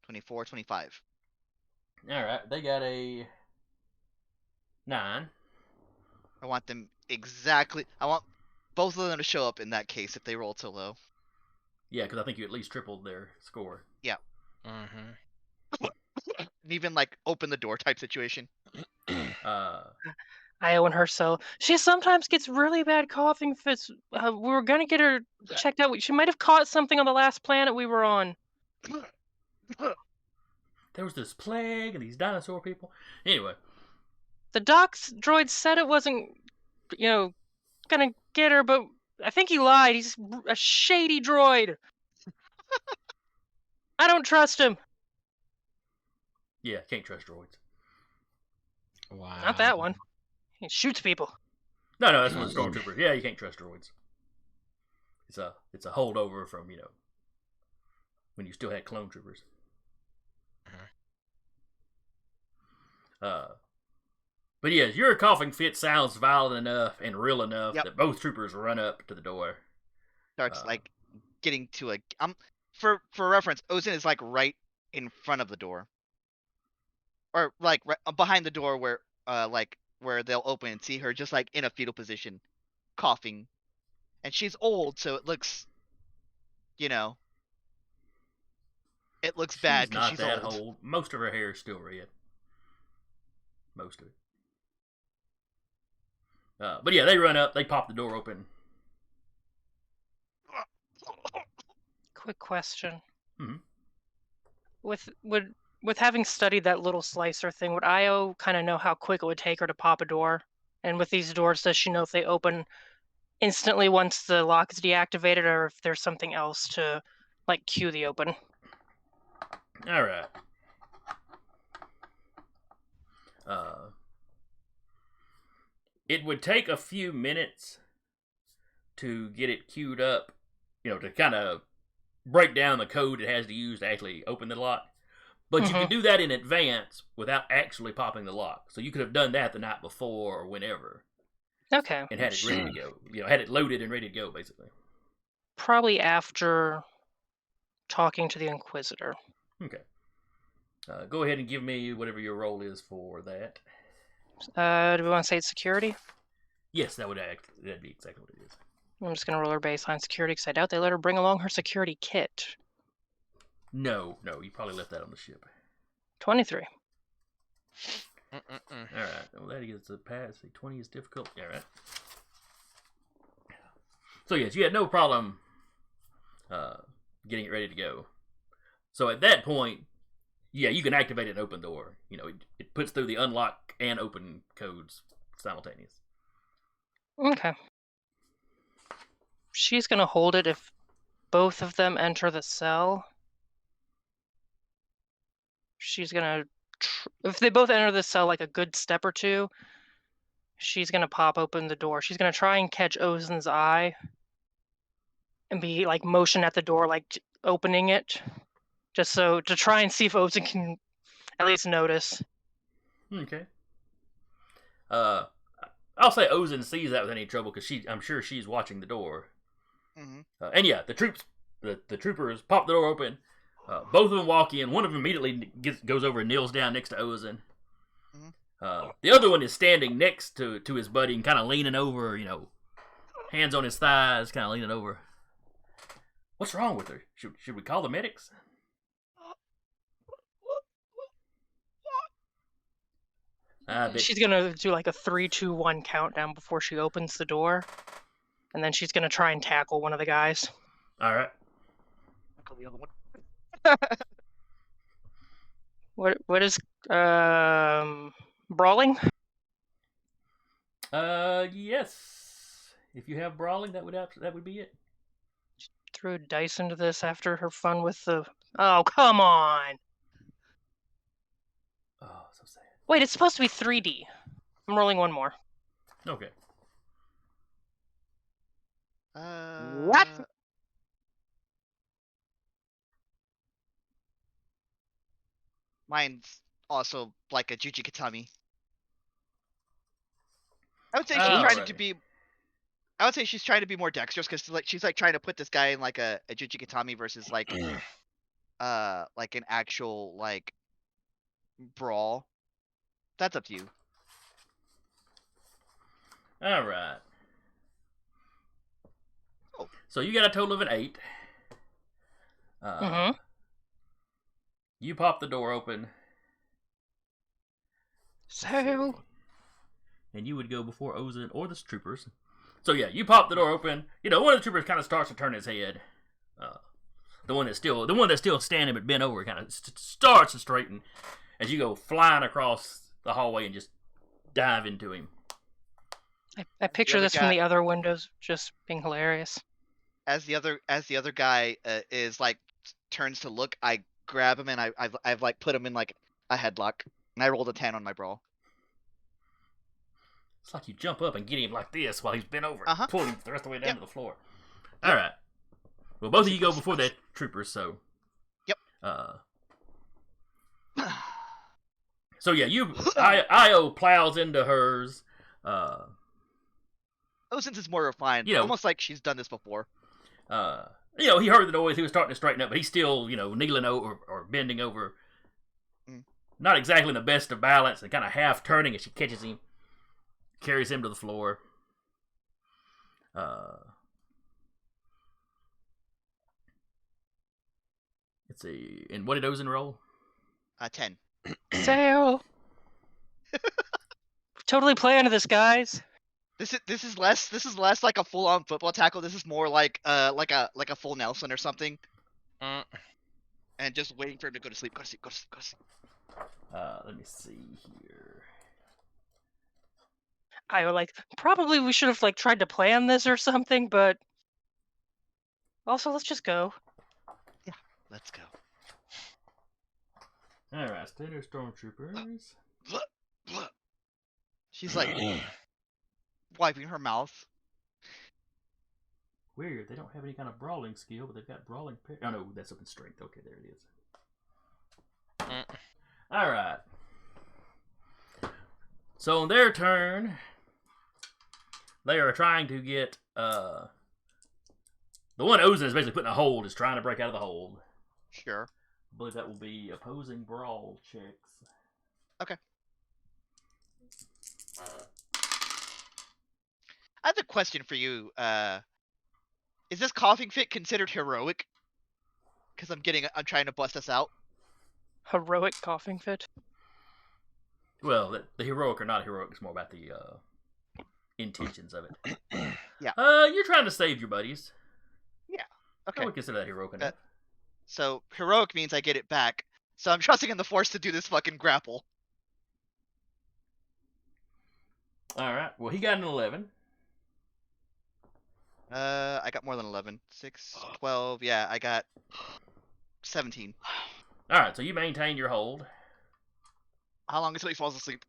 24, 25. All right, they got a 9. I want them exactly. I want both of them to show up in that case if they roll too low. Yeah, because I think you at least tripled their score. Yeah. Mm-hmm. And even like open the door type situation. Io and her cell. She sometimes gets really bad coughing fits. We were gonna get her checked out. She might have caught something on the last planet we were on. There was this plague and these dinosaur people. Anyway. The doc's droid said it wasn't, gonna get her, but I think he lied. He's a shady droid. I don't trust him. Yeah, can't trust droids. Wow. Not that one. He shoots people. No, that's one of the stormtroopers. Yeah, you can't trust droids. It's a holdover from, when you still had clone troopers. But yes, your coughing fit sounds violent enough and real enough that both troopers run up to the door. Starts like getting to a. For reference, Ozin is like right in front of the door, or like right behind the door where like where they'll open and see her just like in a fetal position, coughing, and she's old, so it looks, you know, it looks bad She's because not she's that old. old. Most of her hair is still red. Most of it. But yeah, they run up. They pop the door open. Quick question. Mm-hmm. With having studied that little slicer thing, would Io kind of know how quick it would take her to pop a door? And with these doors, does she know if they open instantly once the lock is deactivated, or if there's something else to like cue the open? All right. It would take a few minutes to get it queued up, to kind of break down the code it has to use to actually open the lock. But you can do that in advance without actually popping the lock. So you could have done that the night before or whenever. Okay. And had it ready to go. Had it loaded and ready to go, basically. Probably after talking to the Inquisitor. Okay. Go ahead and give me whatever your role is for that. Do we want to say it's security? Yes, that'd be exactly what it is. I'm just going to roll her baseline security because I doubt they let her bring along her security kit. No, you probably left that on the ship. 23. All right. Well, that is a pass. 20 is difficult. All right. So yes, you had no problem getting it ready to go. So at that point, yeah, you can activate an open door. It puts through the unlock and open codes simultaneous. Okay. She's going to hold it if both of them enter the cell. She's going to... if they both enter the cell like a good step or two, she's going to pop open the door. She's going to try and catch Ozen's eye and be like motion at the door, like opening it. Just so to try and see if Ozen can at least notice. Okay. I'll say Ozen sees that with any trouble because I'm sure she's watching the door. Mm-hmm. And yeah, the troopers pop the door open. Both of them walk in. One of them immediately goes over and kneels down next to Ozen. Mm-hmm. The other one is standing next to his buddy and kind of leaning over, hands on his thighs, kind of leaning over. What's wrong with her? Should we call the medics? She's going to do like a 3, 2, 1 countdown before she opens the door. And then she's going to try and tackle one of the guys. All right. Tackle the other one. What is brawling? Yes. If you have brawling, that would be it. Threw a dice into this after her fun with the... Oh, come on! Oh, so sad. Wait, it's supposed to be 3D. I'm rolling one more. Okay. What? Mine's also like a Jujikatami. I would say she's trying to be more dexterous because she's trying to put this guy in like a Jujikatami versus like an actual like brawl. That's up to you. All right. Oh. So you got a total of an 8. You pop the door open. So... and you would go before Ozen or the troopers. So yeah, you pop the door open. One of the troopers kind of starts to turn his head. The one that's still standing but bent over kind of starts to straighten as you go flying across the hallway and just dive into him. I picture this from the other windows just being hilarious. As the other guy is like turns to look, I grab him and I've like put him in like a headlock and I rolled a 10 on my brawl. It's like you jump up and get him like this while he's bent over, pull him the rest of the way down to the floor. All right. Well, both of you go before that troopers, so. Yep. So yeah, Io plows into hers. Since it's more refined, almost like she's done this before. He heard the noise. He was starting to straighten up, but he's still, kneeling over or bending over. Not exactly in the best of balance and kind of half turning as she catches him. carries him to the floor. Let's see. And what did Ozen roll? 10. Sail. Totally planned this, guys. This is less like a full on football tackle. This is more like a full Nelson or something. And just waiting for him to go to sleep. Go to sleep. Go to sleep. Go to sleep. Let me see here. I was like, probably we should have like tried to plan this or something, but also let's just go. Yeah, let's go. All right, standard stormtroopers. She's like wiping her mouth. Weird. They don't have any kind of brawling skill, but they've got brawling. Oh no, that's up in strength. Okay, there it is. All right. So on their turn, they are trying to get the one Ozen is basically putting a hold, is trying to break out of the hold. Sure. I believe that will be opposing brawl checks. Okay. I have a question for you. Is this coughing fit considered heroic? Because I'm trying to bust us out. Heroic coughing fit. Well, the heroic or not heroic is more about the intentions of it. Yeah. You're trying to save your buddies. Yeah. I Okay. would consider that heroic enough. So heroic means I get it back. So I'm trusting in the Force to do this fucking grapple. All right. Well, he got an 11. I got more than 11. 6, 12. Yeah, I got 17. All right. So you maintain your hold. How long until he falls asleep?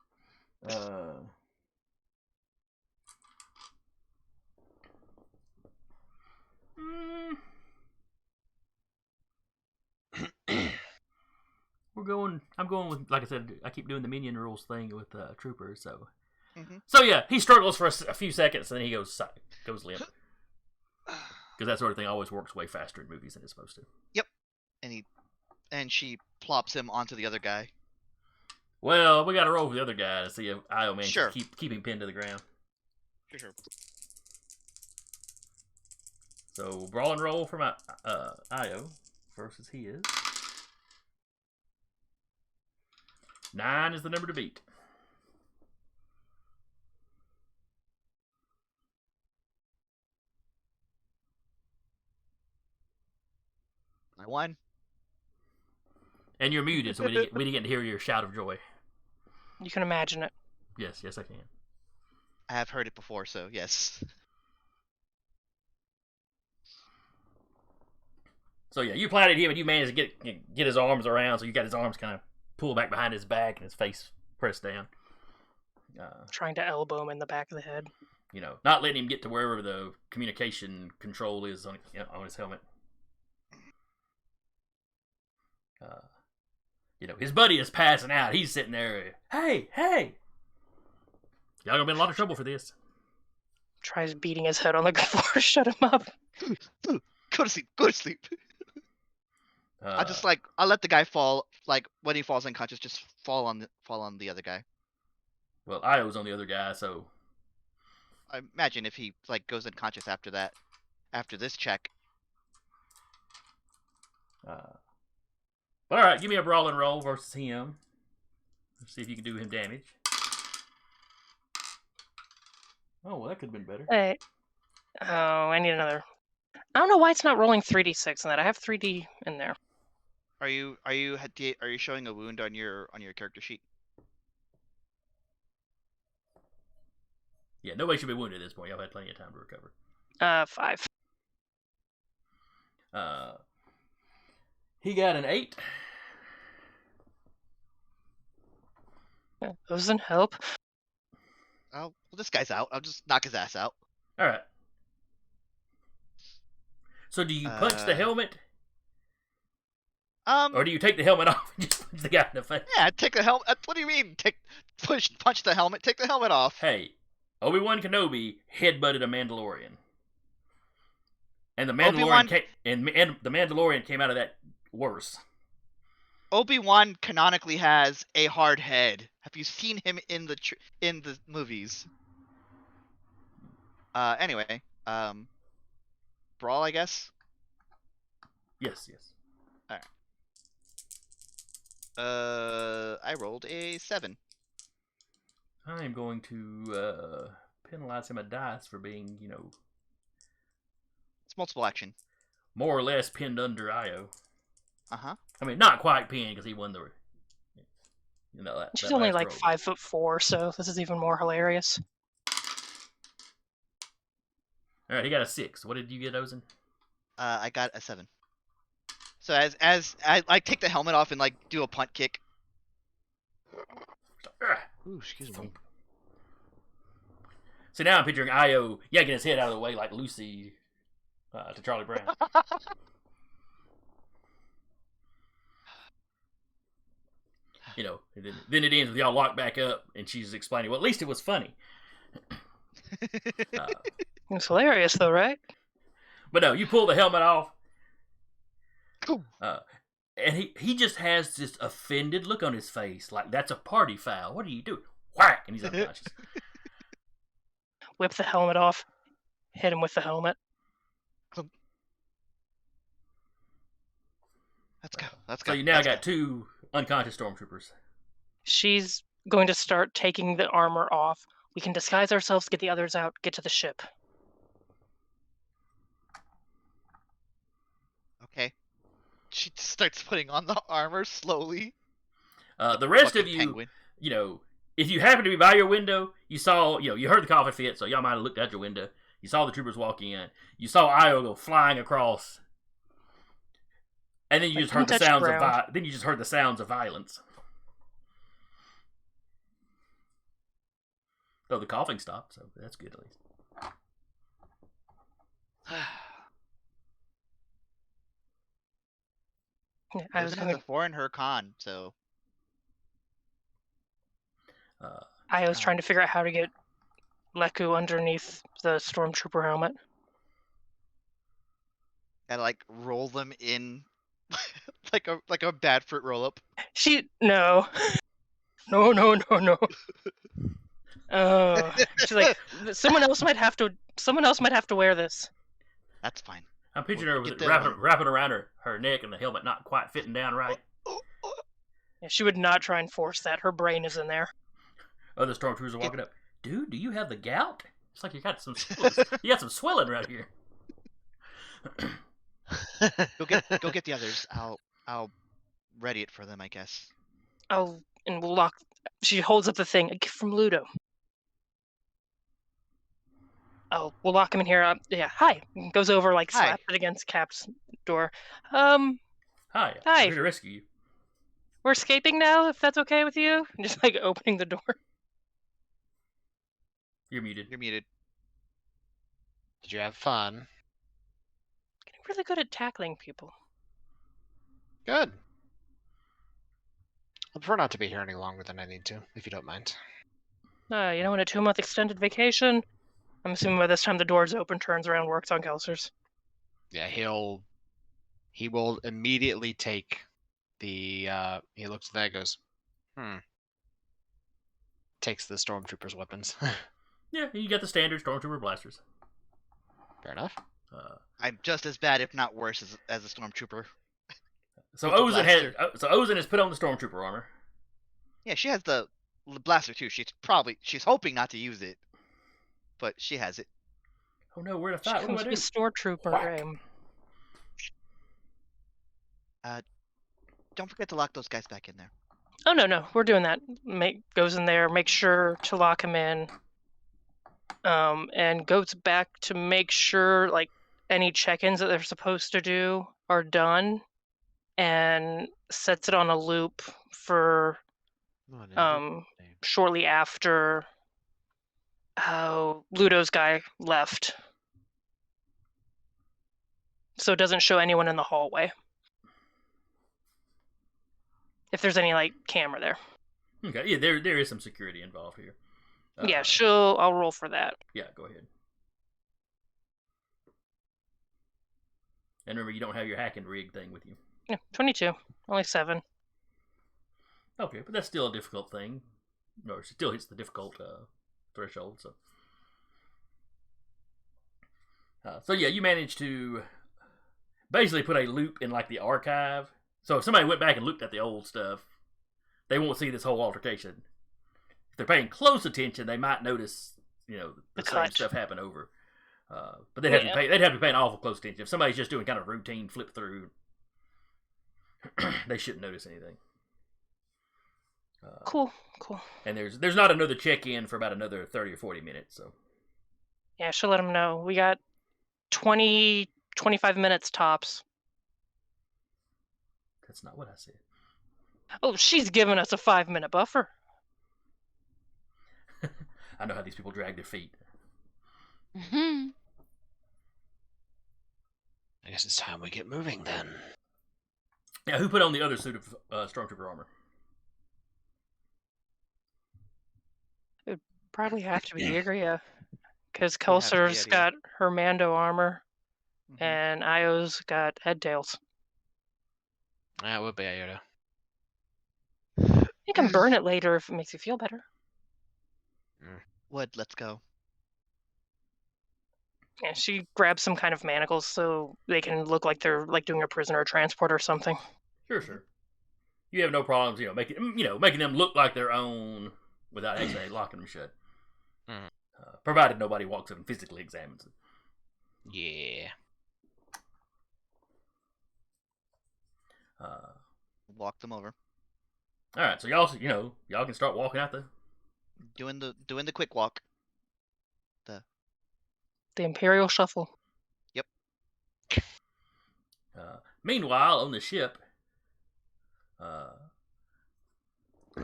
I'm going with, like I said, I keep doing the minion rules thing with troopers, so. Mm-hmm. So yeah, he struggles for a few seconds, and then he goes limp. Because that sort of thing always works way faster in movies than it's supposed to. Yep. And she plops him onto the other guy. Well, we got to roll for the other guy to see if Io manages Sure. to keep him pinned to the ground. Sure. So brawl and roll from Io versus his. 9 is the number to beat. I won. And you're muted, so we didn't get to hear your shout of joy. You can imagine it. Yes, I can. I have heard it before, so yes. So yeah, you planted him and you managed to get his arms around, so you got his arms kind of pulled back behind his back and his face pressed down. Trying to elbow him in the back of the head. You know, not letting him get to wherever the communication control is on his helmet. You know, his buddy is passing out. He's sitting there. Hey! Y'all gonna be in a lot of trouble for this. Tries beating his head on the floor. Shut him up. Go to sleep. I let the guy fall. Like when he falls unconscious, just fall on the other guy. Well, Io's on the other guy, so I imagine if he like goes unconscious after this check. But all right, give me a brawl and roll versus him. Let's see if you can do him damage. Oh, well, that could have been better. Hey. Oh, I need another. I don't know why it's not rolling 3d6 in that. I have 3d in there. Are you showing a wound on your character sheet? Yeah, nobody should be wounded at this point. Y'all had plenty of time to recover. 5. He got an 8. Doesn't help. Oh, well, this guy's out. I'll just knock his ass out. All right. So do you punch the helmet? Or do you take the helmet off and just punch the guy in the face? Yeah, take the helmet. What do you mean? Punch the helmet. Take the helmet off. Hey, Obi-Wan Kenobi headbutted a Mandalorian, and the Mandalorian came out of that worse. Obi-Wan canonically has a hard head. Have you seen him in the movies? Anyway, brawl, I guess. Yes. I rolled a 7. I am going to penalize him a dice for being, It's multiple action. more or less pinned under Io. Uh-huh. I mean, not quite pinned because he won the. She's that only last like roll. 5'4", so this is even more hilarious. All right, he got a 6. What did you get, Ozen? I got a 7. So as I like take the helmet off and like do a punt kick. Ooh, excuse me. So now I'm picturing Io yanking his head out of the way like Lucy to Charlie Brown. And then it ends with y'all locked back up, and she's explaining, well, at least it was funny. It's hilarious, though, right? But no, you pull the helmet off, and he just has this offended look on his face, like that's a party foul. What are you doing? Whack! And he's unconscious. Whip the helmet off. Hit him with the helmet. Let's go. Let's go. So you now Let's got go. 2 unconscious stormtroopers. She's going to start taking the armor off. We can disguise ourselves, get the others out, get to the ship. Okay. She starts putting on the armor slowly. The rest of Fucking you, penguin. If you happen to be by your window, you saw, you heard the coffin fit, so y'all might have looked out your window. You saw the troopers walk in. You saw Io go flying across. And then you just heard the sounds of violence. So the coughing stopped, so that's good at least. Yeah, I was This is a 4 in her con, so. I was trying to figure out how to get Leku underneath the stormtrooper helmet. Gotta like roll them in like a bad fruit roll up. No. She's like, someone else might have to wear this. That's fine. I'm picturing her with Get it that wrapping around her neck and the helmet not quite fitting down right. Yeah, she would not try and force that. Her brain is in there. Other stormtroopers are walking up. Dude, do you have the gout? It's like you got some swelling right here. Go get the others. I'll ready it for them, I guess. And we'll lock. She holds up the thing. A gift from Ludo. Oh, we'll lock him in here. Yeah, hi. Goes over, like, Hi. slaps it against Cap's door. Hi. Hi. I'm here to rescue you. We're escaping now, if that's okay with you. And just, like, opening the door. You're muted. You're muted. Did you have fun? Getting really good at tackling people. Good. I prefer not to be here any longer than I need to, if you don't mind. In a 2-month extended vacation. I'm assuming by this time the door's open, turns around, works on Kelsers. Yeah, he will immediately take the he looks at that and goes, takes the stormtroopers' weapons. Yeah, you got the standard stormtrooper blasters. Fair enough. I'm just as bad, if not worse, as a stormtrooper. So With the Ozen has put on the stormtrooper armor. Yeah, she has the blaster too. She's hoping not to use it, but she has it. Oh no, we're in a She fight. What comes do I with do? stormtrooper Whack. aim. Don't forget to lock those guys back in there. Oh, no, we're doing that. Goes in there, makes sure to lock him in. And goes back to make sure, like, any check-ins that they're supposed to do are done. And sets it on a loop for shortly after Ludo's guy left. So it doesn't show anyone in the hallway. If there's any, like, camera there. Okay, yeah, there is some security involved here. Yeah, I'll roll for that. Yeah, go ahead. And remember, you don't have your hack and rig thing with you. Yeah, 22. Only 7. Okay, but that's still a difficult thing. Or it still hits the difficult threshold, so. So yeah, you managed to basically put a loop in like the archive. So if somebody went back and looked at the old stuff, they won't see this whole altercation. If they're paying close attention, they might notice, the same cut. stuff happen over. But they'd have to pay. They'd have to pay an awful close attention. If somebody's just doing kind of routine flip through, they shouldn't notice anything. Cool. And there's not another check in for about another 30 or 40 minutes. So Yeah, I should let them know. We got 20, 25 minutes tops. that's not what I said. Oh, she's giving us a 5-minute buffer. I know how these people drag their feet. Mm-hmm. I guess it's time we get moving then. Yeah, who put on the other suit of Stormtrooper armor? Probably have to be Ygria. Because Would have to be Kelser's Eddie. got her Mando armor, Mhm. and Io's got head tails. That would be Iota. You can burn it later if it makes you feel better. Wood, let's go. Yeah, she grabs some kind of manacles so they can look like they're like doing a prisoner transport or something. Sure. You have no problems, making them look like their own without actually locking them shut. Mhm. Provided nobody walks up and physically examines it. Yeah. Walk them over. All right, so y'all can start walking out Doing the quick walk. The Imperial Shuffle. Meanwhile, on the ship,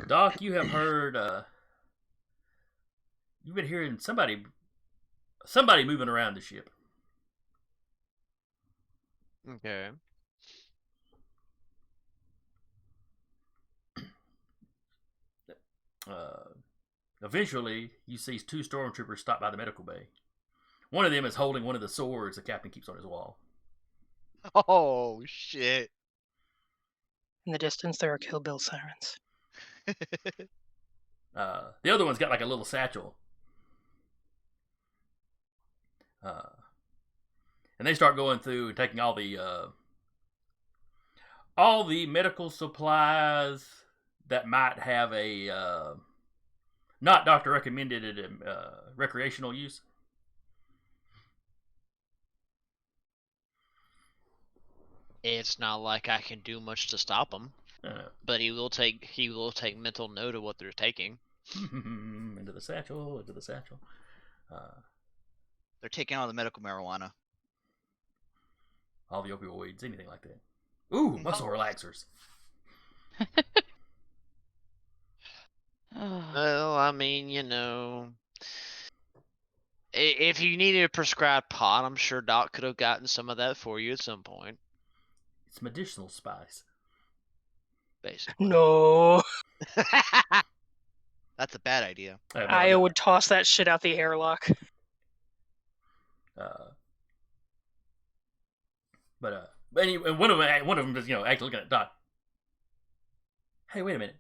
Doc, you have heard. You've been hearing somebody moving around the ship. Okay. Eventually, you see 2 stormtroopers stop by the medical bay. One of them is holding one of the swords the captain keeps on his wall. Oh shit. In the distance, there are Kill Bill sirens. The other one's got like a little satchel. And they start going through and taking all the medical supplies that might have a not doctor recommended recreational use. It's not like I can do much to stop them, but he will take mental note of what they're taking. Into the satchel. They're taking all the medical marijuana. All the opioids, anything like that. Ooh, muscle relaxers. Well, I mean, if you needed a prescribed pot, I'm sure Doc could have gotten some of that for you at some point. It's medicinal spice. Basically. No. That's a bad idea. Io would toss that shit out the airlock. But anyway, one of them just actually looking at Doc. Hey, wait a minute.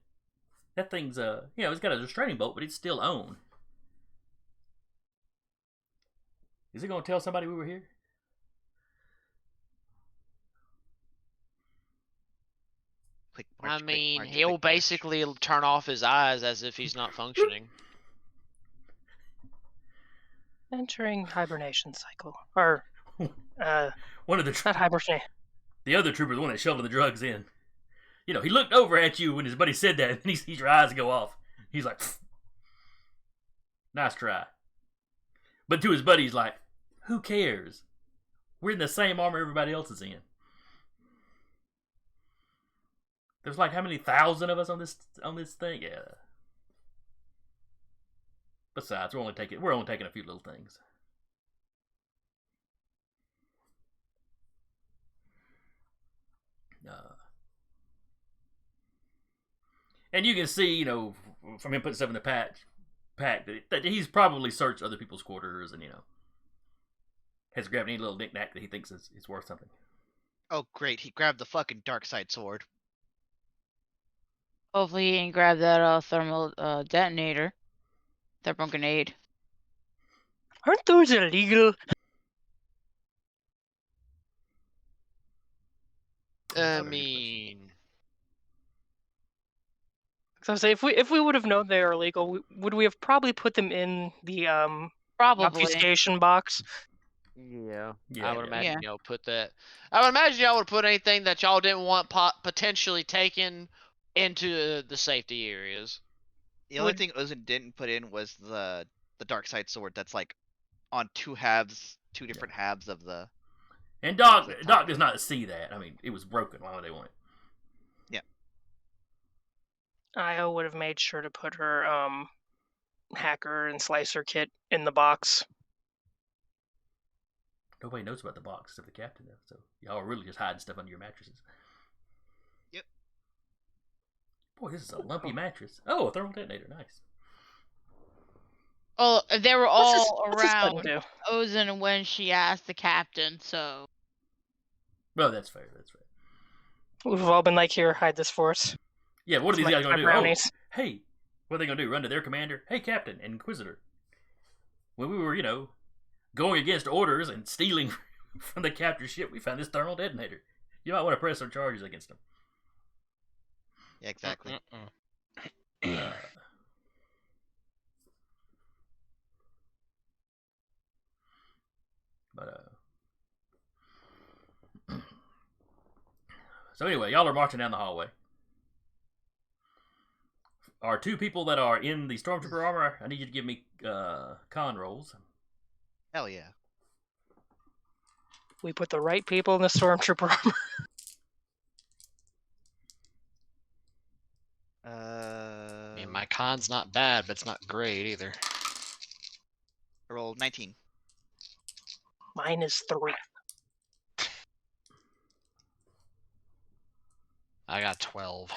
That thing's it's got a restraining bolt, but it's still on. Is it gonna tell somebody we were here? Quick I march, quick mean, march, he'll quick march. basically turn off his eyes as if he's not functioning. Entering hibernation cycle. Or, One of the not hibernation. the other trooper, the one that's shoving the drugs in. He looked over at you when his buddy said that, and he sees your eyes go off. He's like, "Pfft. Nice try." But to his buddy, he's like, who cares? We're in the same armor everybody else is in. There's like how many thousand of us on this thing? Yeah. Besides, we're only taking a few little things. And you can see, from him putting stuff in the pack that he's probably searched other people's quarters and, has grabbed any little knick-knack that he thinks is worth something. Oh great, he grabbed the fucking dark side sword. Hopefully he didn't grab that thermal detonator. Thermal grenade. Aren't those illegal? I mean, So I say if we would have known they are illegal, would we have probably put them in the Probably. obfuscation box? yeah, Yeah. I would Yeah. imagine y'all put that. I would imagine y'all would put anything that y'all didn't want potentially taken into the safety areas. The only thing Ozin didn't put in was the dark side sword that's like on two different halves of the. And Doc does not see that. I mean, it was broken. Why would they want it? Yeah. Io would have made sure to put her hacker and slicer kit in the box. Nobody knows about the box except the captain, though. So y'all are really just hiding stuff under your mattresses. Yep. Boy, this is a lumpy mattress. Oh, a thermal detonator. Nice. Oh, they were all What's this button around do? Ozin when she asked the captain, so. Well, that's fair. That's fair. We've all been like, here, hide this for us. Yeah, what are these Like guys going to do? brownies. Oh, hey, what are they going to do? Run to their commander? Hey, Captain and Inquisitor. When we were, going against orders and stealing from the captured ship, we found this thermal detonator. You might want to press some charges against them. Yeah, exactly. So anyway, y'all are marching down the hallway. Our two people that are in the stormtrooper armor, I need you to give me con rolls. Hell yeah. We put the right people in the stormtrooper armor. I mean, my con's not bad, but it's not great either. I rolled 19. Mine is 3. I got 12.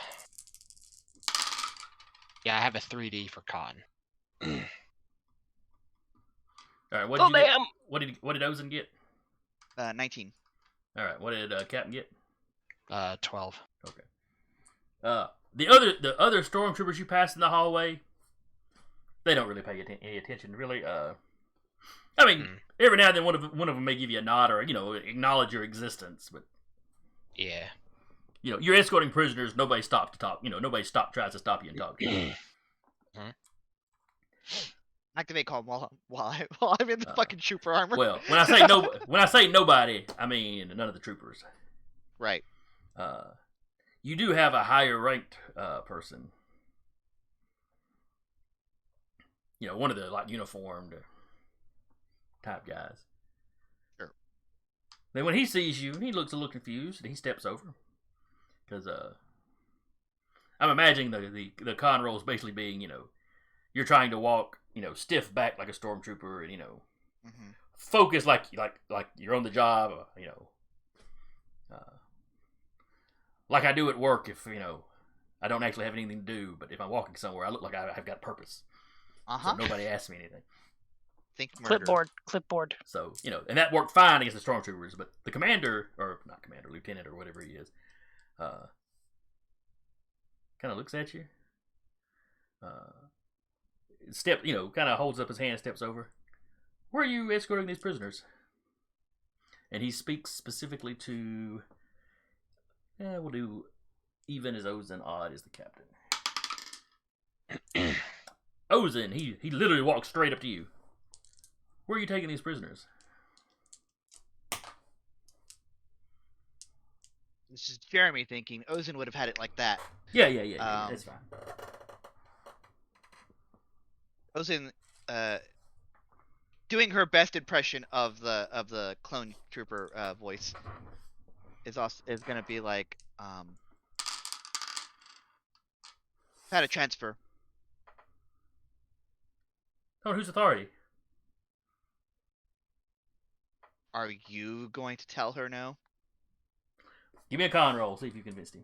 Yeah, I have a 3D for con. All right, what Oh, did you get? damn! What did Ozin get? 19. All right, what did Captain get? 12. Okay. The other stormtroopers you pass in the hallway, they don't really pay any attention, really. I mean, every now and then one of them may give you a nod or acknowledge your existence, but Yeah. You're escorting prisoners. Nobody stops to talk. Nobody tries to stop you and talk to you. Activate calm while I'm in the fucking trooper armor. Well, when I say nobody, I mean none of the troopers. Right. You do have a higher ranked person. One of the uniformed type guys. Sure. Then when he sees you, he looks a little confused and he steps over. Because I'm imagining the con roll is basically being, you're trying to walk, stiff back like a stormtrooper and, focus like you're on the job, like I do at work if, I don't actually have anything to do, but if I'm walking somewhere, I look like I've got purpose. So nobody asks me anything. Think murder. Clipboard. So, and that worked fine against the stormtroopers, but the commander, or not commander, lieutenant or whatever he is, kind of looks at you. Kind of holds up his hand, steps over. Where are you escorting these prisoners? And he speaks specifically to. We'll do even as Ozin, odd as the captain. Ozin, he literally walks straight up to you. Where are you taking these prisoners? This is Jeremy thinking Ozin would have had it like that. Yeah, that's fine. Ozin, doing her best impression of the clone trooper voice is gonna be like, had a transfer. Oh, whose authority? Are you going to tell her no? Give me a con roll, see if you convinced him.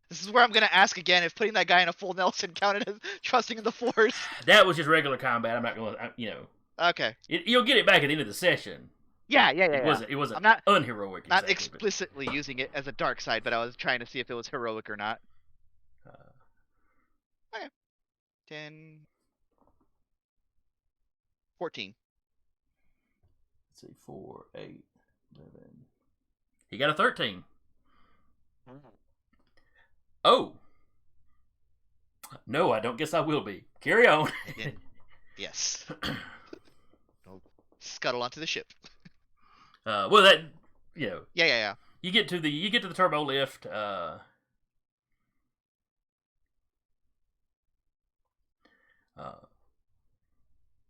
This is where I'm gonna ask again if putting that guy in a full Nelson counted as trusting in the Force. That was just regular combat. I'm not gonna, Okay. You'll get it back at the end of the session. Yeah. It wasn't I'm not unheroic. Not exactly, explicitly using it as a dark side, but I was trying to see if it was heroic or not. Okay. 10. 14. Let's see, 4, 8. He got a 13. Oh. No, I don't guess I will be. Carry on. Again. Yes. Scuttle onto the ship. Well, that, you know. Yeah. You get to the turbo lift.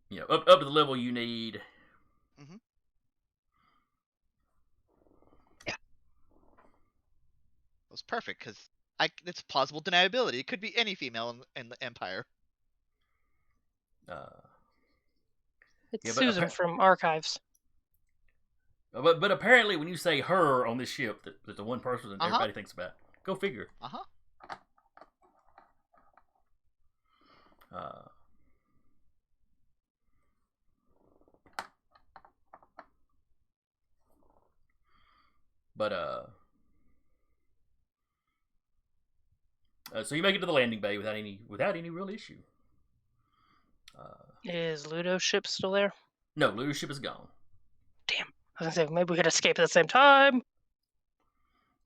You know, up to the level you need. Mm-hmm. Yeah. It was perfect because it's plausible deniability. It could be any female in the Empire. It's Susan from Archives. But apparently, when you say her on this ship, that the one person that everybody thinks about. Go figure. So you make it to the landing bay without any real issue. Is Ludo's ship still there? No, Ludo's ship is gone. Damn. I was gonna say maybe we could escape at the same time.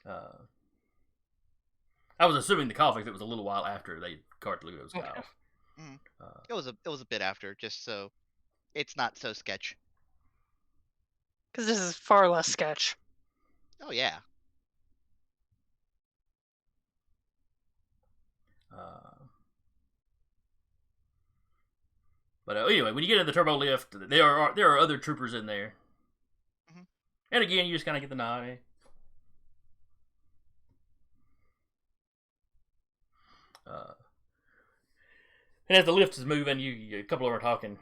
I was assuming the conflict was a little while after they carted Ludo's guy off. It was a bit after, just so it's not so sketch. Because this is far less sketch. Oh yeah. But anyway, when you get in the turbo lift, there are other troopers in there. Mm-hmm. And again, you just kind of get the nod. Eh? And as the lift is moving, a couple of them are talking.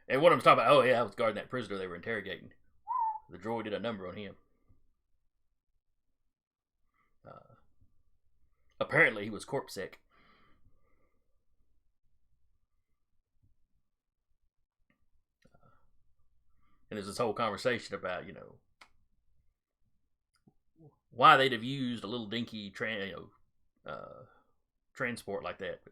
And one of them's talking about, oh yeah, I was guarding that prisoner they were interrogating. The droid did a number on him. Apparently, he was corpse sick. And there's this whole conversation about, you know, why they'd have used a little dinky transport like that.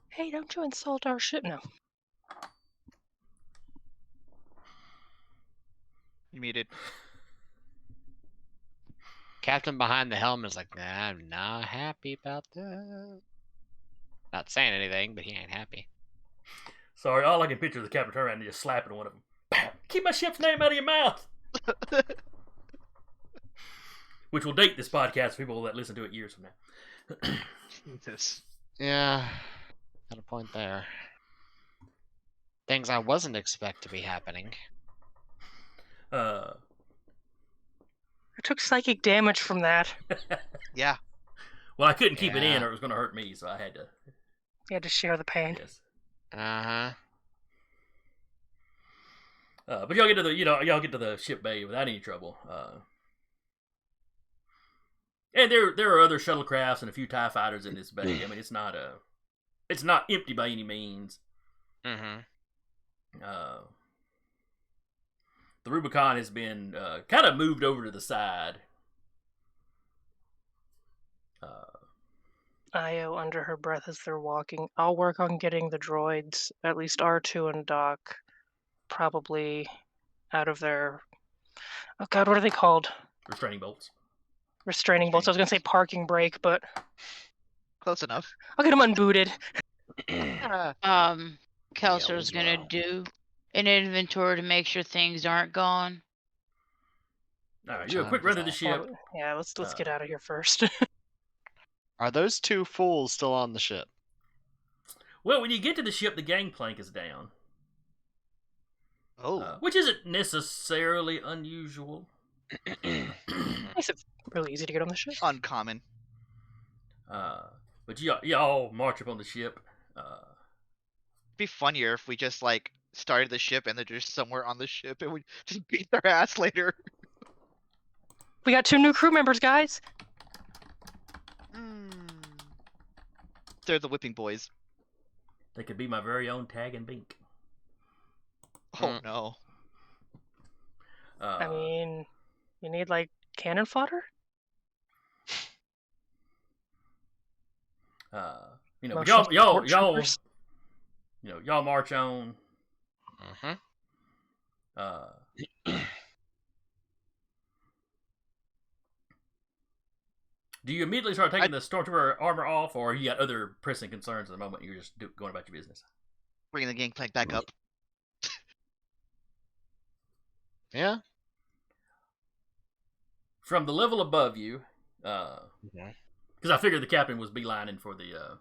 Hey, don't you insult our ship now. You muted. Captain behind the helm is like, nah, I'm not happy about that. Not saying anything, but he ain't happy. Sorry, all I can picture is the captain turning around and just slapping one of them. Bam! Keep my ship's name out of your mouth! Which will date this podcast for people that listen to it years from now. Jesus. Yeah, got a point there. Things I wasn't expect to be happening. I took psychic damage from that. Yeah. Well, I couldn't keep it in or it was going to hurt me, so I had to... You had to share the pain. Yes. Uh-huh. But y'all get to the ship bay without any trouble. And there are other shuttlecrafts and a few TIE fighters in this bay. I mean, it's not empty by any means. Mm-hmm. The Rubicon has been kind of moved over to the side. Io under her breath as they're walking. I'll work on getting the droids, at least R2 and Doc, probably out of their... Oh god, what are they called? Restraining bolts. Restraining bolts. I was going to say parking brake, but... Close enough. I'll get them unbooted. Kelser's gonna do an inventory to make sure things aren't gone. Alright, you do a quick run to the ship. Yeah, let's get out of here first. Are those two fools still on the ship? Well, when you get to the ship, the gangplank is down. Oh. Which isn't necessarily unusual. Makes it really easy to get on the ship. Uncommon. But y'all march up on the ship. It'd be funnier if we just like started the ship and they're just somewhere on the ship and we just beat their ass later. We got 2 new crew members, guys. They're the whipping boys. They could be my very own Tag and Bink. Oh no. I mean, you need like cannon fodder? You know, y'all y'all march on. Mm-hmm. Do you immediately start taking the stormtrooper armor off, or you got other pressing concerns at the moment? You're just going about your business. Bringing the gangplank back up. Yeah. From the level above you, because I figured the captain was beelining for the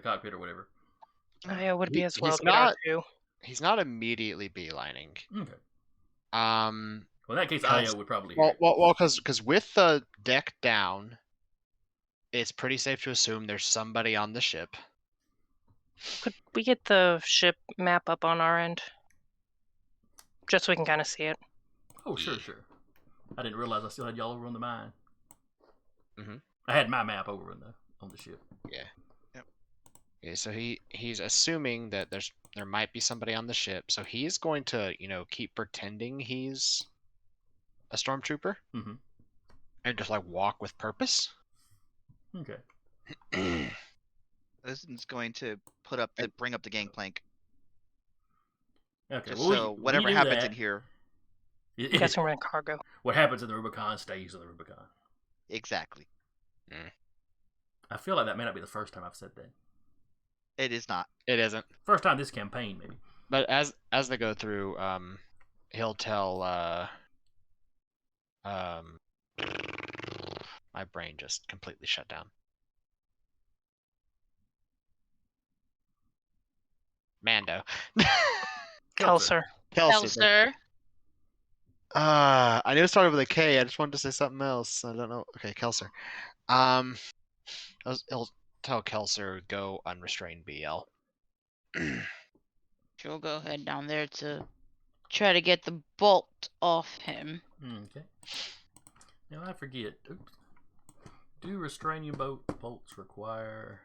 cockpit or whatever. I would be as well. He's to get out not. too. He's not immediately beelining. Okay. Well, in that case, Io would probably hear it. Well, because with the deck down, it's pretty safe to assume there's somebody on the ship. Could we get the ship map up on our end? Just so we can kind of see it. Oh, sure. I didn't realize I still had y'all over on the mine. Mm-hmm. I had my map over on the ship. Yeah. Yep. Okay, so he's assuming that there might be somebody on the ship, so he's going to keep pretending he's a stormtrooper, and just walk with purpose. Okay. This is going to bring up the gangplank. Okay. So whatever happens in here. You guys can run cargo. What happens in the Rubicon stays in the Rubicon. Exactly. I feel like that may not be the first time I've said that. It is not. It isn't. First time this campaign, maybe. But as they go through, he'll tell. My brain just completely shut down. Mando. Kelser. Kelser. I knew it started with a K. I just wanted to say something else. I don't know. Okay, Kelser. He'll tell Kelser go unrestrained BL. She'll go ahead down there to try to get the bolt off him. Okay. Now I forget. Oops. Do restraining bolts require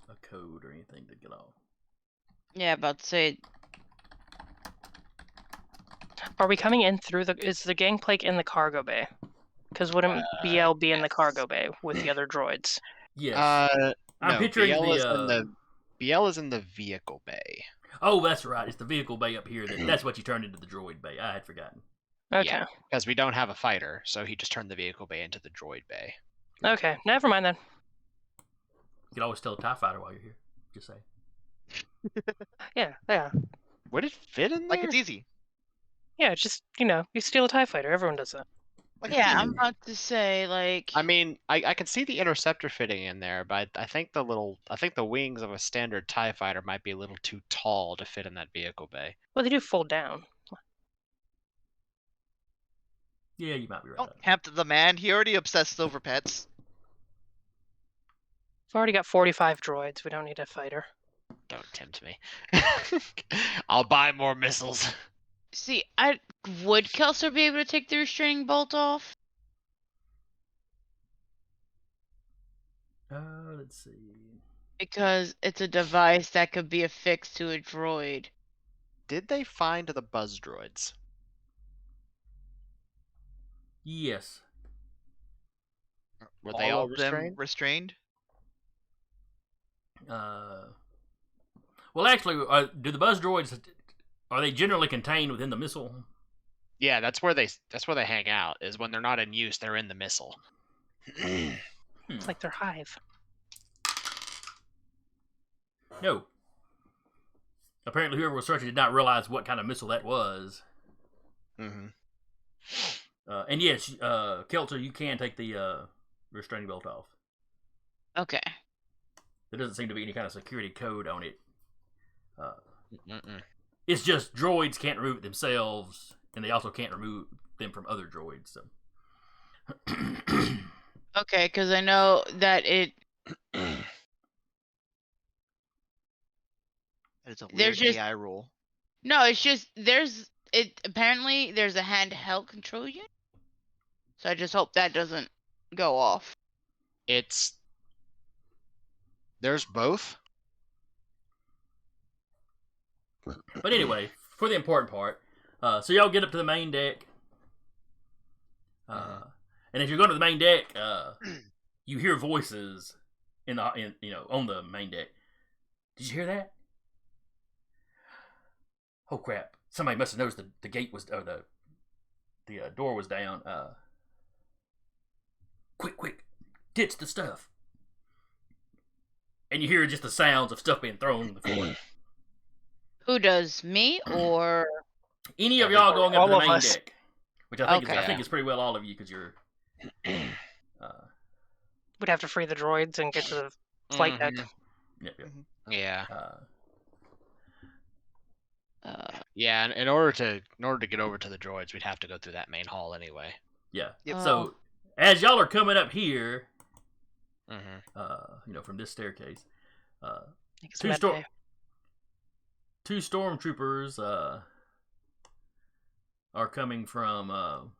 a code or anything to get off? Yeah, about to say. Are we coming in through is the gangplank in the cargo bay? Because wouldn't BL be in the cargo bay with the other droids? Yes. I'm picturing BL is in the vehicle bay. Oh, that's right. It's the vehicle bay up here. That's what you turned into the droid bay. I had forgotten. Okay. Yeah, because we don't have a fighter, so he just turned the vehicle bay into the droid bay. Okay, never mind then. You can always tell a TIE fighter while you're here. Just say. Yeah. Would it fit in there? Like it's easy. Yeah, just, you steal a TIE fighter. Everyone does that. Yeah, I'm about to say, I mean, I can see the interceptor fitting in there, but I think the wings of a standard TIE fighter might be a little too tall to fit in that vehicle bay. Well, they do fold down. Yeah, you might be right. Don't tempt the man. He already obsessed over pets. We've already got 45 droids. We don't need a fighter. Don't tempt me. I'll buy more missiles. see, would Kelser be able to take the restraining bolt off? Let's see. Because it's a device that could be affixed to a droid. Did they find the buzz droids? Yes. Were they all of them restrained? restrained? Well, actually, do the buzz droids, are they generally contained within the missile? Yeah, that's where they hang out. Is when they're not in use, they're in the missile. It's like their hive. No. Apparently, whoever was searching did not realize what kind of missile that was. Mm-hmm. And yes, Kelter, you can take the restraining bolt off. Okay. There doesn't seem to be any kind of security code on it. It's just droids can't remove it themselves, and they also can't remove them from other droids. So. Okay, because I know that it. That is a There's weird just- AI rule. No, it's just apparently there's a handheld control unit. So I just hope that doesn't go off. There's both. But anyway, for the important part, so y'all get up to the main deck, and as you go to the main deck, you hear voices on the main deck. Did you hear that? Oh crap! Somebody must have noticed the gate was, or the door was down. Quick! Ditch the stuff. And you hear just the sounds of stuff being thrown on the floor. Who does, me or? Any of y'all going up to the All of main us. deck, which I think Okay. I think is pretty well all of you because you're. We'd have to free the droids and get to the flight deck. Yep. Yeah. Yeah. And in order to get over to the droids, we'd have to go through that main hall anyway. Yeah. Yep. So as y'all are coming up here, Mm-hmm. from this staircase, It's two midday. stormtroopers are coming from.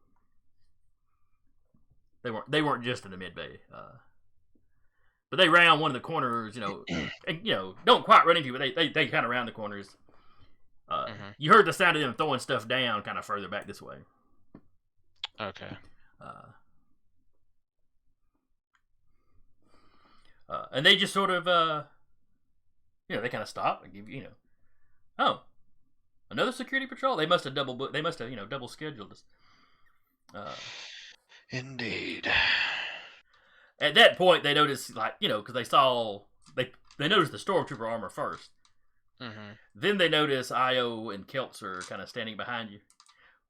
They weren't just in the mid bay, but they round one of the corners. And, don't quite run into you, but they kind of round the corners. You heard the sound of them throwing stuff down, kind of further back this way. Okay. And they just sort of, they kind of stop and give you, oh, another security patrol. They must have double scheduled us. Indeed. At that point, they noticed, because they noticed the stormtrooper armor first. Mm-hmm. Then they notice Io and Keltzer kind of standing behind you.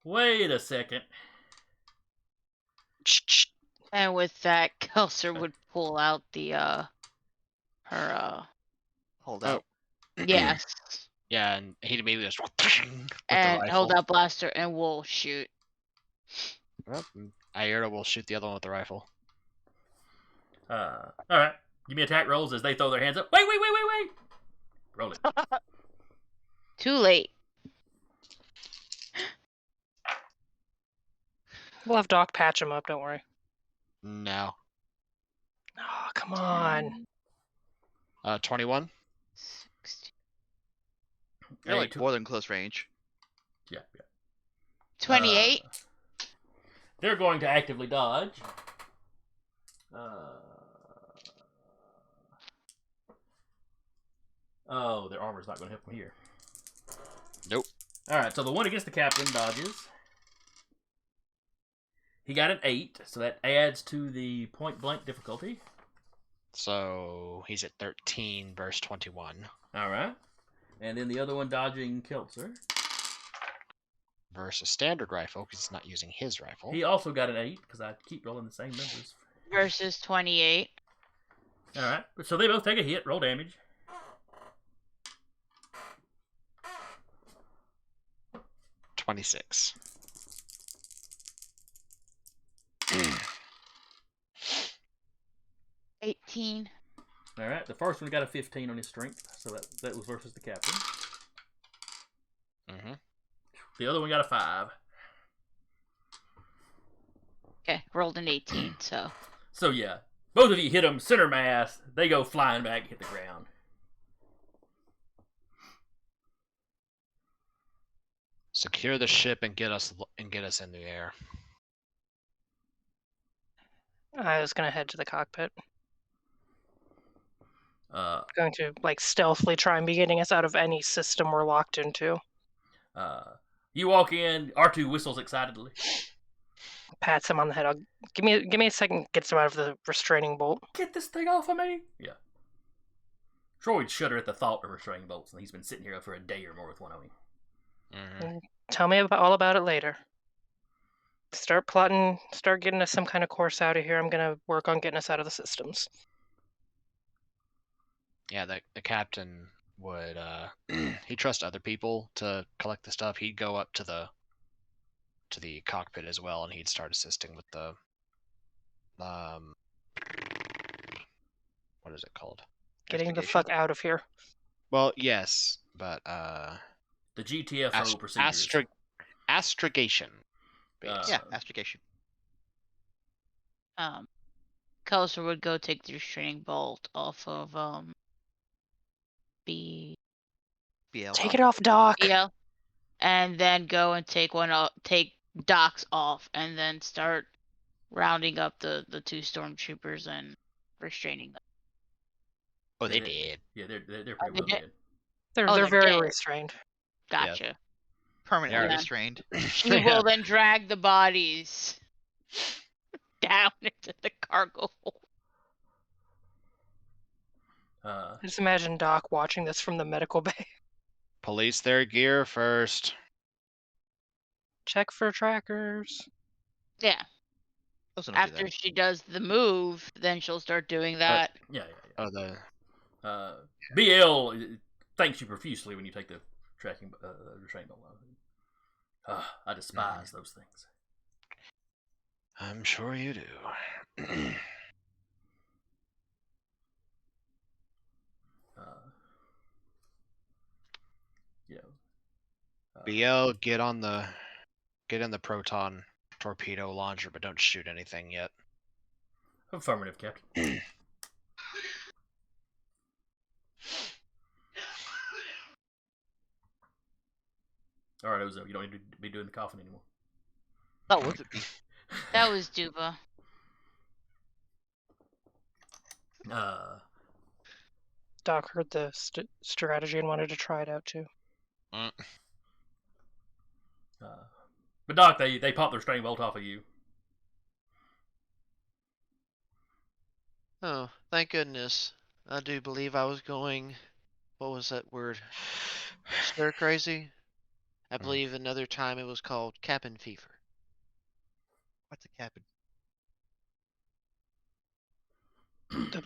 Wait a second. And with that, Kelser would pull out her Hold out. yes, Yeah, and he'd immediately just with and the hold rifle. out blaster, and we'll shoot. Well, Iota will shoot the other one with the rifle. All right. Give me attack rolls as they throw their hands up. Wait. Roll it. Too late. We'll have Doc patch him up, don't worry. No. Oh, come on. 21. 16, You're Hey, like more than close range. Yeah. 28. They're going to actively dodge. Their armor's not going to help them here. Nope. Alright, so the one against the captain dodges. He got an 8, so that adds to the point blank difficulty. So he's at 13 verse 21. Alright. And then the other one dodging Keltzer. Versus standard rifle, because he's not using his rifle. He also got an 8, because I keep rolling the same numbers. Versus 28. Alright, so they both take a hit. Roll damage. $26. $18. Alright, the first one got a 15 on his strength, so that was versus the captain. Mm-hmm. The other one got a 5. Okay, rolled an 18, so. So yeah, both of you hit them center mass. They go flying back, hit the ground. Secure the ship and get us in the air. I was going to head to the cockpit. Uh, Going to stealthily try and be getting us out of any system we're locked into. you walk in. R2 whistles excitedly. Pats him on the head. Give me a second. Gets him out of the restraining bolt. Get this thing off of me! Yeah. Troy would shudder at the thought of restraining bolts, and he's been sitting here for a day or more with one on him. Mm-hmm. Tell me all about it later. Start plotting. Start getting us some kind of course out of here. I'm gonna work on getting us out of the systems. Yeah, the captain would he trusts other people to collect the stuff. He'd go up to the cockpit as well, and he'd start assisting with the what is it called? Getting the fuck out of here. Well, yes, but The GTFO procedures. astrogation. Yeah, astrogation. Kelser would go take the restraining bolt off of BL. Take it off, Doc. Yeah, and then go and take Doc's off, and then start rounding up the two stormtroopers and restraining them. Oh, they did. Yeah, they're pretty well they did? dead. They're Oh, they're they're very dead. restrained. Gotcha. Permanently Yeah. restrained. She will then drag the bodies down into the cargo hold. I just imagine Doc watching this from the medical bay. Police their gear first. Check for trackers. Yeah. Those don't do After that. she does the move, then she'll start doing that. Yeah. Oh, the BL thanks you profusely when you take the tracking restraint bolt off. I despise those things. I'm sure you do. BL, get in the proton torpedo launcher, but don't shoot anything yet. Affirmative, Captain. All right, Ozo, you don't need to be doing the coughing anymore. That was it. That was Duba. Doc heard the strategy and wanted to try it out too. But Doc, they popped their strain bolt off of you. Oh, thank goodness. I do believe I was going. What was that word? Stir crazy? I believe another time it was called cabin fever. What's a cabin?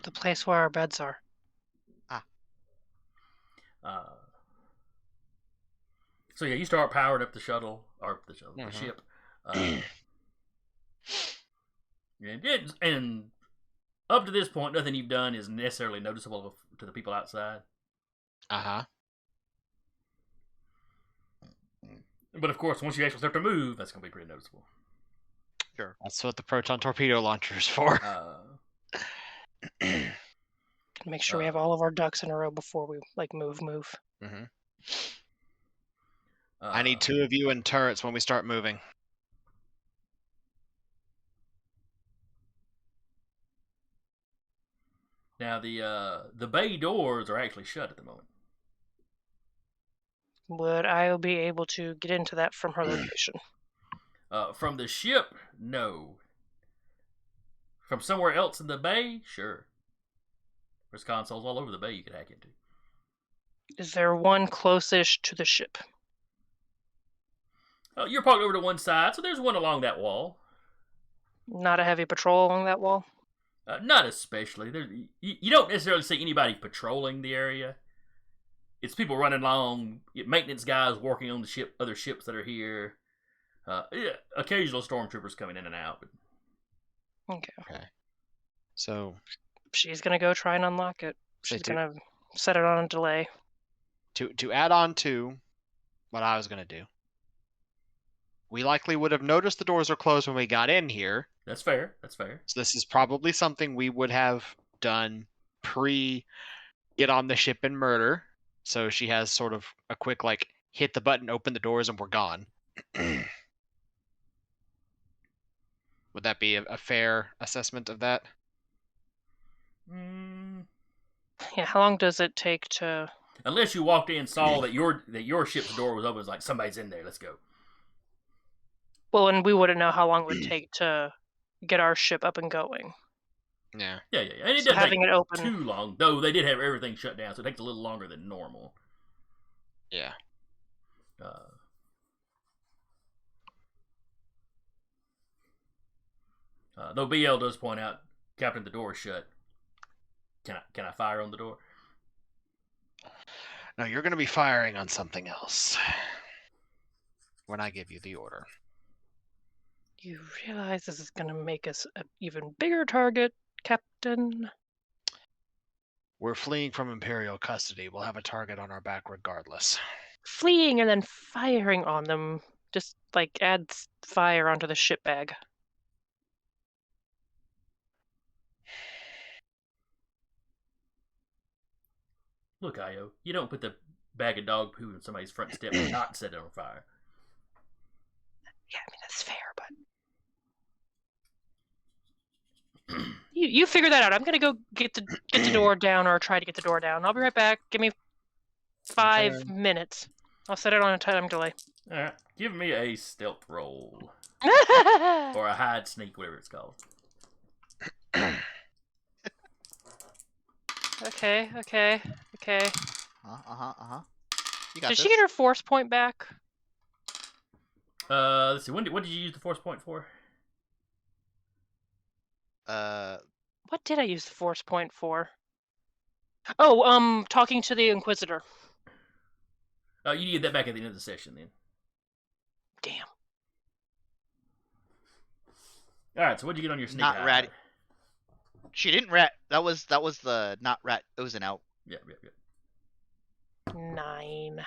The place where our beds are. So yeah, you start powering up the shuttle or the ship. And up to this point, nothing you've done is necessarily noticeable to the people outside. But of course, once you actually start to move, that's going to be pretty noticeable. Sure. That's what the proton torpedo launcher is for. Make sure we have all of our ducks in a row before we move. I need 2 of you in turrets when we start moving. Now the bay doors are actually shut at the moment. Would I be able to get into that from her location? From the ship, no. From somewhere else in the bay, sure. There's consoles all over the bay you could hack into. Is there one closest to the ship? You're parked over to one side, so there's one along that wall. Not a heavy patrol along that wall? Not especially. You don't necessarily see anybody patrolling the area. It's people running along, maintenance guys working on the ship, other ships that are here. Occasional stormtroopers coming in and out. Okay. So she's gonna go try and unlock it. She's gonna set it on a delay. To add on to what I was gonna do, we likely would have noticed the doors are closed when we got in here. That's fair. So this is probably something we would have done get on the ship and murder. So she has sort of a quick hit the button, open the doors, and we're gone. Would that be a fair assessment of that? Yeah. How long does it take to? Unless you walked in and saw that your ship's door was open, it's like somebody's in there. Let's go. Well, and we wouldn't know how long it would take to get our ship up and going. Yeah. Yeah. And it So doesn't having take it open too long, though. They did have everything shut down, so it takes a little longer than normal. Yeah. Though BL does point out, Captain, the door is shut. Can I fire on the door? No, you're going to be firing on something else when I give you the order. You realize this is going to make us an even bigger target, Captain? We're fleeing from Imperial custody. We'll have a target on our back regardless. Fleeing and then firing on them just adds fire onto the ship bag. Look, Io, you don't put the bag of dog poo in somebody's front step and not set it on fire. Yeah, I mean, that's fair, but... You figure that out. I'm gonna go get the door down, or try to get the door down. I'll be right back. Give me 5 minutes. I'll set it on a time delay. All right, give me a stealth roll or a hide sneak, whatever it's called. Okay. You got Did this. she get her force point back? Let's see. What did you use the force point for? What did I use the force point for? Oh, talking to the Inquisitor. Oh, you get that back at the end of the session then. Damn. All right. So what'd you get on your sneak? Not hide? rat. She didn't rat. That was the not rat. It was an out. Yep. 9.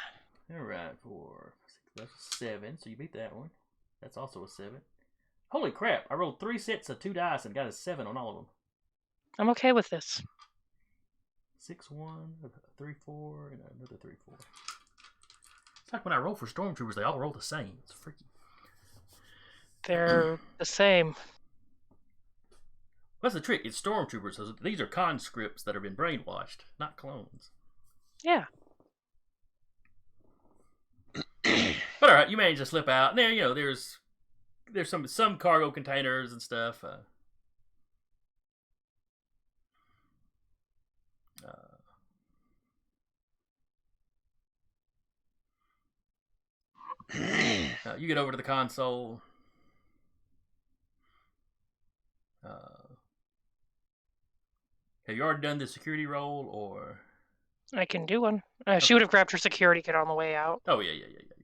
All right, 4, 6, that's 7. So you beat that one. That's also a 7. Holy crap! I rolled 3 sets of 2 dice and got a 7 on all of them. I'm okay with this. 6, 1, 3, 4, and another 3, 4. It's like when I roll for stormtroopers, they all roll the same. It's freaky. They're the same. What's the trick? It's stormtroopers. So these are conscripts that have been brainwashed, not clones. Yeah. But all right, you managed to slip out. And there, there's some cargo containers and stuff. You get over to the console. Have you already done the security roll, or? I can do one. She would have grabbed her security kit on the way out. Oh yeah.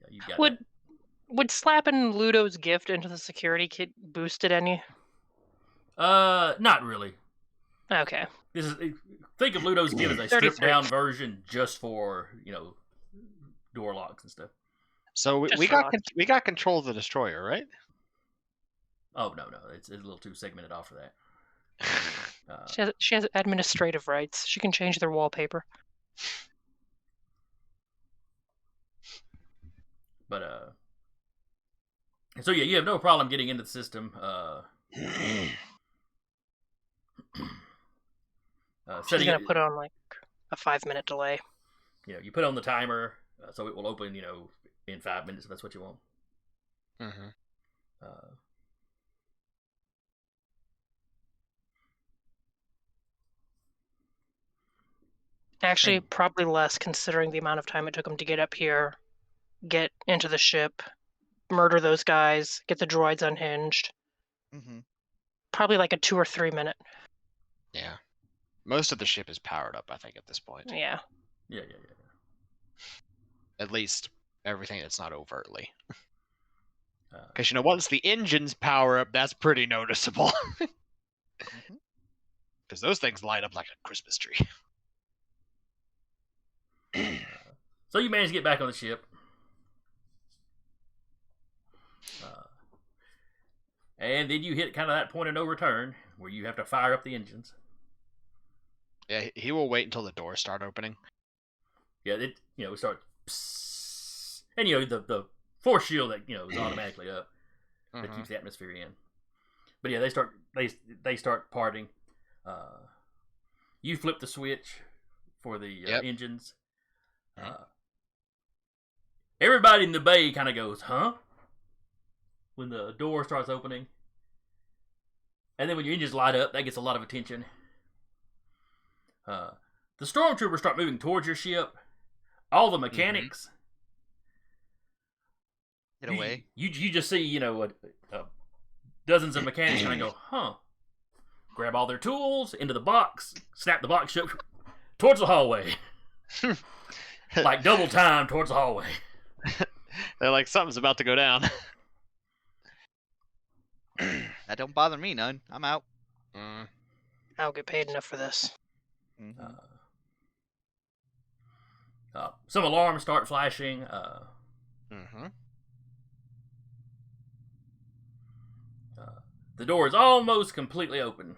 You got Would slapping Ludo's gift into the security kit boost it any? Not really. Okay. Think of Ludo's gift as a 33. stripped down version just for door locks and stuff. So we got control of the destroyer, right? Oh no, it's a little too segmented off for that. She has administrative rights. She can change their wallpaper. But so yeah, you have no problem getting into the system. She's gonna put on like a 5-minute delay. You put on the timer, so it will open, in 5 minutes if that's what you want. Mm-hmm. Actually, probably less considering the amount of time it took them to get up here, get into the ship, murder those guys, get the droids unhinged. Mm-hmm. Probably like a 2 or 3 minute. Yeah. Most of the ship is powered up, I think, at this point. Yeah. Yeah. At least everything that's not overtly. Because, once the engines power up, that's pretty noticeable. Because those things light up like a Christmas tree. So you manage to get back on the ship. And then you hit kind of that point of no return where you have to fire up the engines. Yeah, he will wait until the doors start opening. Yeah, it starts, psst, and the force shield that is automatically up that keeps the atmosphere in. But yeah, they start parting. You flip the switch for the engines. Everybody in the bay kind of goes, huh? When the door starts opening. And then when your engines light up, that gets a lot of attention. The stormtroopers start moving towards your ship. All the mechanics. Get away. You just see, dozens of mechanics kind of go, huh? Grab all their tools, into the box, snap the box shut, towards the hallway. Like double time towards the hallway. They're like, something's about to go down. That don't bother me none. I'm out. I don't get paid enough for this. Some alarms start flashing. The door is almost completely open.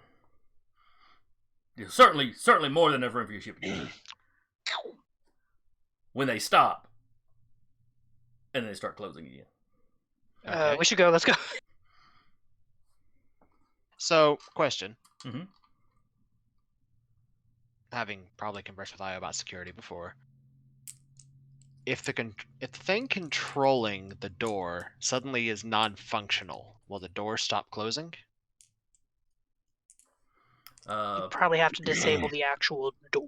Certainly more than enough room for your ship to get. When they stop, and then they start closing again. We should go. Let's go. So, question. having probably conversed with Io about security before. If the thing controlling the door suddenly is non-functional, will the door stop closing? You probably have to disable the actual door.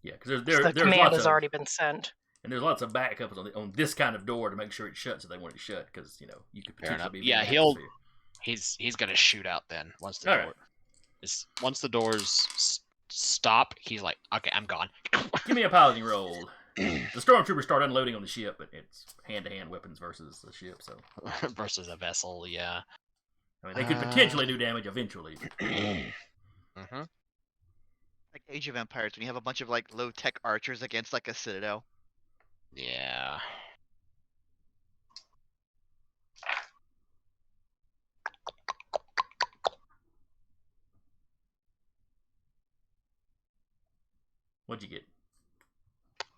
Yeah, because The there's command lots has of already been sent. and there's lots of backups on this kind of door to make sure it shuts if they want it shut, because you could Fair enough. potentially be Yeah, in the atmosphere. he's gonna shoot out then once the All door right. once the doors stop. He's like, okay, I'm gone. Give me a piloting roll. The stormtroopers start unloading on the ship, but it's hand-to-hand weapons versus the ship, so Versus a vessel, yeah. I mean they could potentially do damage eventually. Mm-hmm. Like Age of Empires, when you have a bunch of like low-tech archers against like a citadel. Yeah. What'd you get?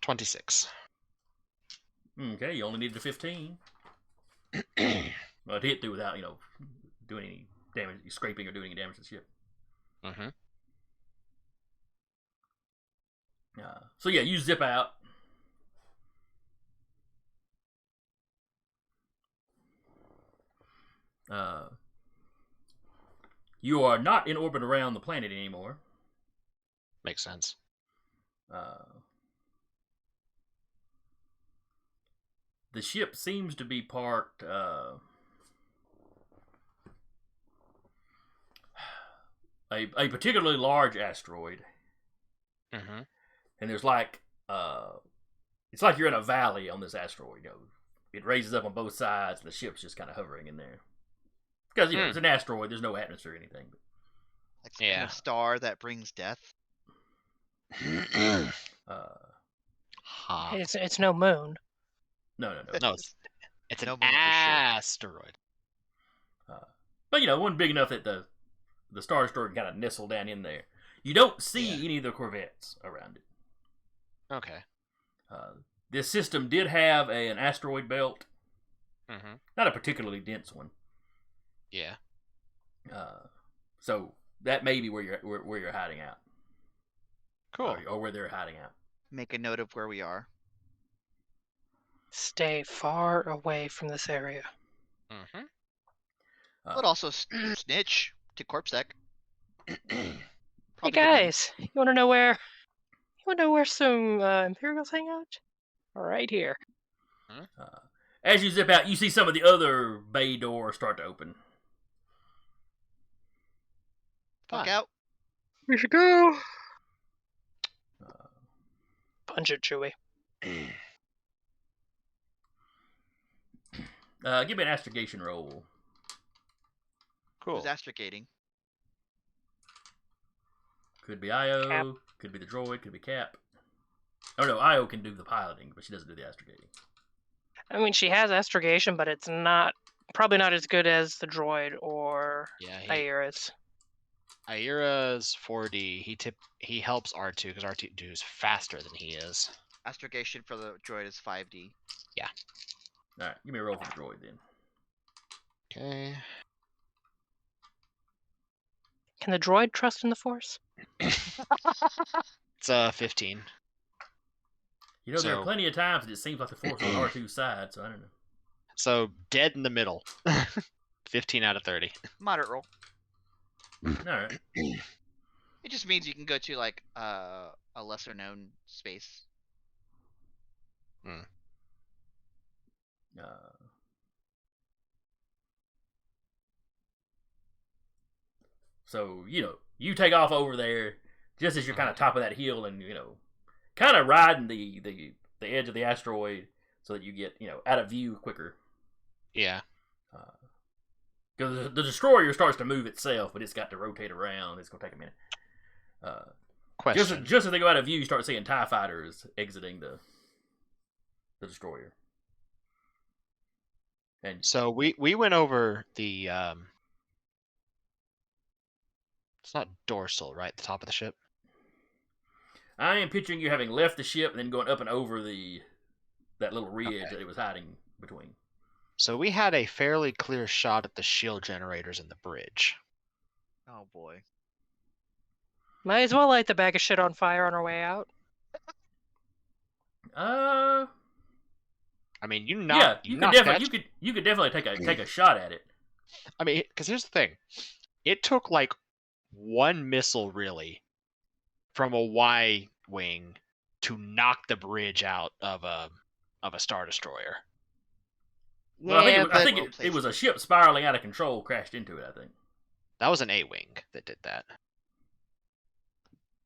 26. Okay, you only needed a 15. Well, to hit through without doing any damage, scraping or doing any damage to the ship. Mm-hmm. So yeah, you zip out. You are not in orbit around the planet anymore. Makes sense. The ship seems to be parked a particularly large asteroid. Mm-hmm. And there's like it's like you're in a valley on this asteroid. It raises up on both sides, and the ship's just kind of hovering in there. Because it's an asteroid, there's no atmosphere or anything. Like some kind of star that brings death. It's no moon. No. No, it's No an moon for sure. asteroid. But one big enough that the Star Destroyer can kind of nestle down in there. You don't see any of the corvettes around it. Okay. This system did have an asteroid belt. Mm-hmm. Not a particularly dense one. Yeah. So that may be where you're hiding out. Cool. Or where they're hiding out. Make a note of where we are. Stay far away from this area. Mm-hmm. But also snitch to Corpsec. Hey guys, you want to know where some Imperials hang out? Right here. As you zip out, you see some of the other bay doors start to open. Fuck out. We should go. Punch it, Chewie. Give me an astrogation roll. Cool. Who's astrigating? Could be Io, Cap. could be the droid, could be Cap. Oh no, Io can do the piloting, but she doesn't do the astrogating. I mean, she has astrogation, but it's probably not as good as the droid or Aira's. Aira's 4D. He helps R2 because R2 is faster than he is. Astrogation for the droid is 5D. Yeah. Alright, give me a roll for the droid then. Okay. Can the droid trust in the Force? It's 15. There are plenty of times that it seems like the Force is on R2's side, so I don't know. So dead in the middle. 15 out of 30. Moderate roll. Alright. It just means you can go to like a lesser known space. So, you take off over there just as you're kind of top of that hill and, kind of riding the edge of the asteroid so that you get, out of view quicker. Yeah. Because the destroyer starts to move itself, but it's got to rotate around. It's going to take a minute. Question. Just as they go out of view, you start seeing TIE fighters exiting the destroyer. And so we went over the it's not dorsal, right? The top of the ship. I am picturing you having left the ship and then going up and over that little ridge that it was hiding between. So we had a fairly clear shot at the shield generators in the bridge. Oh boy. Might as well light the bag of shit on fire on our way out. I mean, you yeah, you could knocked definitely that. you could definitely take a shot at it. I mean, because here's the thing, it took like one missile really from a Y wing to knock the bridge out of a Star Destroyer. Well, Yeah, I but think it was a ship spiraling out of control, crashed into it. I think That was an A wing that did that.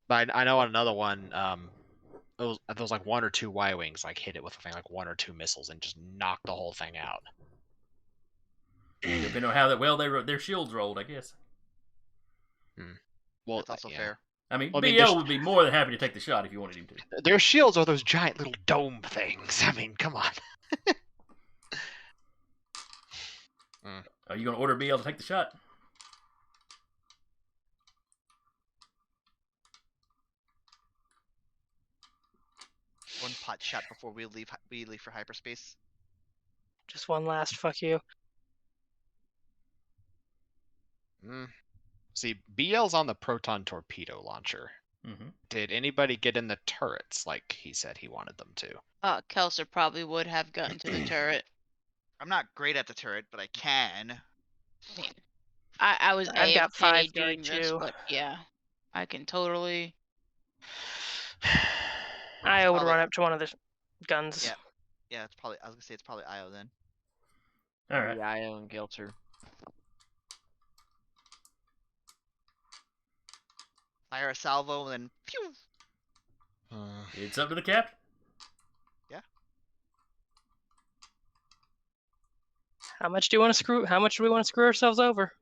But I know on another one, there was like one or two Y wings like hit it with like one or two missiles and just knocked the whole thing out. depending on how well their shields rolled, I guess. Well, That's also yeah. fair. I mean, Well, BL would be more than happy to take the shot if you wanted him to. Their shields are those giant little dome things. I mean, come on. Are you going to order BL to take the shot? One pot shot before we leave for hyperspace. Just one last fuck you. See, BL's on the proton torpedo launcher. Mm-hmm. Did anybody get in the turrets like he said he wanted them to? Kelser probably would have gotten to the turret. I'm not great at the turret, but I can. I mean, I was I've got AFK 5 during this, too. but yeah, I can totally. I would Probably- run up to one of the guns. Yeah. Yeah, it's probably. I was gonna say it's probably Io then. All right. Io and Gelter. Fire a salvo and then pew. It's up to the captain. How much do we want to screw ourselves over?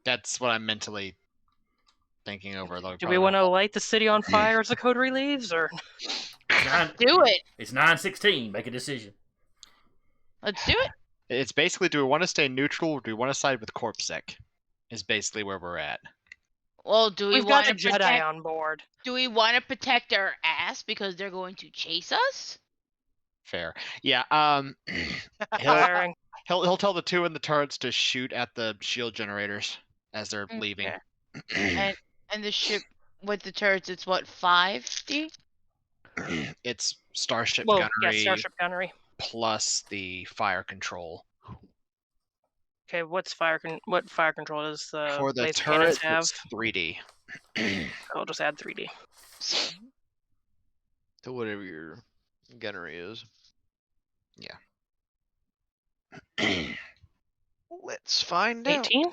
That's what I'm mentally thinking over. Do we want to light the city on fire as the coterie leaves, or Do it. It's 9:16. Make a decision. Let's do it. It's basically, do we want to stay neutral or do we want to side with Corpsec? Is basically where we're at. Well, do we we've want got to a Jedi on board? Do we want to protect our ass because they're going to chase us? Fair. Yeah. Firing. He'll tell the two in the turrets to shoot at the shield generators as they're leaving. and the ship with the turrets, it's what, 5D? It's starship Well, gunnery yeah, starship gunnery. plus the fire control. Okay, what fire control does the For the laser cannons turrets, have? it's 3D. I'll just add 3D. To whatever your gunnery is. Yeah. Let's find out. 18?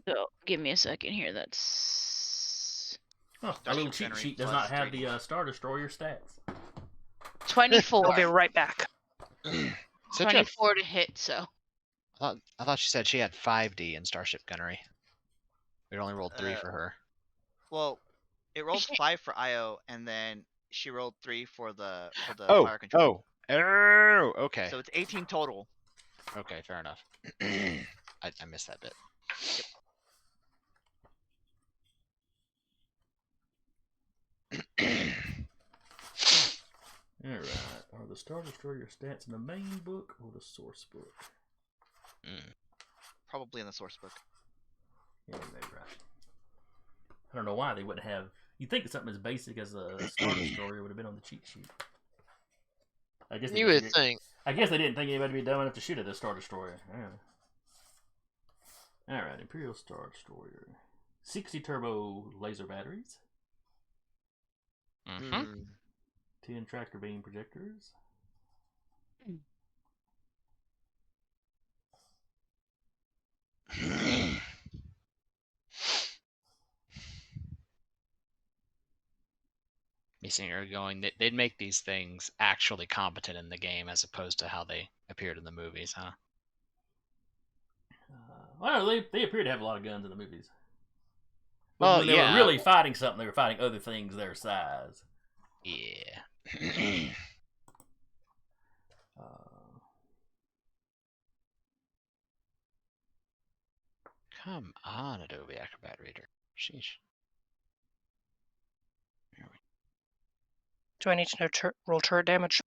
So, give me a second here. That's Oh, our little cheat sheet does not have the Star Destroyer stats. 24. I'll be right back. So 24 to hit, so. I thought she said she had 5D in starship gunnery. We only rolled 3 for her. Well, it rolled 5 for Io, and then she rolled 3 for the Oh, fire control. Okay. So it's 18 total. Okay, fair enough. I missed that bit. Alright. Are the Star Destroyer stats in the main book or the source book? Probably in the source book. Yeah, maybe right. I don't know why they wouldn't have. You'd think something as basic as a Star Destroyer would have been on the cheat sheet. I guess You would think. I guess they didn't think anybody would be dumb enough to shoot at the Star Destroyer. Alright, Imperial Star Destroyer. 60 turbo laser batteries. 10 tractor beam projectors. Me seeing her going, they'd make these things actually competent in the game as opposed to how they appeared in the movies, huh? Well, they appear to have a lot of guns in the movies. Well, when they were really fighting something, they were fighting other things their size. Yeah. Come on, Adobe Acrobat Reader. Sheesh. Do I need to know roll turret damage?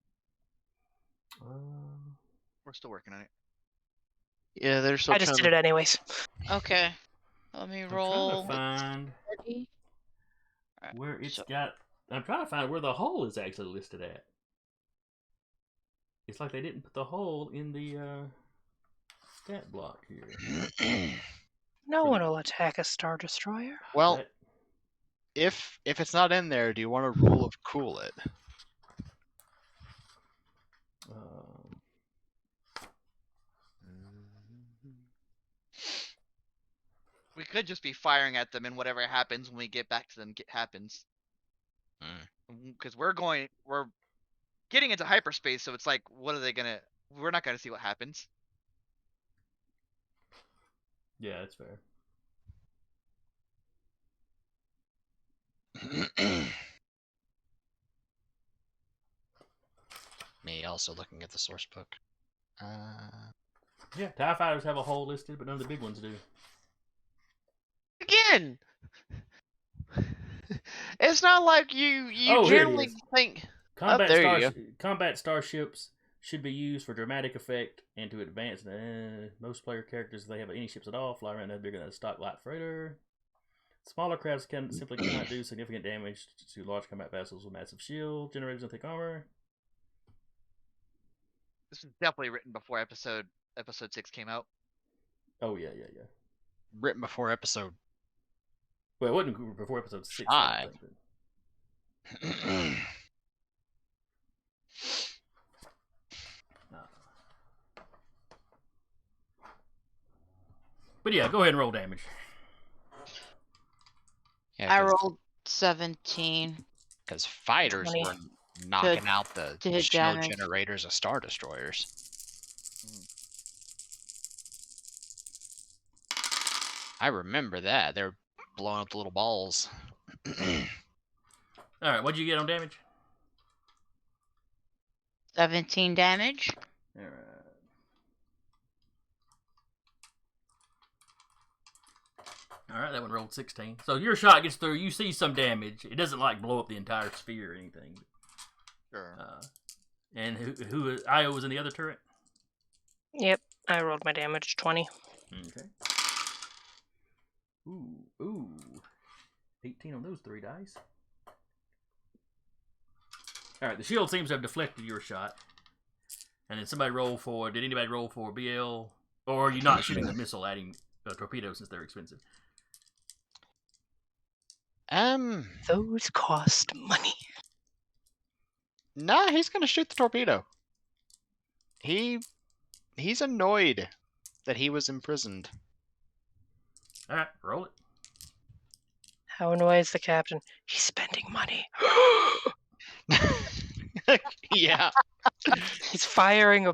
We're still working on it. Yeah, they're still I just did it anyways. Okay. Let me roll. I'm trying to find. where it's So- got. I'm trying to find where the hole is actually listed at. It's like they didn't put the hole in the stat block here. No one will attack a Star Destroyer. Well, That- if it's not in there, do you want a rule of cool it? um, We could just be firing at them, and whatever happens when we get back to them happens. Because we're getting into hyperspace, so it's like, what are they gonna? We're not gonna see what happens. yeah, that's fair. Me also looking at the source book. Yeah, TIE fighters have a hole listed, but none of the big ones do. Again, it's not like you Oh, here it generally is. think. Combat, there you combat starships should be used for dramatic effect and to advance. Most player characters, if they have any ships at all, fly around no bigger than a stock light freighter. Smaller crafts simply cannot do significant damage to large combat vessels with massive shield generators and thick armor. This was definitely written before episode 6 came out. Oh yeah. Written before episode. Well, it wasn't before episode 6. I don't 5. think, but- But yeah, go ahead and roll damage. I rolled 17. Because fighters 20. were knocking out the to hit shield damage. generators of Star Destroyers. I remember that. They're blowing up the little balls. Alright, what'd you get on damage? 17 damage. Alright. Alright, that one rolled 16. So your shot gets through, you see some damage. It doesn't like blow up the entire sphere or anything. Sure. And who Io was in the other turret? Yep, I rolled my damage 20. Okay. Ooh. 18 on those 3 dice. Alright, the shield seems to have deflected your shot. And then somebody roll for, did anybody roll for BL? Or are you not shooting the missile at him, torpedo, since they're expensive? Those cost money. Nah, he's gonna shoot the torpedo. He's annoyed that he was imprisoned. Alright, roll it. How annoys the captain? He's spending money. Yeah. He's firing a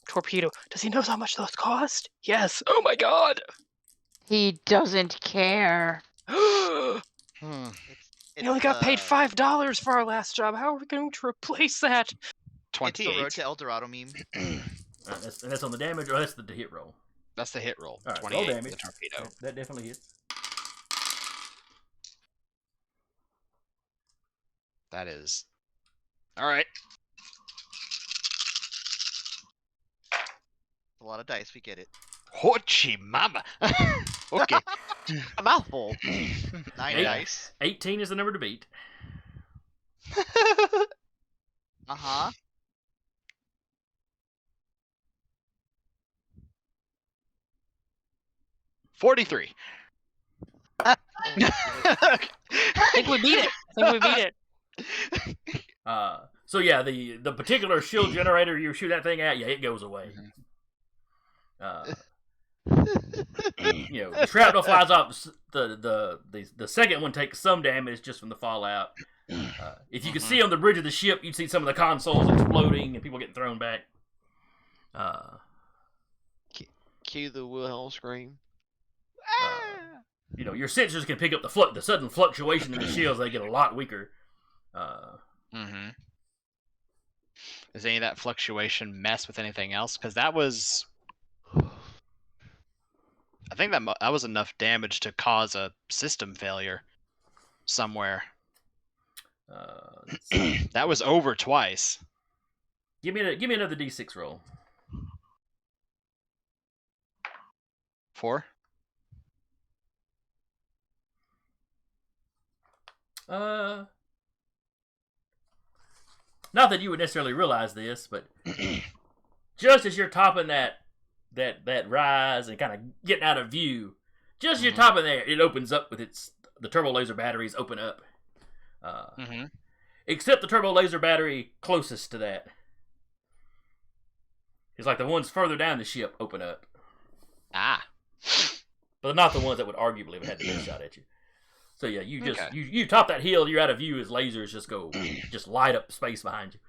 torpedo. Does he know how much those cost? Yes. Oh my god. He doesn't care. We Hmm. only got paid $5 for our last job. How are we going to replace that? It's the 28. Road to El Dorado meme. Alright, that's on the damage, or that's the hit roll? That's the hit roll. Alright, 28 roll for damage. the torpedo. That definitely hits. That is. Alright. A lot of dice, we get it. Hochi mama. Okay. A mouthful. 9 Eight. dice. 18 is the number to beat. Uh-huh. $43. I think we beat it. So yeah, the particular shield generator you shoot that thing at, yeah, it goes away. The shrapnel flies off. The second one takes some damage just from the fallout. If you could see on the bridge of the ship, you'd see some of the consoles exploding and people getting thrown back. Cue the Wilhelm scream. Your sensors can pick up the sudden fluctuation in the shields. They get a lot weaker. Does any of that fluctuation mess with anything else? Because that was, I think that was enough damage to cause a system failure somewhere. That was over twice. Give me another D6 roll. 4. Not that you would necessarily realize this, but just as you're topping that rise and kind of getting out of view, just as you're topping there, it opens up with the turbo laser batteries open up. Except the turbo laser battery closest to that. It's like the ones further down the ship open up. Ah. But not the ones that would arguably have had the best shot at you. So yeah, you top that hill, you're out of view as lasers just light up space behind you.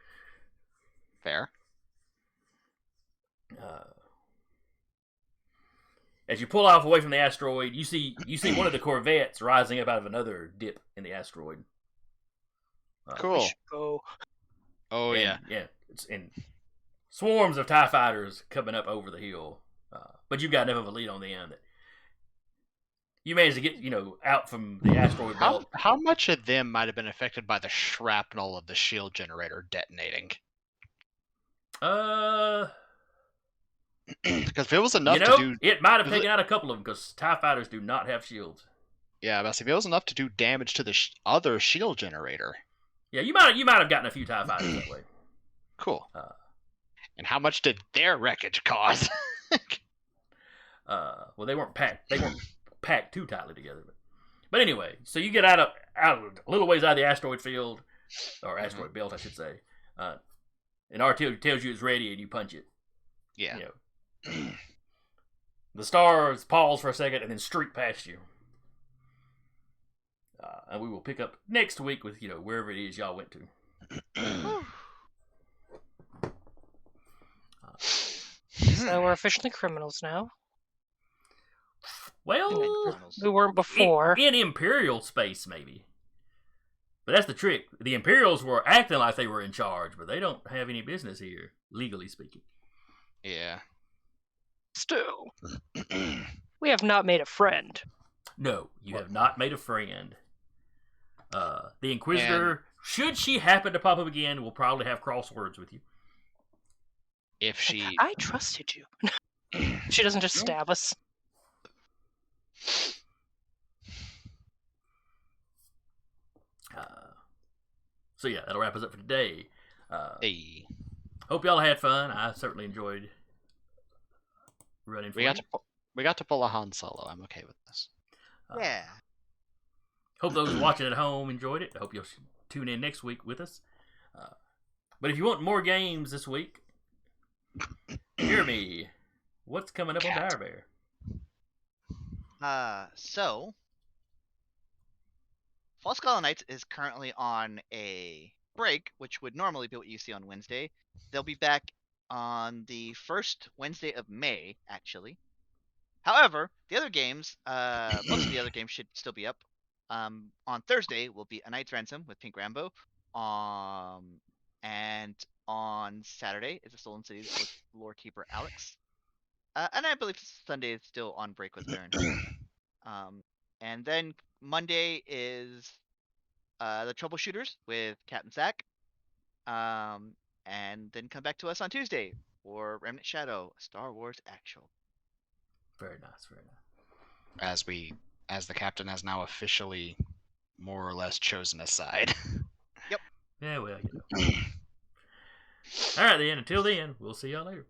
Fair. As you pull off away from the asteroid, you see one of the corvettes rising up out of another dip in the asteroid. Cool. Go. Oh yeah. It's in swarms of TIE fighters coming up over the hill, but you've got enough of a lead on them that you managed to get out from the asteroid belt. How much of them might have been affected by the shrapnel of the shield generator detonating? Because if it was enough to do, it might have taken out a couple of them because TIE fighters do not have shields. Yeah, but if it was enough to do damage to the other shield generator. Yeah, you might have gotten a few TIE fighters that way. Cool. And how much did their wreckage cause? Well, they weren't packed. They weren't packed too tightly together. But anyway, so you get out of a little ways out of the asteroid field, or asteroid belt, I should say. And R2 tells you it's ready, and you punch it. Yeah. The stars pause for a second and then streak past you. And we will pick up next week with wherever it is y'all went to. So we're officially criminals now. Well, we weren't before. In Imperial space, maybe. But that's the trick. The Imperials were acting like they were in charge, but they don't have any business here, legally speaking. Yeah. Still, we have not made a friend. No, you have not made a friend. The Inquisitor, should she happen to pop up again, will probably have crosswords with you. If she... I trusted you. She doesn't just stab us. So yeah, that'll wrap us up for today. Hey. Hope y'all had fun. I certainly enjoyed running for We got to pull a Han Solo. I'm okay with this. Yeah. Hope those watching at home enjoyed it. I hope you'll tune in next week with us. But if you want more games this week, Jeremy, what's coming up on Dire Bear? So Fall Skull Knights is currently on a break, which would normally be what you see on Wednesday. They'll be back on the first Wednesday of May, actually. However, the other games, most of the other games should still be up. On Thursday will be A Knight's Ransom with Pink Rambo. And on Saturday is A Stolen Cities with Lore Keeper Alex. And I believe Sunday is still on break with Baron. And then Monday is the Troubleshooters with Captain Zack. And then come back to us on Tuesday for Remnant Shadow, Star Wars Actual. Very nice, very nice. As the captain has now officially more or less chosen a side. Yep. Yeah, well, All right, then. Until then, we'll see y'all later.